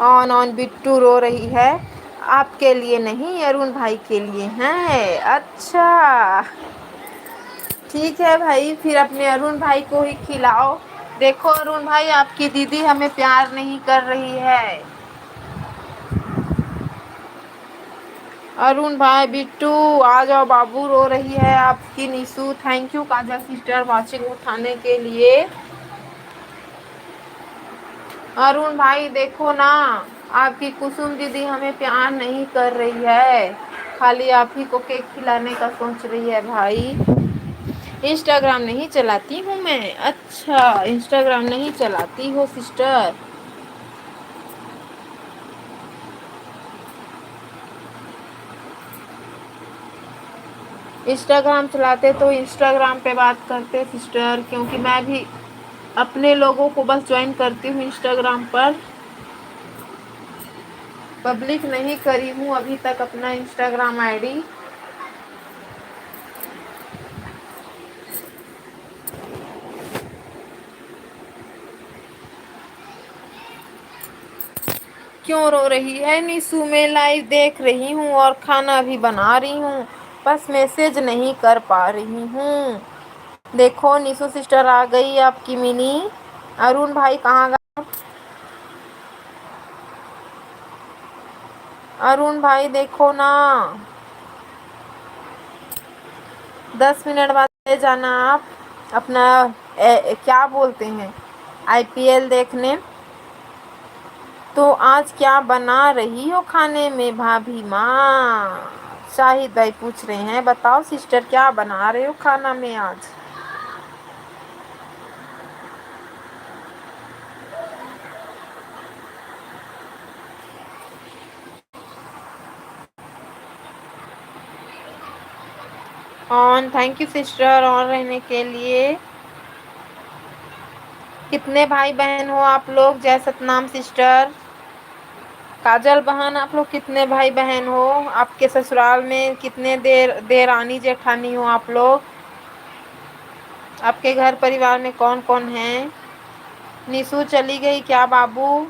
ऑन ऑन बिट्टू रो रही है, आपके लिए नहीं अरुण भाई के लिए हैं। अच्छा ठीक है भाई, फिर अपने अरुण भाई को ही खिलाओ। देखो अरुण भाई, आपकी दीदी हमें प्यार नहीं कर रही है। अरुण भाई बिट्टू आ जाओ, बाबू रो रही है आपकी Nishu. Thank you Kajal sister watching उठाने के लिए। अरुण भाई देखो ना, आपकी कुसुम दीदी हमें प्यार नहीं कर रही है, खाली आप ही को केक खिलाने का सोच रही है भाई। इंस्टाग्राम नहीं चलाती हूँ मैं। अच्छा, इंस्टाग्राम नहीं चलाती हो सिस्टर? इंस्टाग्राम चलाते तो इंस्टाग्राम पे बात करते सिस्टर, क्योंकि मैं भी अपने लोगों को बस ज्वाइन करती हूँ इंस्टाग्राम पर, पब्लिक नहीं करी हूँ अभी तक अपना इंस्टाग्राम आईडी। क्यों रो रही है निशु? मैं लाइव देख रही हूँ और खाना भी बना रही हूँ, बस मैसेज नहीं कर पा रही हूँ। देखो निशु सिस्टर आ गई आपकी मिनी। अरुण भाई कहाँ गए? अरुण भाई देखो ना, 10 मिनट बाद ले जाना आप अपना क्या बोलते हैं, आईपीएल देखने। तो आज क्या बना रही हो खाने में भाभी माँ? शाहिद भाई पूछ रहे हैं, बताओ सिस्टर क्या बना रहे हो खाना में आज? On, thank you sister on रहने के लिए। कितने भाई बहन हो आप लोग? जय सतनाम सिस्टर। काजल बहन आप लोग कितने भाई बहन हो? आपके ससुराल में कितने देरानी जेठानी हो आप लोग? आपके घर परिवार में कौन कौन है? निशु चली गई क्या बाबू?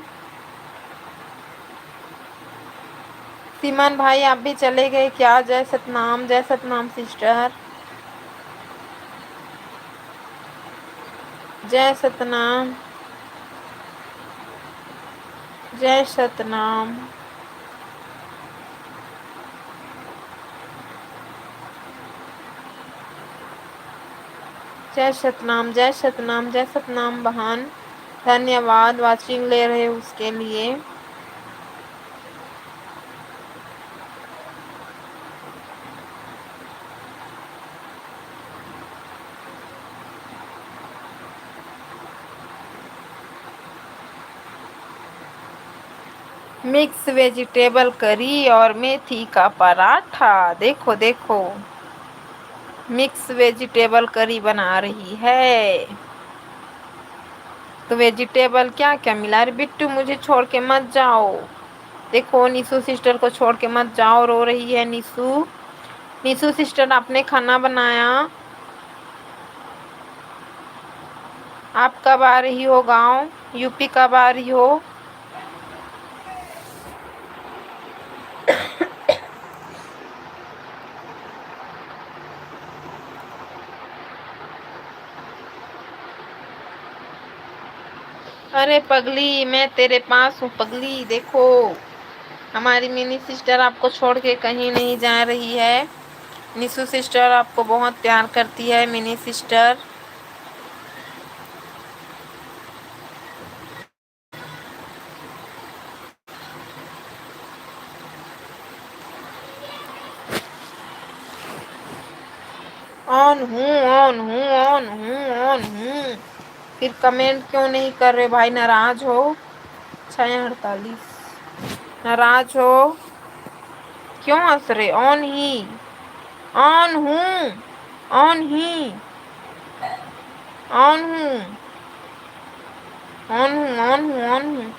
सिमन भाई आप भी चले गए क्या? जय सतनाम सिस्टर, जय सतनाम, जय सतनाम। जय सतनाम, जय सतनाम, जय सतनाम बहन, धन्यवाद वाचिंग ले रहे हो उसके लिए। मिक्स वेजिटेबल करी और मेथी का पराठा। देखो देखो, मिक्स वेजिटेबल करी बना रही है। तो वेजिटेबल क्या क्या मिला? अरे बिट्टू मुझे छोड़ के मत जाओ। देखो निशु सिस्टर को छोड़ के मत जाओ, रो रही है निशु। निशु सिस्टर आपने खाना बनाया? आप कब आ रही हो गांव? यूपी कब आ रही हो? अरे पगली, मैं तेरे पास हूँ पगली। देखो, हमारी मिनी सिस्टर आपको छोड़ के कहीं नहीं जा रही है। निशु सिस्टर आपको बहुत प्यार करती है। मिनी सिस्टर, ऑन हूँ, ऑन हूँ, ऑन हूँ, ऑन हूँ। फिर कमेंट क्यों नहीं कर रहे भाई? नाराज हो? 6:48 नाराज हो? क्यों हंस रहे? ऑन ही, ऑन हूँ, ऑन ही, ऑन हूँ, ऑन हूँ, ऑन हूँ, ऑन हूँ।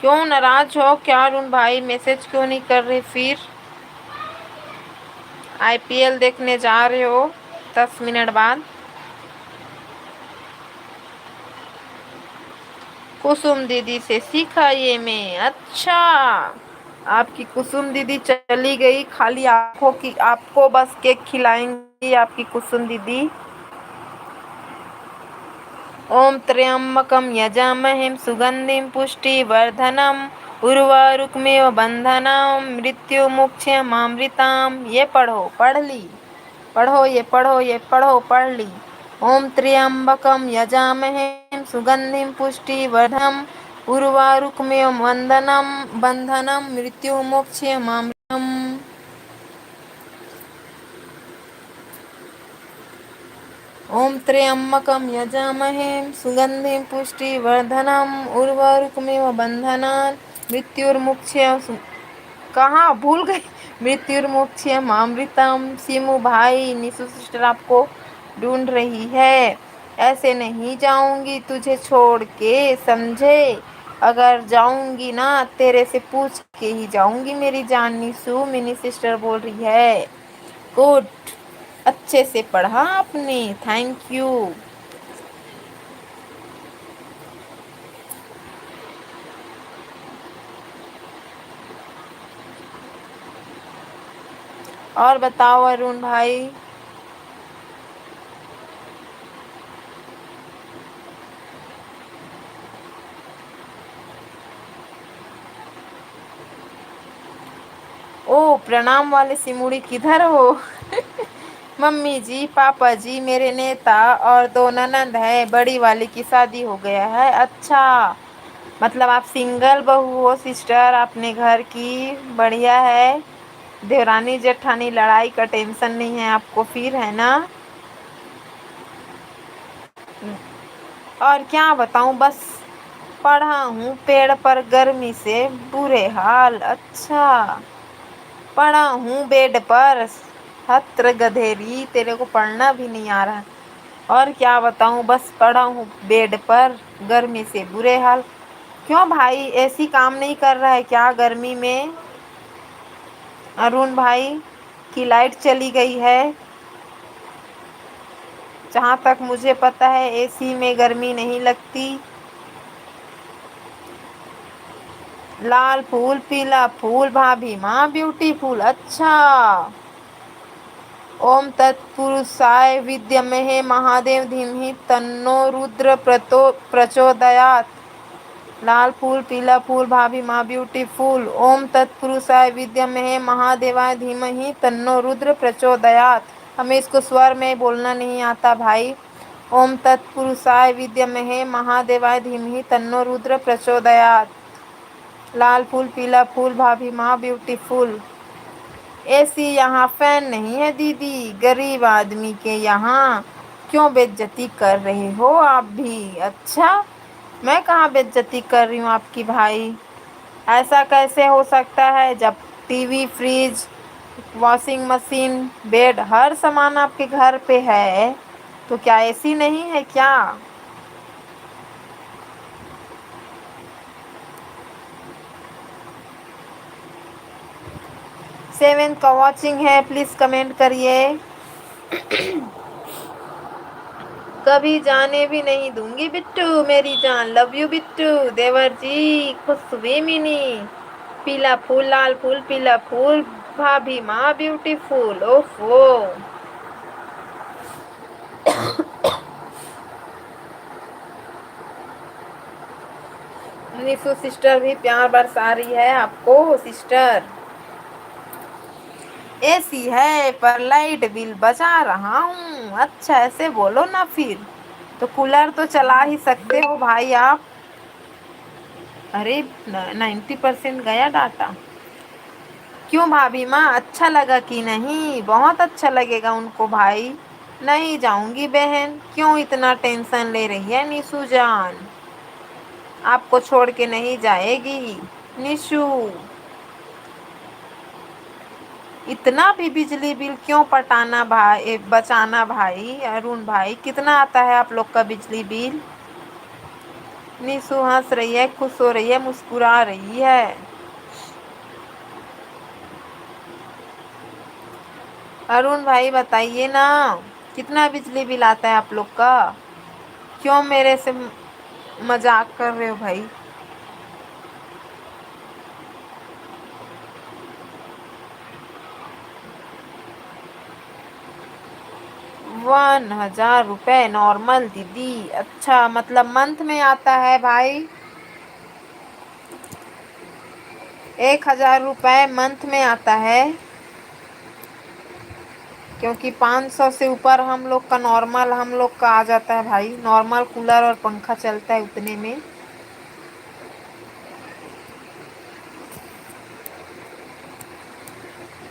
क्यों नाराज हो क्या अरुण भाई? मैसेज क्यों नहीं कर रहे? फिर आईपीएल देखने जा रहे हो 10 मिनट बाद? कुसुम दीदी से सीखा ये मैं। अच्छा, आपकी कुसुम दीदी चली गई, खाली आंखों की आपको बस केक खिलाएंगी आपकी कुसुम दीदी। ओम त्र्यंबकम यजामहे सुगंधिम पुष्टिवर्धनम उर्वारुकमेव बंधनम मृत्युमुक्षयमामृताम। ये पढ़ो, पढ़ ली? पढ़ो, ये पढ़ो, ये पढ़ो, पढ़ ली? ओम त्र्यंबकम यजामहे सुगंधिम पुष्टिवर्धनम उर्वारुकमेव बंधनम मृत्युमुक्षयमामृतम। ओम त्र्यंबकम यजामहे सुगंधिम पुष्टिवर्धनम उर्वारुकमेव बंधनान् मृत्युर्मुक्षय। कहाँ भूल गई? मृत्युर्मुक्षयमामृतम। सीमू भाई, निशु सिस्टर आपको ढूंढ रही है। ऐसे नहीं जाऊंगी तुझे छोड़ के, समझे? अगर जाऊंगी ना तेरे से पूछ के ही जाऊंगी मेरी जान। निशु मिनी सिस्टर बोल रही है। गुड, अच्छे से पढ़ा आपने, थैंक यू। और बताओ अरुण भाई? ओ प्रणाम वाले सिमुड़ी किधर हो? मम्मी जी, पापा जी, मेरे नेता और 2 ननंद है। बड़ी वाली की शादी हो गया है। अच्छा, मतलब आप सिंगल बहू हो सिस्टर अपने घर की। बढ़िया है। देवरानी जेठानी लड़ाई का टेंशन नहीं है आपको फिर, है ना? और क्या बताऊं, बस पढ़ा हूँ पेड़ पर गर्मी से बुरे हाल। अच्छा, पढ़ा हूँ बेड पर। छत्र गधेरी, तेरे को पढ़ना भी नहीं आ रहा। और क्या बताऊं, बस पड़ा हूँ बेड पर, गर्मी से बुरे हाल। क्यों भाई, एसी काम नहीं कर रहा है क्या गर्मी में? अरुण भाई की लाइट चली गई है। जहाँ तक मुझे पता है एसी में गर्मी नहीं लगती। लाल फूल पीला फूल भाभी माँ ब्यूटीफुल। अच्छा, ओम तत्पुरुषाय विद्महे महादेव धीमहि तन्नो रुद्र प्रचोदयात्। लाल फूल पीला फूल भाभी माँ ब्यूटीफुल। ओम तत्पुरुषाय विद्महे महादेवाय धीमहि तन्नो रुद्र प्रचोदयात्। हमें इसको स्वर में बोलना नहीं आता भाई। ओम तत्पुरुषाय विद्महे महादेवाय धीमहि तन्नो रुद्र प्रचोदयात्। लाल फूल पीला फूल भाभी माँ ब्यूटीफुल। एसी यहाँ फैन नहीं है दीदी, गरीब आदमी के यहाँ। क्यों बेइज्जती कर रहे हो आप भी? अच्छा, मैं कहाँ बेइज्जती कर रही हूँ आपकी भाई? ऐसा कैसे हो सकता है जब TV, fridge, washing machine, bed, हर सामान आपके घर पे है, तो क्या एसी नहीं है क्या? 7 का वॉचिंग है, प्लीज कमेंट करिए। कभी जाने भी नहीं दूंगी बिट्टू, मेरी जान। Love you Bittu. देवर जी खुश हुई मिनी। पीला फूल लाल फूल पीला फूल भाभी माँ ब्यूटीफुल। ओफो, निशु सिस्टर भी प्यार बरसा रही है आपको। सिस्टर एसी है पर लाइट बिल बचा रहा हूँ। अच्छा ऐसे बोलो ना, फिर तो कूलर तो चला ही सकते हो भाई आप। अरे 90% गया डाटा। क्यों भाभी माँ, अच्छा लगा कि नहीं? बहुत अच्छा लगेगा उनको भाई। नहीं जाऊंगी बहन। क्यों इतना टेंशन ले रही है निशु जान? आपको छोड़ के नहीं जाएगी निशु। इतना भी बिजली बिल क्यों पटाना भाई, बचाना भाई? अरुण भाई कितना आता है आप लोग का बिजली बिल? निशु हंस रही है, खुश हो रही है, मुस्कुरा रही है। अरुण भाई बताइए ना, कितना बिजली बिल आता है आप लोग का? क्यों मेरे से मजाक कर रहे हो भाई? 1000 रुपये नॉर्मल दीदी? अच्छा मतलब मंथ में आता है भाई? 1000 रुपये मंथ में आता है? क्योंकि 500 से ऊपर हम लोग का नॉर्मल हम लोग का आ जाता है भाई। नॉर्मल कूलर और पंखा चलता है उतने में।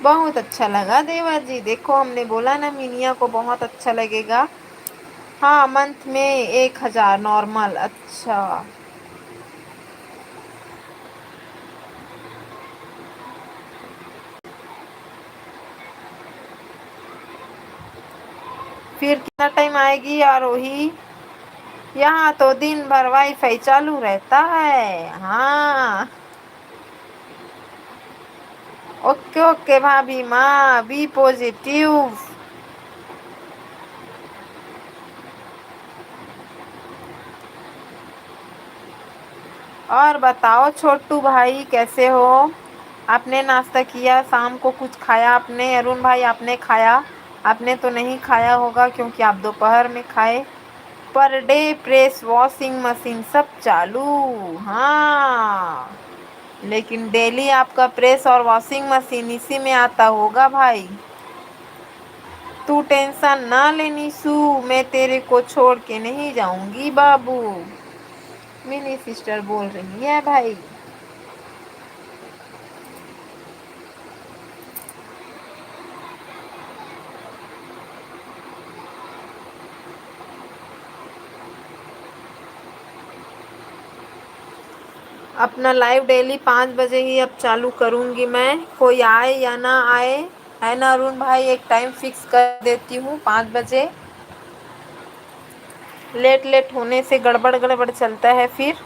बहुत अच्छा लगा देवर जी। देखो हमने बोला ना मिनिया को बहुत अच्छा लगेगा। हाँ मंथ में 1000 नॉर्मल। अच्छा फिर कितना टाइम आएगी आरोही? यहाँ तो दिन भर वाईफाई चालू रहता है। हाँ ओके ओके भाभी माँ, बी पॉजिटिव। और बताओ छोटू भाई कैसे हो? आपने नाश्ता किया? शाम को कुछ खाया आपने? अरुण भाई आपने खाया? आपने तो नहीं खाया होगा क्योंकि आप दोपहर में खाए। Per day press washing machine सब चालू। हाँ लेकिन डेली आपका प्रेस और वॉशिंग मशीन इसी में आता होगा भाई। तू टेंशन ना ले निशु, मैं तेरे को छोड़ के नहीं जाऊंगी बाबू। मिनी सिस्टर बोल रही है भाई। अपना लाइव डेली 5 बजे ही अब चालू करूँगी मैं। कोई आए या ना आए, है ना अरुण भाई? एक टाइम फिक्स कर देती हूँ 5 बजे। लेट लेट होने से गड़बड़ गड़बड़ चलता है फिर।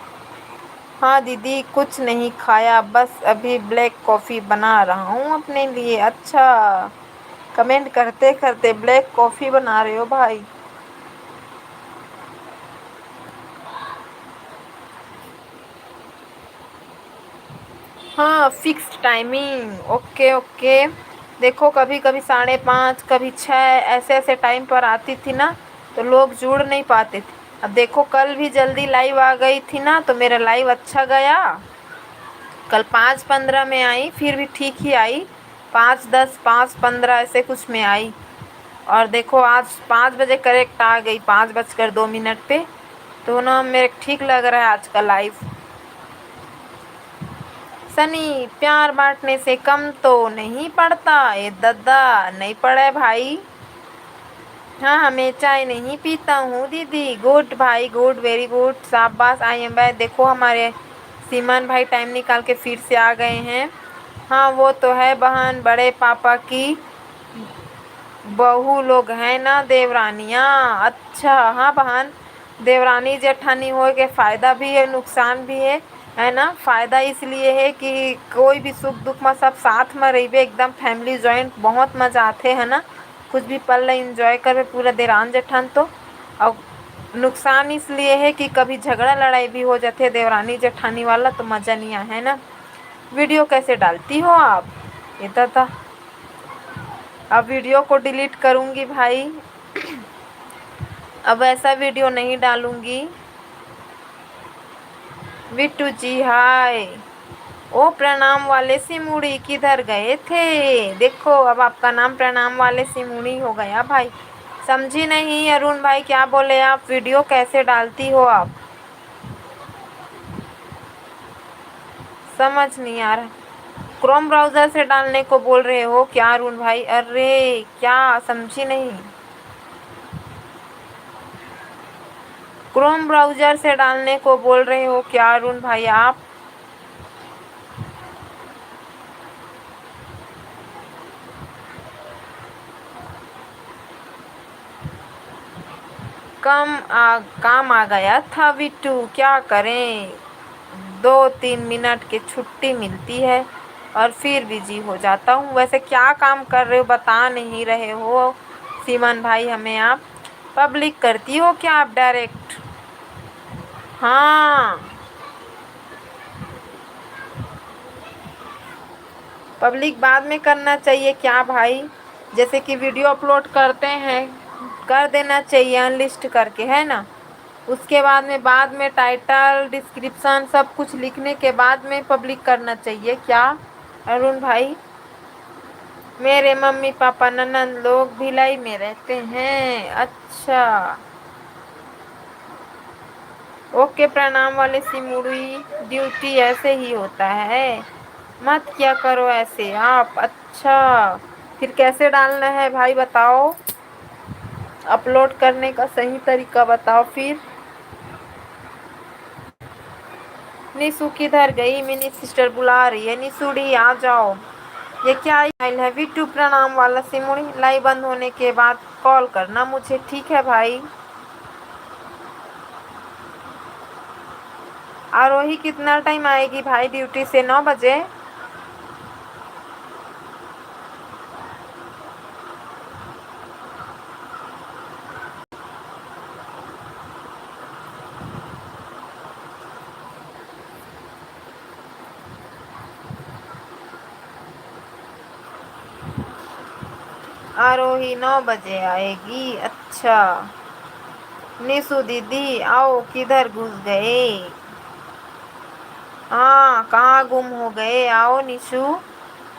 हाँ दीदी कुछ नहीं खाया, बस अभी ब्लैक कॉफ़ी बना रहा हूँ अपने लिए। अच्छा कमेंट करते करते ब्लैक कॉफ़ी बना रहे हो भाई? हाँ फिक्स्ड टाइमिंग। Okay okay. देखो कभी कभी 5:30 कभी 6 ऐसे ऐसे टाइम पर आती थी ना तो लोग जुड़ नहीं पाते थे। अब देखो कल भी जल्दी लाइव आ गई थी ना तो मेरा लाइव अच्छा गया। कल 5:15 में आई, फिर भी ठीक ही आई। 5:10 5:15 ऐसे कुछ में आई। और देखो आज 5 बजे करेक्ट आ गई, 5:02 पे। तो ना मेरे ठीक लग रहा है आज का लाइव। सनी प्यार बांटने से कम तो नहीं पड़ता। ये दद्दा नहीं पड़े भाई। हाँ मैं चाय नहीं पीता हूँ दीदी। गुड भाई गुड, वेरी गुड, शाबाश। I am bye. देखो हमारे सीमन भाई टाइम निकाल के फिर से आ गए हैं। हाँ वो तो है बहन, बड़े पापा की बहू लोग हैं ना देवरानियाँ। अच्छा हाँ बहन, देवरानी जेठानी हो के फ़ायदा भी है नुकसान भी है ना? फ़ायदा इसलिए है कि कोई भी सुख दुख में सब साथ में रहिबे, एकदम फैमिली जॉइंट, बहुत मज़ा आते है ना। कुछ भी पल इंजॉय करबे पूरा देवरान जेठान तो। और नुकसान इसलिए है कि कभी झगड़ा लड़ाई भी हो जाते है देवरानी जेठानी वाला तो मज़ा नहीं आया है ना। वीडियो कैसे डालती हो आप? ये था। अब वीडियो को डिलीट करूँगी भाई। अब ऐसा वीडियो नहीं डालूँगी। बिट्टू जी हाय। ओ प्रणाम वाले सिमुड़ी किधर गए थे? देखो अब आपका नाम प्रणाम वाले सिमुड़ी हो गया भाई। समझी नहीं अरुण भाई क्या बोले आप? वीडियो कैसे डालती हो आप? समझ नहीं आ रहा। क्रोम ब्राउजर से डालने को बोल रहे हो क्या अरुण भाई? अरे क्या समझी नहीं। क्रोम ब्राउजर से डालने को बोल रहे हो क्या अरुण भाई आप? काम आ गया था बिट्टू, क्या करें। 2-3 मिनट की छुट्टी मिलती है और फिर बिजी हो जाता हूँ। वैसे क्या काम कर रहे हो बता नहीं रहे हो सीमन भाई हमें आप? पब्लिक करती हो क्या आप डायरेक्ट? हाँ पब्लिक बाद में करना चाहिए क्या भाई? जैसे कि वीडियो अपलोड करते हैं कर देना चाहिए अनलिस्ट करके, है ना? उसके बाद में टाइटल डिस्क्रिप्शन सब कुछ लिखने के बाद में पब्लिक करना चाहिए क्या अरुण भाई? मेरे मम्मी पापा ननद लोग भिलाई में रहते हैं। अच्छा ओके प्रणाम वाले सिमुड़ी, ड्यूटी ऐसे ही होता है, मत क्या करो ऐसे आप। अच्छा फिर कैसे डालना है भाई बताओ? अपलोड करने का सही तरीका बताओ फिर। निशु किधर गई? मिनी सिस्टर बुला रही है। निशुड़ी आ जाओ। ये क्या ईमेल है? वीटू प्रणाम वाला सिमुड़ी, लाइव बंद होने के बाद कॉल करना मुझे, ठीक है भाई? आरोही कितना टाइम आएगी भाई ड्यूटी से? 9 बजे? आरोही 9 बजे आएगी। अच्छा निशु दीदी आओ, किधर घुस गए? हाँ कहाँ गुम हो गए? आओ निशु।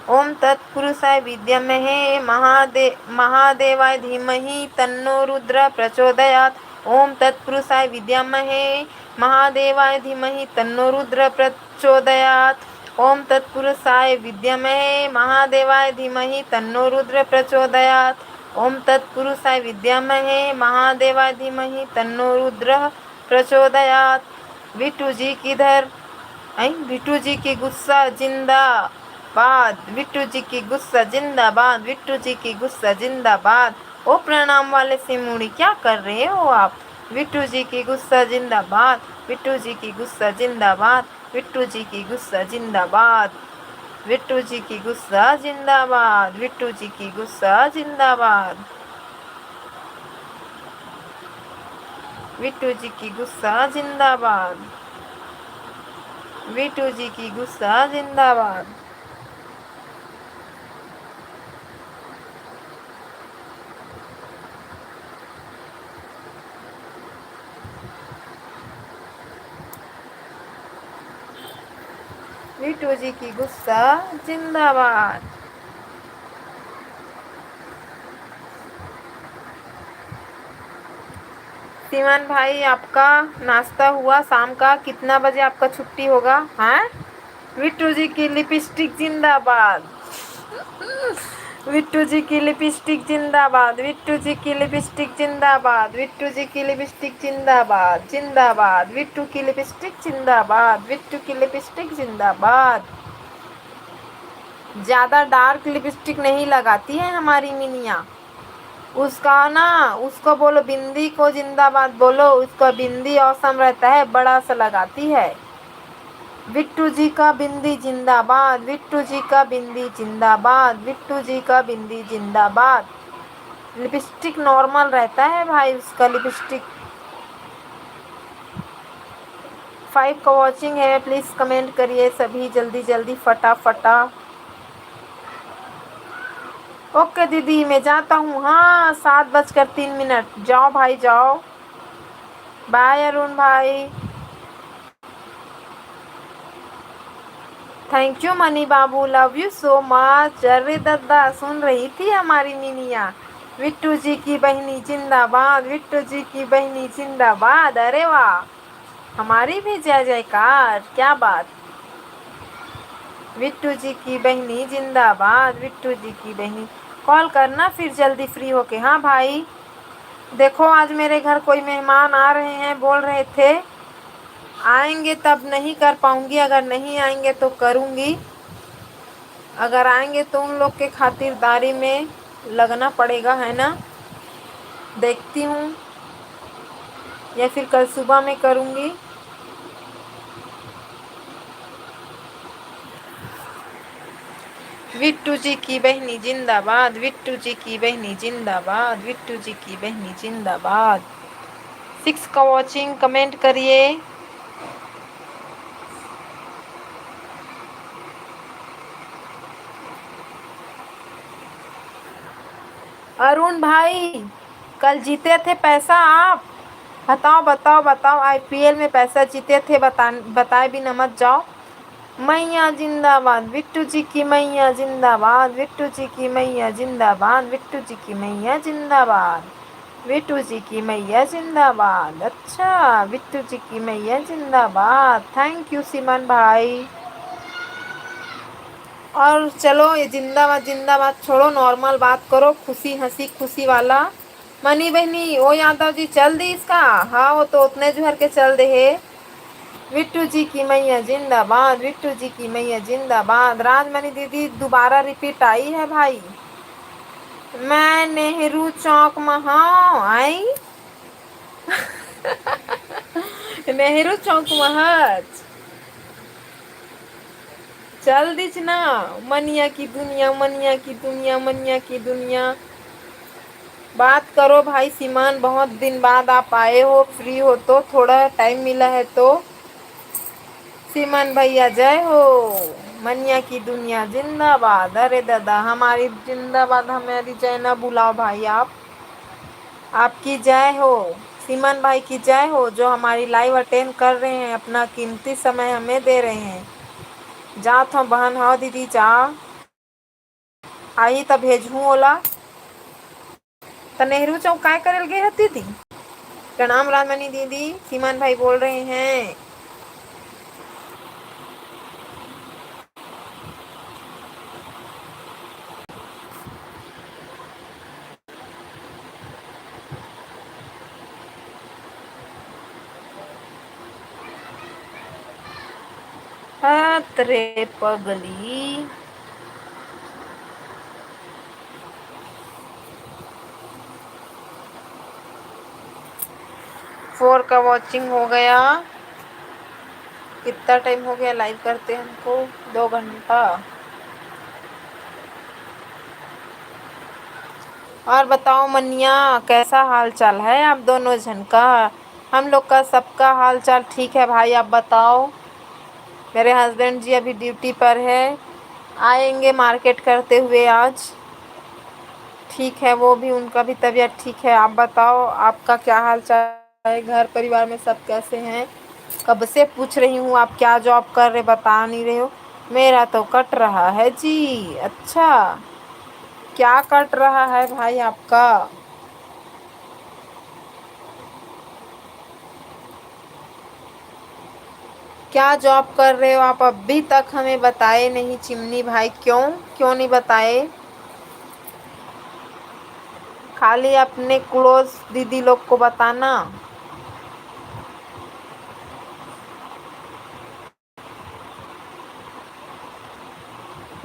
ओम तत्पुरुषाय विद्महे महादेवाय धीमहि तन्नो रुद्र प्रचोदयात्। ओम तत्पुरुषाय विद्महे महादेवाय धीमहि तन्नो रुद्र प्रचोदयात्। ओम तत्पुरुषाय विद्महे महादेवाय धीमहि तन्नो रुद्र प्रचोदयात्। ओम तत्पुरुषाय विद्महे महादेवाय धीमहि तन्नो रुद्र प्रचोदयात्। बिट्टू जी किधर? बिट्टू जी की गुस्सा जिंदाबाद, बिट्टू जी की गुस्सा जिंदाबाद, बिट्टू जी की गुस्सा जिंदाबाद। ओ प्रणाम वाले सिमुड़ी क्या कर रहे हो आप? बिट्टू जी की गुस्सा जिंदाबाद, बिट्टू जी की गुस्सा जिंदाबाद, बिट्टू जी की गुस्सा जिंदाबाद, बिट्टू जी की गुस्सा जिंदाबाद, बिट्टू जी की गुस्सा जिंदाबाद, बिट्टू जी की गुस्सा जिंदाबाद, बिट्टू जी की गुस्सा जिंदाबाद। बिट्टू जी की गुस्सा जिंदाबाद। सीमन भाई आपका नाश्ता हुआ? शाम का कितना बजे आपका छुट्टी होगा? हाँ बिट्टू जी की लिपस्टिक जिंदाबाद, बिट्टू जी की लिपस्टिक जिंदाबाद, बिट्टू जी की लिपस्टिक जिंदाबाद, बिट्टू जी की लिपस्टिक जिंदाबाद जिंदाबाद, बिट्टू की लिपस्टिक जिंदाबाद, बिट्टू की लिपस्टिक जिंदाबाद। ज़्यादा डार्क लिपस्टिक नहीं लगाती है हमारी मिनिया। उसका ना उसको बोलो बिंदी को जिंदाबाद बोलो, उसका बिंदी औसम रहता है, बड़ा सा लगाती है। बिट्टू जी का बिंदी जिंदाबाद, बिट्टू जी का बिंदी जिंदाबाद, बिट्टू जी का बिंदी जिंदाबाद। लिपस्टिक नॉर्मल रहता है भाई उसका लिपस्टिक। 5 का वॉचिंग है, प्लीज़ कमेंट करिए सभी जल्दी जल्दी फटाफटा। ओके दीदी मैं जाता हूँ। हाँ 7:03। जाओ भाई जाओ। बाय अरुण भाई। Thank you money Babu, love you so much. अरे दादा सुन रही थी हमारी मीनिया, विट्टू जी की बहनी जिंदाबाद, विट्टू जी की बहनी जिंदाबाद। अरे वाह, हमारी भी जय जयकार, क्या बात। विट्टू जी की बहनी जिंदाबाद, विट्टू जी की बहनी। कॉल करना फिर जल्दी फ्री होके। हाँ भाई, देखो आज मेरे घर कोई मेहमान आ रहे हैं, बोल रहे थे आएंगे तब नहीं कर पाऊंगी, अगर नहीं आएंगे तो करूंगी। अगर आएंगे तो उन लोग के खातिरदारी में लगना पड़ेगा, है ना। देखती हूँ, या फिर कल सुबह में करूंगी। विट्टू जी की बहनी जिंदाबाद, विट्टू जी की बहनी जिंदाबाद, विट्टू जी की बहनी जिंदाबाद। 6 का वॉचिंग, कमेंट करिए। अरुण भाई, कल जीते थे पैसा आप, बताओ बताओ बताओ। आईपीएल में पैसा जीते थे, बताए भी न मत जाओ। मैया जिंदाबाद, विट्टू जी की मैया जिंदाबाद, विट्टू जी की मैया जिंदाबाद, विट्टू जी की मैया जिंदाबाद, विट्टू जी की मैया जिंदाबाद। अच्छा, विट्टू जी की मैया जिंदाबाद। थैंक यू सिमन भाई। और चलो ये जिंदाबाद जिंदाबाद छोड़ो, नॉर्मल बात करो, खुशी हंसी खुशी वाला। मनी बहनी, ओ यादव जी चल दी इसका। हाँ वो तो उतने जुहर के चल दे है। विट्टू जी की मैया जिंदाबाद, विट्टू जी की मैया जिंदाबाद। राजमणि दीदी दोबारा रिपीट आई है भाई। मैं नेहरू चौक में हाँ आई। नेहरू चौक में चल दीच ना। मनिया की दुनिया, मनिया की दुनिया, मनिया की दुनिया। बात करो भाई सीमान, बहुत दिन बाद आप आए हो, फ्री हो तो थोड़ा टाइम मिला है तो। सीमन भैया जय हो। मनिया की दुनिया जिंदाबाद। अरे दादा हमारी जिंदाबाद, हमारी जय ना बुलाओ भाई आप। आपकी जय हो, सीमन भाई की जय हो, जो हमारी लाइव अटेंड कर रहे हैं, अपना कीमती समय हमें दे रहे हैं। जा तो बहन हो दीदी जा, आई तब भेजूँ ओला। तो नेहरू चौक काय करल गए हती थी। प्रणाम राजमणि दीदी, सीमन भाई बोल रहे हैं। हाथ रे पगली। फोर का वॉचिंग हो गया। कितना टाइम हो गया लाइव करते हमको, 2 घंटा। और बताओ मनिया, कैसा हाल चाल है आप दोनों जन का। हम लोग का सबका हाल चाल ठीक है भाई, आप बताओ। मेरे हस्बैंड जी अभी ड्यूटी पर है, आएंगे मार्केट करते हुए आज। ठीक है, वो भी, उनका भी तबीयत ठीक है। आप बताओ आपका क्या हाल चाल है, घर परिवार में सब कैसे हैं। कब से पूछ रही हूँ आप क्या जॉब कर रहे, बता नहीं रहे हो। मेरा तो कट रहा है जी। अच्छा, क्या कट रहा है भाई आपका। क्या जॉब कर रहे हो आप, अभी तक हमें बताए नहीं चिमनी भाई, क्यों क्यों नहीं बताए। खाली अपने क्लोज दीदी लोग को बताना।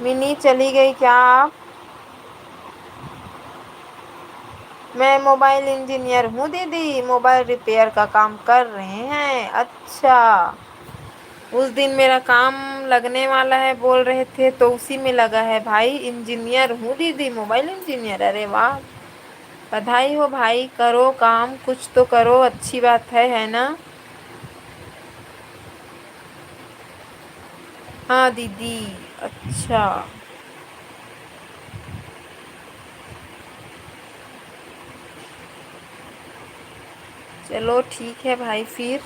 मिनी चली गई क्या आप। मैं मोबाइल इंजीनियर हूँ दीदी, मोबाइल रिपेयर का काम कर रहे हैं। अच्छा, उस दिन मेरा काम लगने वाला है बोल रहे थे, तो उसी में लगा है भाई। इंजीनियर हूँ दीदी, मोबाइल इंजीनियर। अरे वाह, बधाई हो भाई, करो काम, कुछ तो करो, अच्छी बात है ना। हाँ दीदी। अच्छा, चलो ठीक है भाई फिर।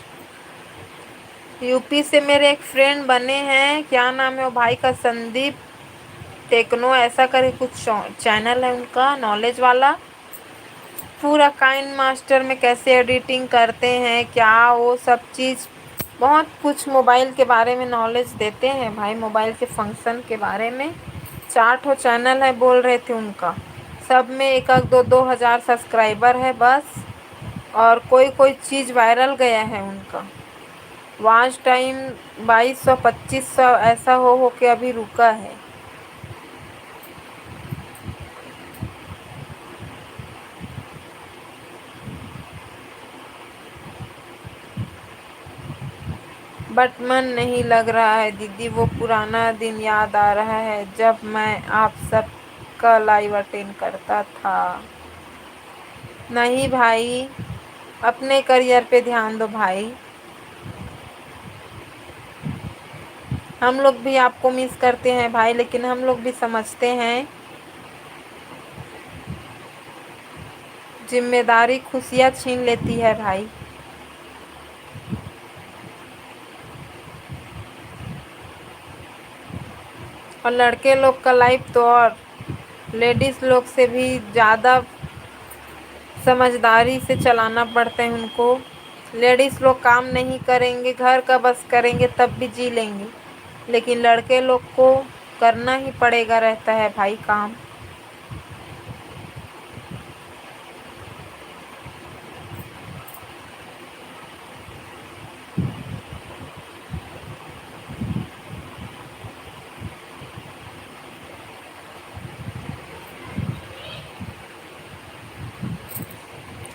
यूपी से मेरे एक फ्रेंड बने हैं, क्या नाम है वो भाई का, संदीप टेक्नो ऐसा करे कुछ चैनल है उनका, नॉलेज वाला। पूरा काइन मास्टर में कैसे एडिटिंग करते हैं क्या, वो सब चीज़ बहुत कुछ मोबाइल के बारे में नॉलेज देते हैं भाई, मोबाइल के फंक्शन के बारे में। 4 चैनल है बोल रहे थे उनका, सब में 1-2 हज़ार सब्सक्राइबर है बस। और कोई कोई चीज़ वायरल गया है उनका। वॉच टाइम 2200-2500 ऐसा हो के अभी रुका है। बट मन नहीं लग रहा है दीदी, वो पुराना दिन याद आ रहा है जब मैं आप सबका लाइव अटेंड करता था। नहीं भाई, अपने करियर पे ध्यान दो भाई। हम लोग भी आपको मिस करते हैं भाई, लेकिन हम लोग भी समझते हैं जिम्मेदारी खुशियाँ छीन लेती है भाई। और लड़के लोग का लाइफ तो और लेडीज़ लोग से भी ज़्यादा समझदारी से चलाना पड़ता है उनको। लेडीज़ लोग काम नहीं करेंगे, घर का बस करेंगे तब भी जी लेंगे, लेकिन लड़के लोग को करना ही पड़ेगा रहता है भाई काम।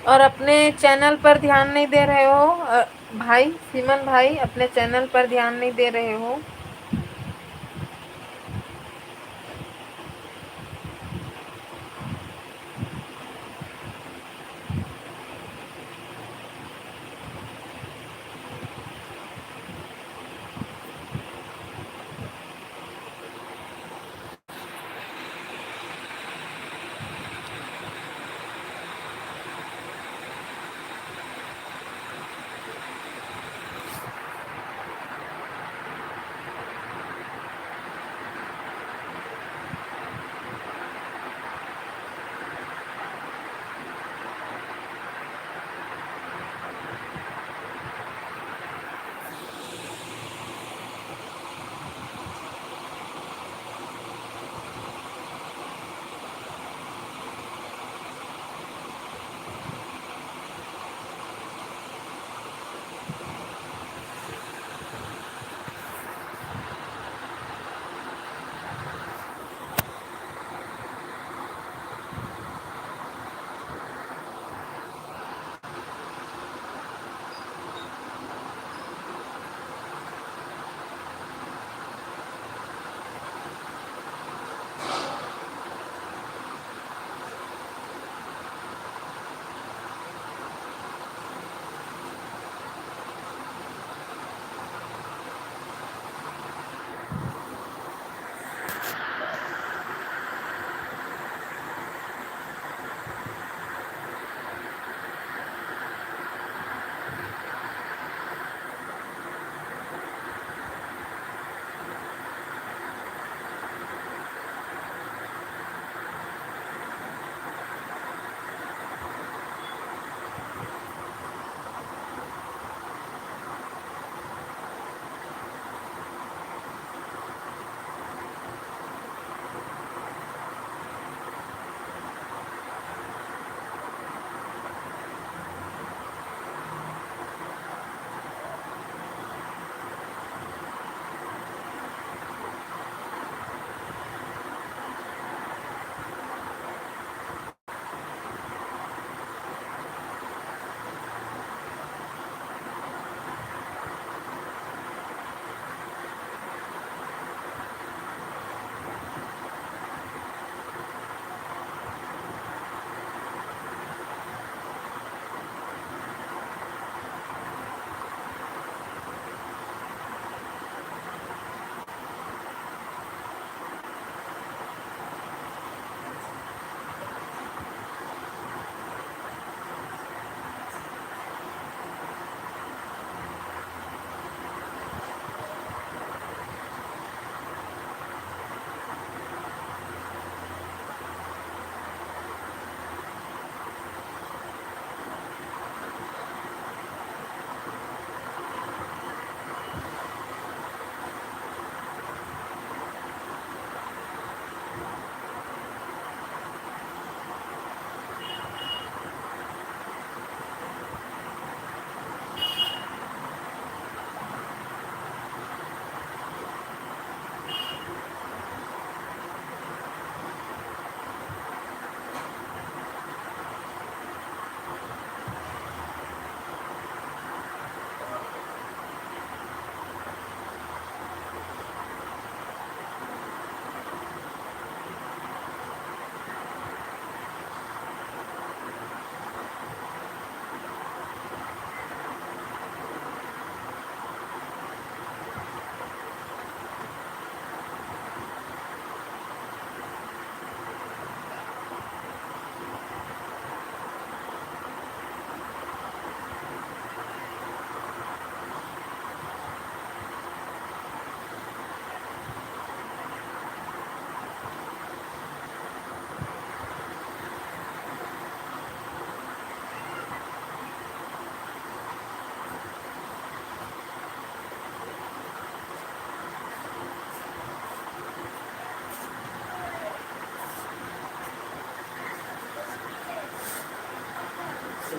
और अपने चैनल पर ध्यान नहीं दे रहे हो भाई सिमन भाई, अपने चैनल पर ध्यान नहीं दे रहे हो।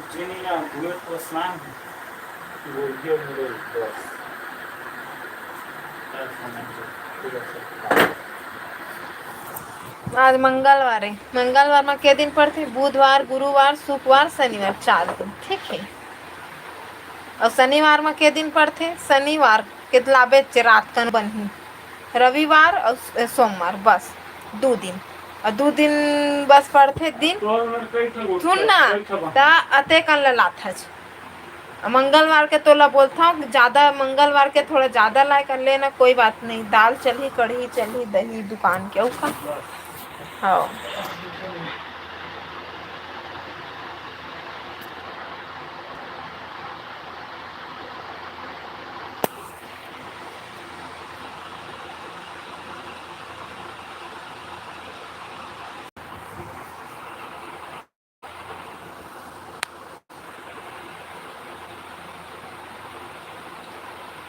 Virginia duet स्नान बोलिए मेरे बस आज मंगलवार है, मंगलवार में के दिन पड़ते? बुधवार, गुरुवार, शुक्रवार, शनिवार, 4 दिन। ठीक है। और शनिवार में के दिन पड़ते? शनिवार के लाबे रात कन बनी, रविवार और सोमवार, बस 2 दिन। और 2 दिन बस पड़ते दिन। सुन ना ता अते कन लाथा छ। मंगलवार के तोला बोलता हूँ ज्यादा, मंगलवार के थोड़ा ज्यादा लाए कर लेना, कोई बात नहीं। दाल चली, कढ़ी चली, दही दुकान के ऊपर। हाँ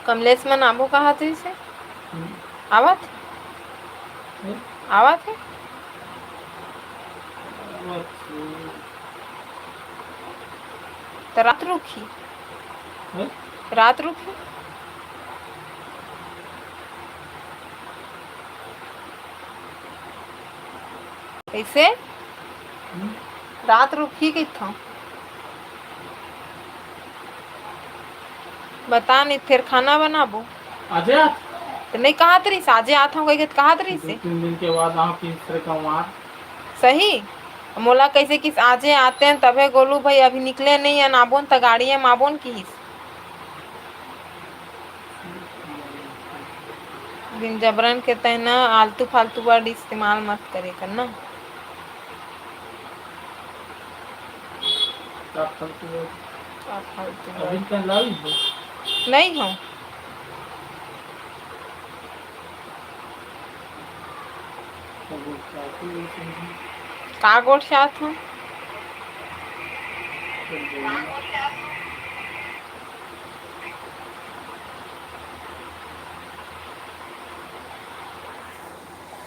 कमलेश में नामो कहा थे इसे आवत आवत है तो रात रुकी, रात रुकी। कैसे रात रुकी किथों बता नहीं, फिर खाना बनाबो आज तो नहीं कहा तरी साजे आता हूँ कही कहा तरी से 3 दिन के बाद आप तीसरे का मार सही मोला कैसे किस आजे आते हैं तबे गोलू भाई अभी निकले नहीं है नाबोन तो गाड़ी है माबोन की दिन जबरन के तहना आलतू फालतू वर्ड इस्तेमाल मत करे करना। नहीं हो का गोट साथ हूँ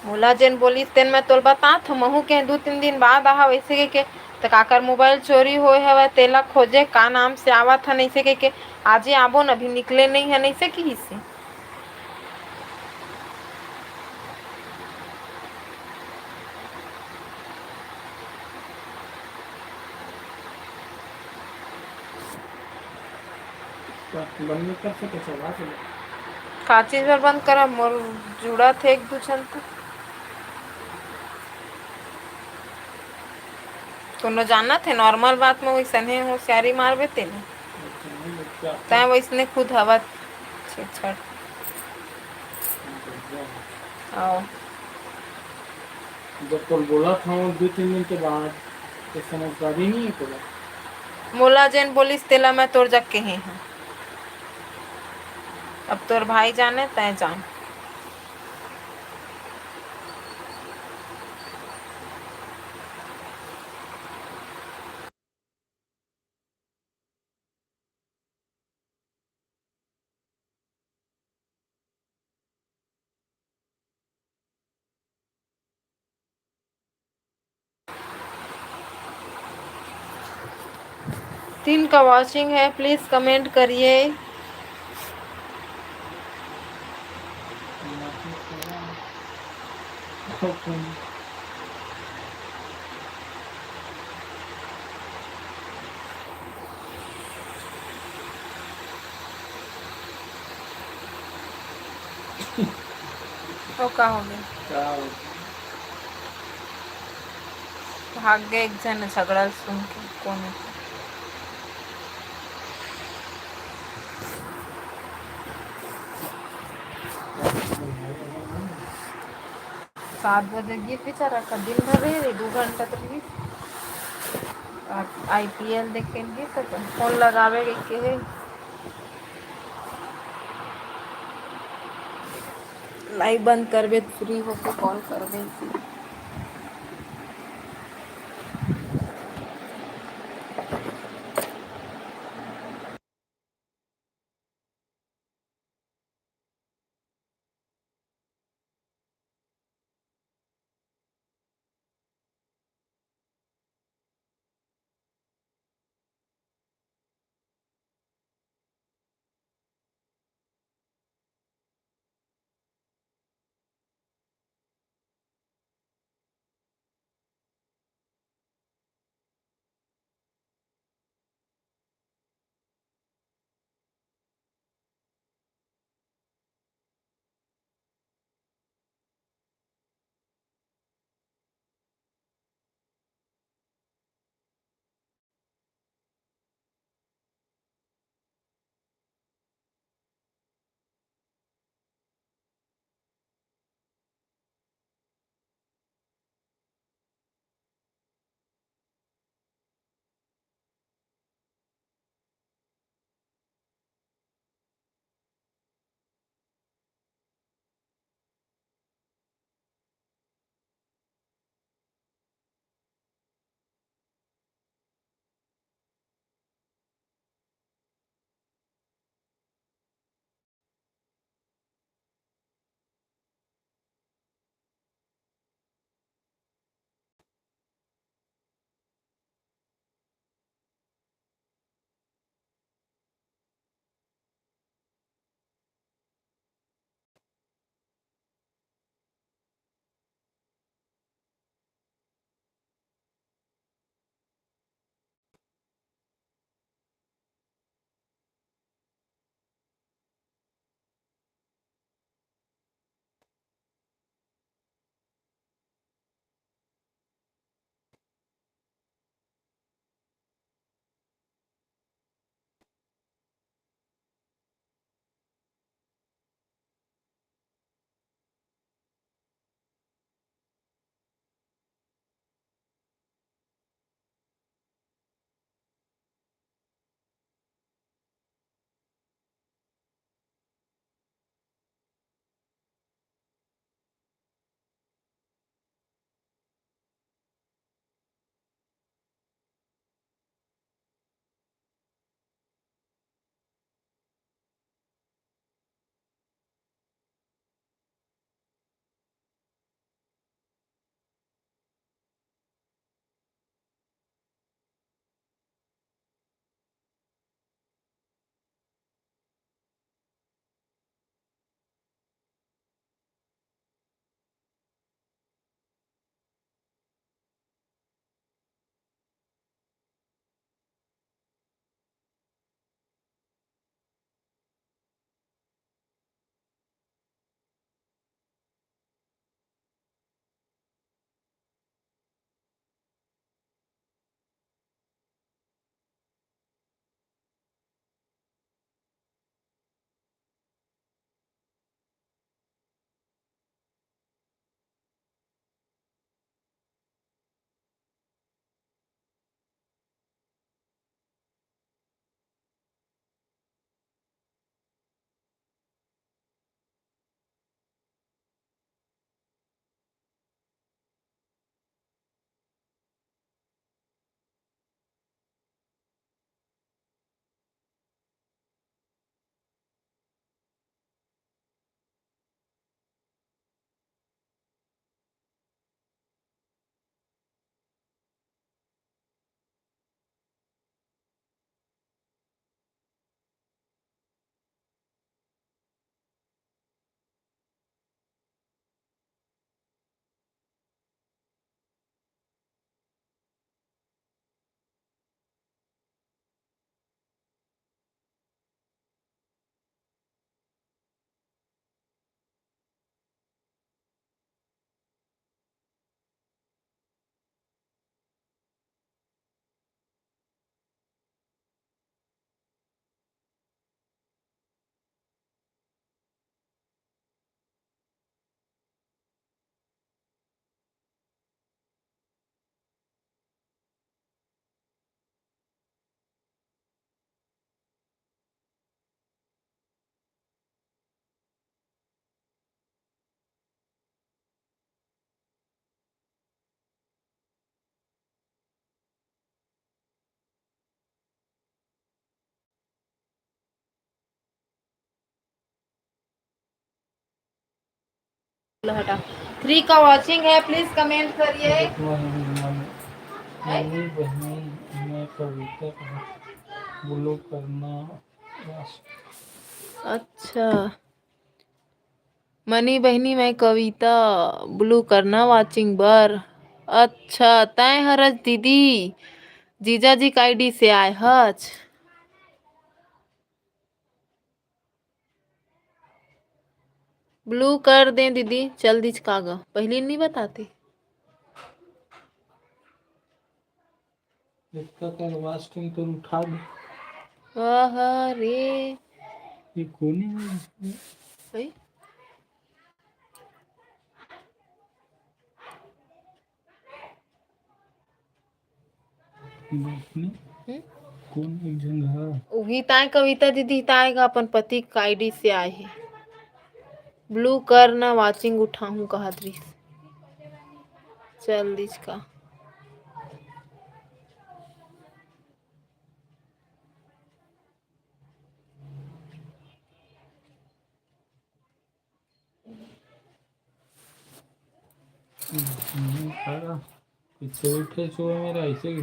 मोला जेन बोलिस तेन मैं तोल बतात महू के 2-3 दिन बाद आहा वैसे के तो काकर मोबाइल चोरी होए हवे तेला खोजे का नाम से आवत हन ऐसे के आजे आबो न अभी निकले नहीं है ऐसे की से बंद कर सके चला चलो का चीज पर बंद करा मोर जुड़ा थे एक दूसर तो न जाना थे नॉर्मल बात में वैसे होशियारी मारबे तेने तय वैसने खुद हवा छेछड़ आओ जब तो बोला था 2-3 दिन के बाद तो समझदारी नहीं है बोला मोला जेन बोलिस तेला मैं तोर जग के ही हूँ अब तोर भाई जाने तय जान तीन का वॉचिंग है प्लीज कमेंट करिए तो का हो गया भाग गए एक जन झगड़ा सुन के कौन है 7 बजे गीत बेचारा का दिन भर रहे 2 घंटा तो रही IPL देखेंगे तो फोन लगावे के है लाइव बंद करबे फ्री होके कॉल करबे हटा 3 का वॉचिंग है, प्लीज कमेंट करिए। मनी बहनी मैं कविता ब्लू करना। अच्छा, मनी बहनी मैं कविता ब्लू करना वॉचिंग बर। अच्छा, तय हरज दीदी जीजा जी का आईडी से आए हच। ब्लू कर दें दीदी, चल दीज कागा, पहले नहीं बताती। इसका कैनवास्टिंग तो उठा दे। वाह रे ये कोनी है भाई, देखनी कौन एक जंघा वही ताय कविता दीदी ताय का अपन पति का आईडी से आए है। ब्लू कर ना वॉचिंग उठाऊं कहा दृश्य, चल दीज का। खड़ा पीछे बैठे जो है मेरा ऐसे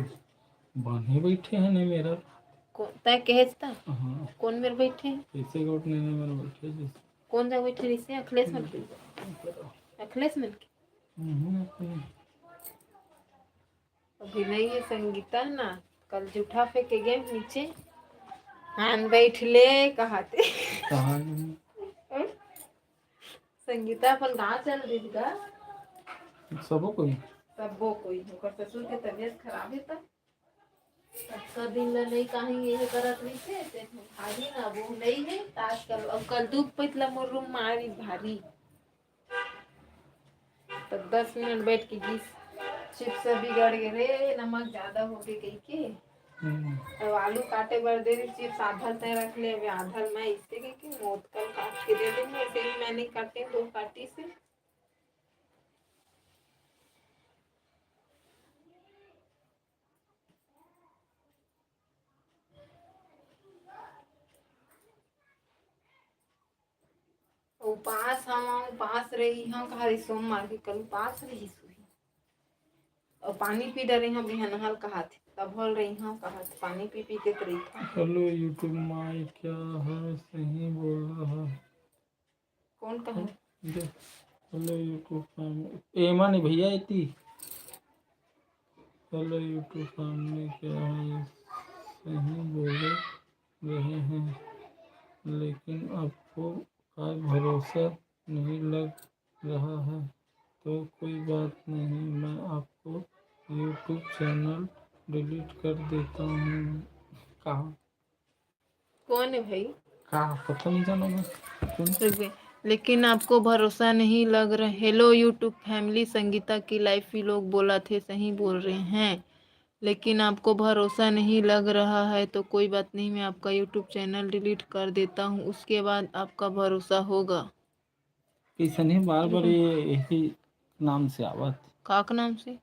बांधे बैठे हैं नहीं मेरा। तय कहेता हाँ कौन मेरे बैठे हैं? ऐसे गोट नहीं मेरा बैठे जैसे कौन जा बैठे रिसे? अखिलेश मन के, अखिलेश मन के अपने अभी नहीं है। संगीता ना कल जूठा फेंके गए नीचे, हान बैठ ले कहते। कहा संगीता अपन गाँव चल रही का सबो कोई सबो कोई ओकर ससुर के तबीयत खराब है तब का दिन ला नहीं कहीं ये करत नहीं थे ते भारी ना वो नहीं है आजकल। अब कल धूप पैतला मोर रूम में आई भारी, तो 10 मिनट बैठ के गीस चिप्स बिगड़ गए रे, नमक ज्यादा हो गई कही के। अब आलू काटे बर दे रही, चिप्स आधल तय रख ले, अभी आधल मैं इससे कही के मोट कल काट के दे दूंगी, ऐसे ही मैंने काटे 2 काटी से। उपास हम उपास रही हम कहा रही सोमवार के कल उपास रही सुई, और पानी पी डरे हम बिहनहल कहा थे तब बोल रही हम कहा थे पानी पी पी के रही था। हेलो यूट्यूब माई क्या है सही बोल रहा है। कौन कहा? हेलो यूट्यूब फैमिली एमा नहीं भैया इतनी। हेलो यूट्यूब फैमिली क्या है सही बोल रहे हैं, लेकिन आपको का भरोसा नहीं लग रहा है तो कोई बात नहीं, मैं आपको यूट्यूब चैनल डिलीट कर देता हूँ। कहा कौन है भाई? कहा पता नहीं जाना मैं रुक गए। लेकिन आपको भरोसा नहीं लग रहा। हेलो यूट्यूब फैमिली, संगीता की लाइफ भी लोग बोला थे सही बोल रहे हैं, लेकिन आपको भरोसा नहीं लग रहा है तो कोई बात नहीं, मैं आपका यूट्यूब चैनल डिलीट कर देता हूँ, उसके बाद आपका भरोसा होगा। कैसे नहीं बार बार ये यही नाम से आवत काक नाम से?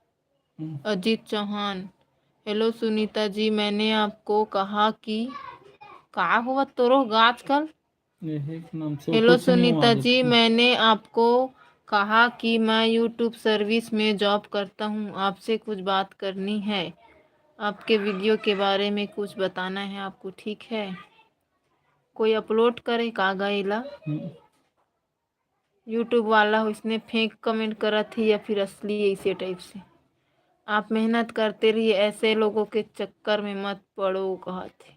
अजीत चौहान। हेलो सुनीता जी, मैंने आपको कहा कि का हुआ तोरो आजकल। यही नाम से हेलो कुछ नहीं सुनीता आवाज जी, मैंने आपको कहा कि मैं यूट्यूब सर्विस में जॉब करता हूँ, आपसे कुछ बात करनी है, आपके वीडियो के बारे में कुछ बताना है आपको, ठीक है? कोई अपलोड करे का गईला यूट्यूब वाला हो, इसने फेक कमेंट करा थी या फिर असली ऐसे टाइप से। आप मेहनत करते रहिए, ऐसे लोगों के चक्कर में मत पड़ो कहा थे।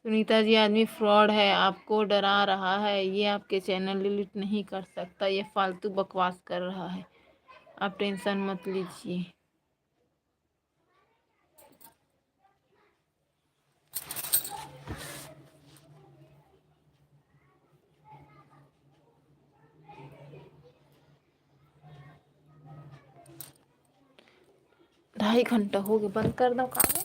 सुनीता जी, आदमी फ्रॉड है, आपको डरा रहा है, ये आपके चैनल डिलीट नहीं कर सकता, ये फालतू बकवास कर रहा है, आप टेंशन मत लीजिए। ढाई घंटा हो गया, बंद कर दो काम।